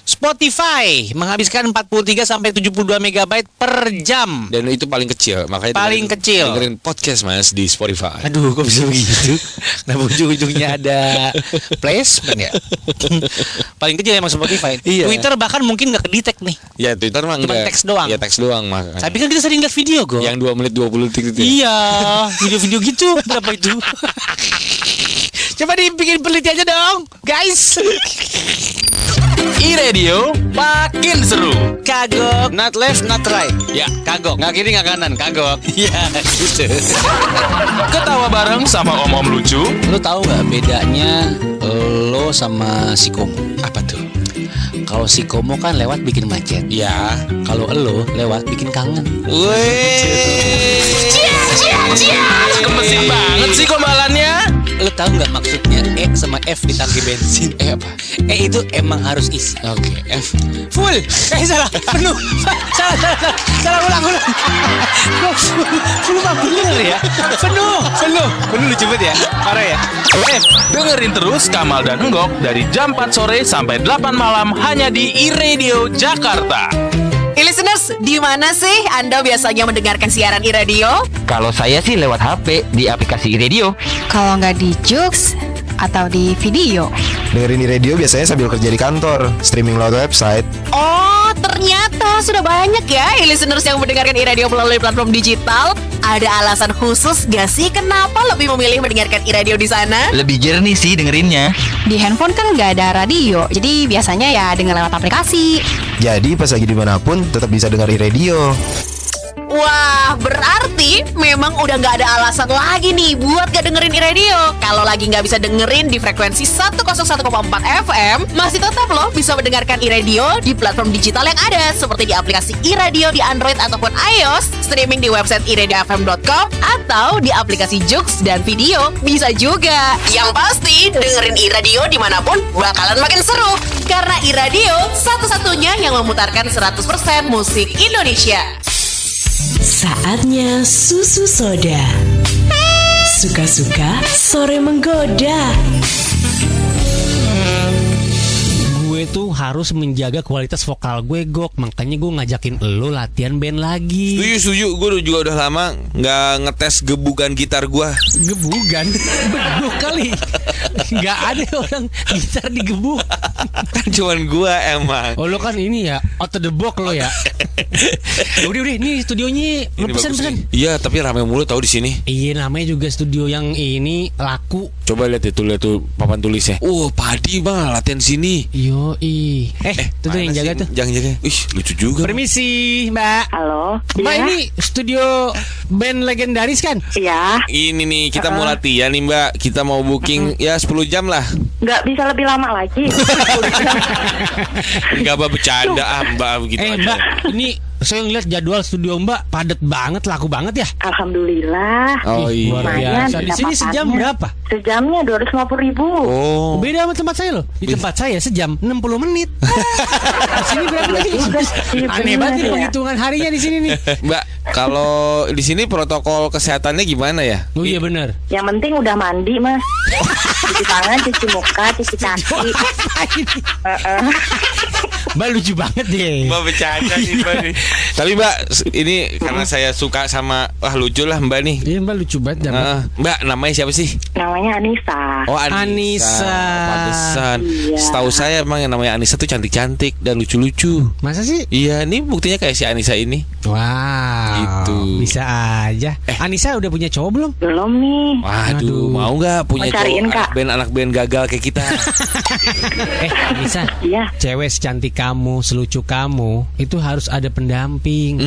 [SPEAKER 7] Spotify menghabiskan 43 sampai 72 MB per jam.
[SPEAKER 6] Dan itu paling kecil, makanya
[SPEAKER 7] Paling kecil.
[SPEAKER 6] dengerin podcast Mas di Spotify.
[SPEAKER 7] Aduh, kok bisa begitu? Kenapa ujung-ujungnya ada placement ya? Paling kecil emang Spotify.
[SPEAKER 6] Iya.
[SPEAKER 7] Twitter bahkan mungkin nggak kedetek nih.
[SPEAKER 6] Ya Twitter mah
[SPEAKER 7] Cuma
[SPEAKER 6] enggak.
[SPEAKER 7] teks doang.
[SPEAKER 6] Ya teks doang makanya.
[SPEAKER 7] Tapi kan kita sering lihat video kok.
[SPEAKER 6] Yang 2 menit 20 detik itu.
[SPEAKER 7] Iya, video-video gitu. Berapa itu? Coba dibikin peneliti aja dong, guys.
[SPEAKER 2] iRadio makin seru.
[SPEAKER 7] Kagok.
[SPEAKER 6] Not left, not right.
[SPEAKER 7] Ya, kagok. Nggak kiri, nggak kanan, kagok.
[SPEAKER 6] Iya, gitu.
[SPEAKER 2] Ketawa bareng sama om-om lucu.
[SPEAKER 7] Lu tahu nggak bedanya lo sama si Komo?
[SPEAKER 6] Apa tuh?
[SPEAKER 7] Kalau si Komo kan lewat bikin macet.
[SPEAKER 6] Ya.
[SPEAKER 7] Kalau lo lewat bikin kangen.
[SPEAKER 6] Wih.
[SPEAKER 2] Gemesin banget sih gombalannya.
[SPEAKER 7] Lo tahu nggak maksudnya E sama F di tangki bensin?
[SPEAKER 6] Apa?
[SPEAKER 7] E itu emang harus isi.
[SPEAKER 6] Oke, F.
[SPEAKER 7] Full. Salah. Penuh. Salah ulang. Full mah bener ya. Penuh lucu banget ya. Parah ya.
[SPEAKER 2] Dengerin terus Kamal dan Enggok dari jam 4 sore sampai 8 malam hanya di iRadio Jakarta.
[SPEAKER 17] Listeners, di mana sih Anda biasanya mendengarkan siaran iRadio?
[SPEAKER 12] Kalau saya sih lewat HP di aplikasi iRadio.
[SPEAKER 13] Kalau nggak di Joox atau di video.
[SPEAKER 14] Dengerin di radio biasanya sambil kerja di kantor, streaming lewat website.
[SPEAKER 17] Oh, ternyata sudah banyak ya listeners yang mendengarkan iRadio melalui platform digital. Ada alasan khusus gak sih kenapa lebih memilih mendengarkan iRadio di sana?
[SPEAKER 12] Lebih jernih sih dengerinnya.
[SPEAKER 13] Di handphone kan nggak ada radio, jadi biasanya ya dengar lewat aplikasi.
[SPEAKER 14] Jadi pas lagi dimanapun tetap bisa dengar radio.
[SPEAKER 17] Wah, berarti memang udah gak ada alasan lagi nih buat gak dengerin iRadio. Kalau lagi gak bisa dengerin di frekuensi 101,4 FM, masih tetap loh bisa mendengarkan iRadio di platform digital yang ada, seperti di aplikasi iRadio di Android ataupun iOS, streaming di website iradiofm.com, atau di aplikasi Joox dan video bisa juga. Yang pasti dengerin iRadio dimanapun bakalan makin seru, karena iRadio satu-satunya yang memutarkan 100% musik Indonesia.
[SPEAKER 8] Saatnya susu soda. Suka-suka sore menggoda.
[SPEAKER 9] Gue tuh harus menjaga kualitas vokal gue, Gok. Makanya gue ngajakin lo latihan band lagi.
[SPEAKER 6] Setuju. Gue juga udah lama nggak ngetes gebukan gitar gue.
[SPEAKER 9] Gebukan? Beduk kali. Nggak ada orang gitar digebuk.
[SPEAKER 6] Kan cuman gue emang.
[SPEAKER 9] Oh lo kan ini ya, out of the box lo ya. Udah, ini studionya lo pesen.
[SPEAKER 6] Iya, tapi rame mulu tahu di sini.
[SPEAKER 9] Iya, namanya juga studio yang ini laku.
[SPEAKER 6] Coba lihat tuh papan tulisnya. Padi bang latihan sini.
[SPEAKER 9] Yoi. Itu tuh yang jaga tuh.
[SPEAKER 6] Jangan jaga. Ih, lucu juga.
[SPEAKER 9] Permisi, Mbak.
[SPEAKER 5] Halo.
[SPEAKER 9] Mbak,
[SPEAKER 5] Ya.
[SPEAKER 9] ini studio band legendaris kan?
[SPEAKER 5] Iya.
[SPEAKER 6] Ini nih kita mau latihan nih Mbak. Kita mau booking ya 10 jam lah.
[SPEAKER 5] Nggak bisa lebih lama lagi.
[SPEAKER 6] Enggak bercanda Mbak begitu aja.
[SPEAKER 9] Mbak, ini saya ngeliat jadwal studio Mbak padat banget, laku banget ya.
[SPEAKER 5] Alhamdulillah.
[SPEAKER 6] Oh iya.
[SPEAKER 9] Luar biasa. Di sini sejam berapa?
[SPEAKER 5] Sejamnya 250.000.
[SPEAKER 6] Oh.
[SPEAKER 9] Beda sama tempat saya loh. Di tempat saya sejam 60 menit. Di sini berapa lagi? Aneh banget nih penghitungan harinya di sini nih.
[SPEAKER 6] Mbak, kalau di sini protokol kesehatannya gimana ya?
[SPEAKER 9] Oh iya benar.
[SPEAKER 5] Yang penting udah mandi, Mas. Cuci tangan, cuci muka, cuci kaki.
[SPEAKER 9] Mbak lucu banget deh.
[SPEAKER 6] Mbak bercanda nih Mbak nih. Tapi Mbak, ini karena saya suka sama lucu lah Mbak nih.
[SPEAKER 9] Iya Mbak lucu banget.
[SPEAKER 6] Mbak, namanya siapa sih?
[SPEAKER 5] Namanya Anissa.
[SPEAKER 6] Oh Anissa. Pantesan.
[SPEAKER 5] Iya.
[SPEAKER 6] Setahu saya emang yang namanya Anissa tuh cantik-cantik dan lucu-lucu.
[SPEAKER 9] Masa sih?
[SPEAKER 6] Iya, ini buktinya kayak si Anissa ini.
[SPEAKER 9] Wow.
[SPEAKER 6] Gitu.
[SPEAKER 9] Bisa aja. Anissa udah punya cowok belum?
[SPEAKER 5] Belum nih.
[SPEAKER 6] Waduh, mau nggak punya
[SPEAKER 5] cariin,
[SPEAKER 6] cowok anak band gagal kayak kita?
[SPEAKER 9] Anissa.
[SPEAKER 5] Iya.
[SPEAKER 9] Cewek secantik kamu, selucu kamu, itu harus ada pendamping.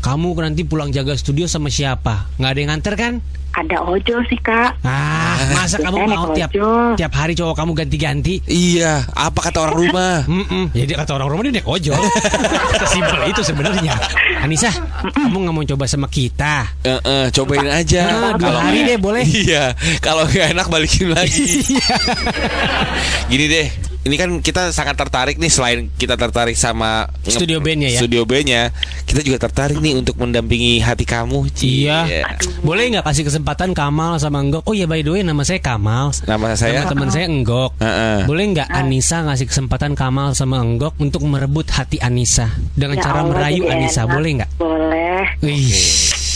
[SPEAKER 9] Kamu nanti pulang jaga studio sama siapa? Nggak ada yang nganter kan?
[SPEAKER 5] Ada Ojo sih, Kak.
[SPEAKER 9] Masa kamu mau tiap hari cowok kamu ganti-ganti?
[SPEAKER 6] Iya, apa kata orang rumah?
[SPEAKER 9] Jadi kata orang rumah dia naik ojol. Sesimpel itu sebenarnya. Anissa, kamu nggak mau coba sama kita?
[SPEAKER 6] Cobain aja.
[SPEAKER 9] 2 hari deh boleh.
[SPEAKER 6] Iya, kalau nggak enak balikin lagi. Gini deh, ini kan kita sangat tertarik nih, selain kita tertarik sama
[SPEAKER 9] Studio band-nya ya.
[SPEAKER 6] Studio band-nya, kita juga tertarik nih untuk mendampingi hati kamu.
[SPEAKER 9] Iya. Boleh nggak kasih kesempatan Kamal sama Enggok? Oh ya, by the way, nama saya Kamal.
[SPEAKER 6] Nama saya
[SPEAKER 9] teman saya Enggok. Boleh nggak Anissa ngasih kesempatan Kamal sama Enggok untuk merebut hati Anissa dengan
[SPEAKER 5] Ya
[SPEAKER 9] cara
[SPEAKER 5] Allah,
[SPEAKER 9] merayu
[SPEAKER 5] jadi
[SPEAKER 9] Anissa?
[SPEAKER 5] enak.
[SPEAKER 9] Boleh nggak?
[SPEAKER 5] Boleh.
[SPEAKER 9] Wih.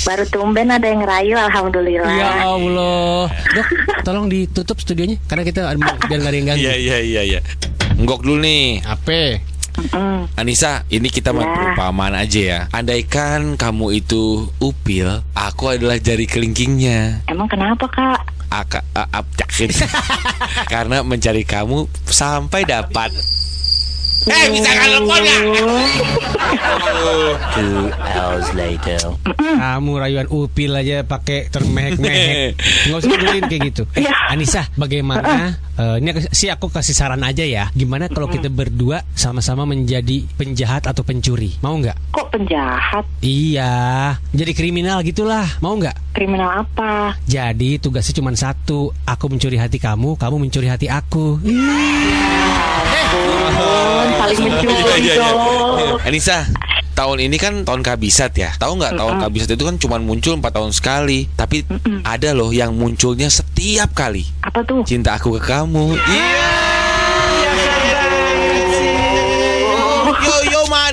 [SPEAKER 5] Baru tumben ada yang ngerayu, alhamdulillah.
[SPEAKER 9] Ya Allah. Dok, tolong ditutup studionya karena kita biar nggak ada yang ganggu.
[SPEAKER 6] Iya. Enggok dulu nih.
[SPEAKER 9] Apa?
[SPEAKER 6] Anissa, ini kita mau perumpamaan aja ya. Andaikan kamu itu upil, aku adalah jari kelingkingnya.
[SPEAKER 5] Emang kenapa, Kak?
[SPEAKER 6] Karena mencari kamu sampai dapat. Bisa kan telepon nggak?
[SPEAKER 7] 2 hours later.
[SPEAKER 9] Kamu rayuan upil aja pakai termehek-mehek. Nggak usah pedulin kayak gitu. Anissa, bagaimana? Ini sih aku kasih saran aja ya. Gimana kalau kita berdua sama-sama menjadi penjahat atau pencuri? Mau nggak?
[SPEAKER 5] Kok penjahat?
[SPEAKER 9] Iya, jadi kriminal gitulah. Mau nggak?
[SPEAKER 5] Kriminal apa?
[SPEAKER 9] Jadi tugasnya cuma satu. Aku mencuri hati kamu, kamu mencuri hati aku.
[SPEAKER 5] Saling mencuri dong.
[SPEAKER 6] Anissa, tahun ini kan tahun kabisat ya. Tahu nggak tahun kabisat itu kan cuma muncul 4 tahun sekali. Tapi ada loh yang munculnya setiap kali.
[SPEAKER 5] Apa tuh?
[SPEAKER 6] Cinta aku ke kamu.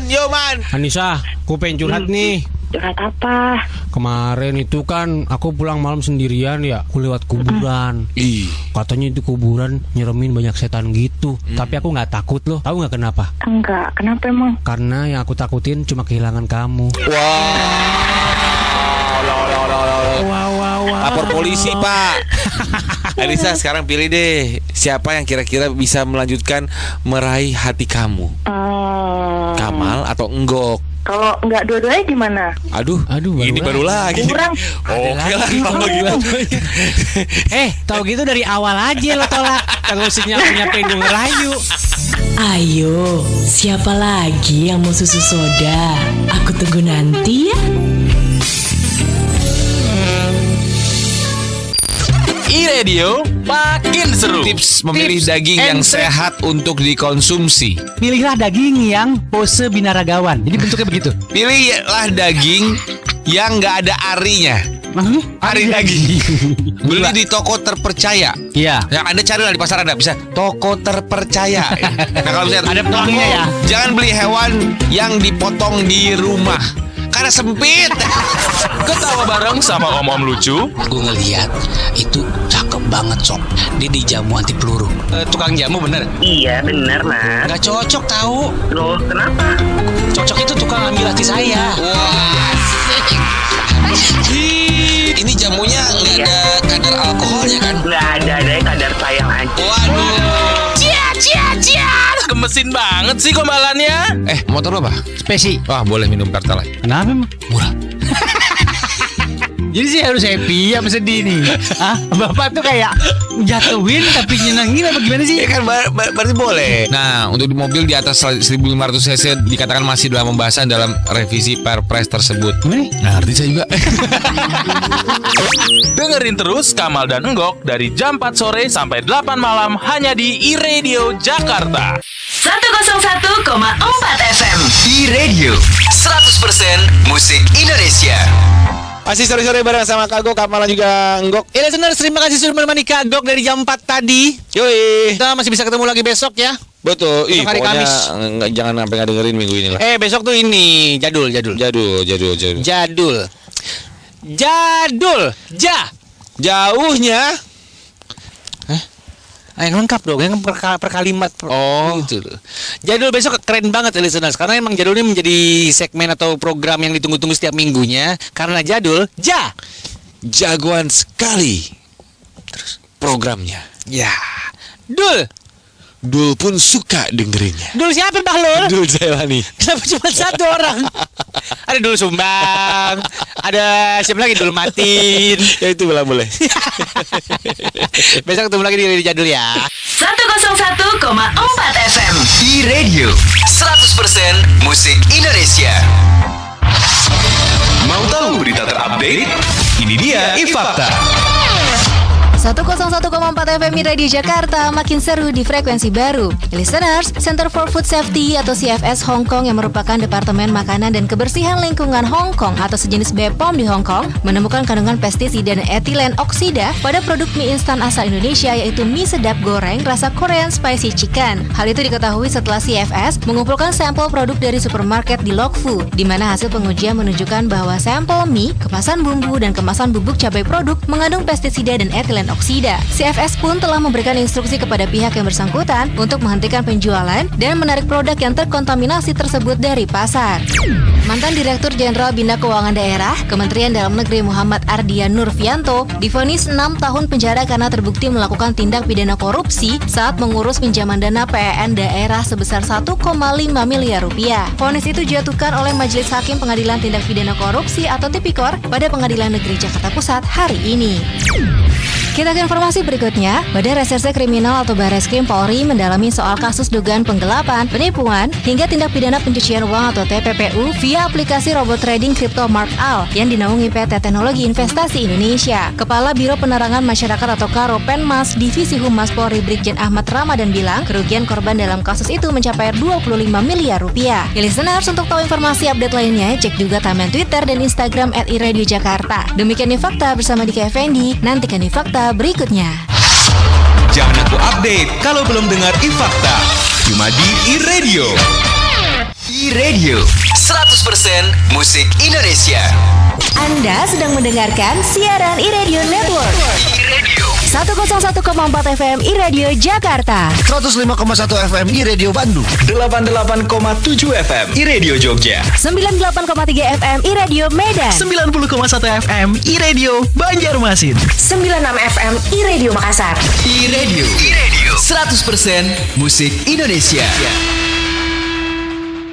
[SPEAKER 6] Yo man.
[SPEAKER 9] Anissa, aku pengen curhat nih.
[SPEAKER 5] Curhat apa?
[SPEAKER 9] Kemarin itu kan aku pulang malam sendirian ya. Aku lewat kuburan. Katanya itu kuburan nyeremin banyak setan gitu. Tapi aku nggak takut loh. Tahu nggak kenapa?
[SPEAKER 5] Enggak. Kenapa emang?
[SPEAKER 9] Karena yang aku takutin cuma kehilangan kamu.
[SPEAKER 6] Lapor polisi, Pak. Anissa, sekarang pilih deh. Siapa yang kira-kira bisa melanjutkan meraih hati kamu? Kamal atau Enggok?
[SPEAKER 5] Kalau enggak dua-duanya gimana?
[SPEAKER 6] Aduh, ini baru lagi.
[SPEAKER 5] Kurang.
[SPEAKER 6] Oke lah, kalau gitu.
[SPEAKER 9] Tahu gitu dari awal aja lo tolak. Kagak usah nyampe gue ngerayu.
[SPEAKER 8] Ayo, siapa lagi yang mau susu soda? Aku tunggu nanti ya.
[SPEAKER 2] iRadio makin seru.
[SPEAKER 6] Tips memilih daging yang sehat untuk dikonsumsi.
[SPEAKER 4] Pilihlah daging yang pose binaragawan. Jadi bentuknya begitu.
[SPEAKER 6] Pilihlah daging yang nggak ada arinya. Ari daging. Beli di toko terpercaya.
[SPEAKER 4] Iya.
[SPEAKER 6] Yang Anda cari lah di pasar ada bisa toko terpercaya. Nah, kalau misalnya
[SPEAKER 4] ada pelangnya ya.
[SPEAKER 6] Jangan beli hewan yang dipotong di rumah karena sempit.
[SPEAKER 2] Ketawa bareng sama om-om lucu.
[SPEAKER 7] Gue ngeliat itu cakep banget sob. Dia di jamu anti peluru. Tukang jamu bener?
[SPEAKER 18] Iya bener Mas.
[SPEAKER 7] Gak cocok tahu.
[SPEAKER 18] Loh kenapa?
[SPEAKER 7] Cocok itu tukang ambil hati saya.
[SPEAKER 6] Wah. Ini jamunya nggak ada kadar alkoholnya kan?
[SPEAKER 18] Nggak ada kadar sayang aja.
[SPEAKER 6] Waduh.
[SPEAKER 2] Cia. Gemesin banget sih gombalannya.
[SPEAKER 6] Motor lo apa?
[SPEAKER 4] Spesi.
[SPEAKER 6] Wah, boleh minum Pertalite.
[SPEAKER 4] Kenapa emang?
[SPEAKER 6] Murah.
[SPEAKER 4] Jadi sih harus happy apa sedih nih? Bapak tuh kayak jatuhin tapi nyenengin apa gimana sih?
[SPEAKER 6] Ya kan berarti boleh. Nah, untuk di mobil di atas 1500 cc dikatakan masih dalam pembahasan dalam revisi Perpres tersebut. Nah, ngerti saya juga.
[SPEAKER 2] Dengerin terus Kamal dan Enggok dari jam 4 sore sampai 8 malam hanya di iRadio Jakarta.
[SPEAKER 20] 101,4 FM iRadio 100% musik Indonesia.
[SPEAKER 6] Masih sore-sore bareng sama Kak Gok, Kamal dan juga Enggok.
[SPEAKER 7] Listeners, terima kasih sudah menemani Kak Gok dari jam 4 tadi.
[SPEAKER 6] Yoi.
[SPEAKER 7] Kita masih bisa ketemu lagi besok ya.
[SPEAKER 6] Betul.
[SPEAKER 7] Besok hari
[SPEAKER 6] Pokoknya
[SPEAKER 7] Kamis.
[SPEAKER 6] jangan sampai nggak dengerin minggu ini lah.
[SPEAKER 7] Besok tuh ini jadul.
[SPEAKER 6] Jauhnya.
[SPEAKER 7] Yang lengkap dong, yang per kalimat. Gitu. Jadul besok keren banget listeners, karena emang jadulnya menjadi segmen atau program yang ditunggu-tunggu setiap minggunya. Karena jadul,
[SPEAKER 6] jagoan sekali. Terus programnya.
[SPEAKER 7] Ya.
[SPEAKER 6] Dul pun suka dengerinnya.
[SPEAKER 7] Dul siapa Mbah Lul?
[SPEAKER 6] Dul Jailani.
[SPEAKER 7] Kenapa cuma satu orang? Ada Dul Sumbang, ada siapa lagi Dul Matin.
[SPEAKER 6] Ya itu boleh.
[SPEAKER 7] Besok ketemu lagi di jadul ya.
[SPEAKER 20] 101,4 FM iRadio 100% musik Indonesia.
[SPEAKER 16] Mau tahu berita terupdate? Ini dia Ifakta.
[SPEAKER 1] 101,4 FM Radio Jakarta, makin seru di frekuensi baru. Listeners, Center for Food Safety atau CFS Hong Kong yang merupakan Departemen Makanan dan Kebersihan Lingkungan Hong Kong atau sejenis BPOM di Hong Kong menemukan kandungan pestisida dan etilen oksida pada produk mie instan asal Indonesia yaitu mie sedap goreng rasa Korean Spicy Chicken. Hal itu diketahui setelah CFS mengumpulkan sampel produk dari supermarket di Lok Fu, di mana hasil pengujian menunjukkan bahwa sampel mie, kemasan bumbu, dan kemasan bubuk cabai produk mengandung pestisida dan etilen oksida. CFS pun telah memberikan instruksi kepada pihak yang bersangkutan untuk menghentikan penjualan dan menarik produk yang terkontaminasi tersebut dari pasar. Mantan Direktur Jenderal Bina Keuangan Daerah, Kementerian Dalam Negeri Muhammad Ardian Nurfianto divonis 6 tahun penjara karena terbukti melakukan tindak pidana korupsi saat mengurus pinjaman dana PEN daerah sebesar 1,5 miliar rupiah. Vonis itu dijatuhkan oleh Majelis Hakim Pengadilan Tindak Pidana Korupsi atau Tipikor pada Pengadilan Negeri Jakarta Pusat hari ini. Kita ke informasi berikutnya. Badan Reserse Kriminal atau Barreskrim Polri mendalami soal kasus dugaan penggelapan, penipuan, hingga tindak pidana pencucian uang atau TPPU via aplikasi robot trading kripto Markal yang dinaungi PT Teknologi Investasi Indonesia. Kepala Biro Penerangan Masyarakat atau Karopenmas Divisi Humas Polri Brigjen Ahmad Ramadan bilang kerugian korban dalam kasus itu mencapai 25 miliar rupiah. Listeners, untuk tahu informasi update lainnya, cek juga timeline Twitter dan Instagram @iradiojakarta. Demikian di Fakta bersama Dika Effendi. Nantikan di Fakta berikutnya.
[SPEAKER 16] Jangan aku update kalau belum dengar Ifakta. Cuma di iRadio.
[SPEAKER 20] iRadio 100% musik Indonesia.
[SPEAKER 1] Anda sedang mendengarkan siaran iRadio Network. iRadio 101,4 FM iRadio Jakarta,
[SPEAKER 21] 105,1 FM iRadio Bandung,
[SPEAKER 20] 88,7 FM iRadio Jogja,
[SPEAKER 1] 98,3 FM iRadio Medan,
[SPEAKER 21] 90,1 FM iRadio Banjarmasin,
[SPEAKER 17] 96 FM iRadio Makassar.
[SPEAKER 20] iRadio 100% musik Indonesia.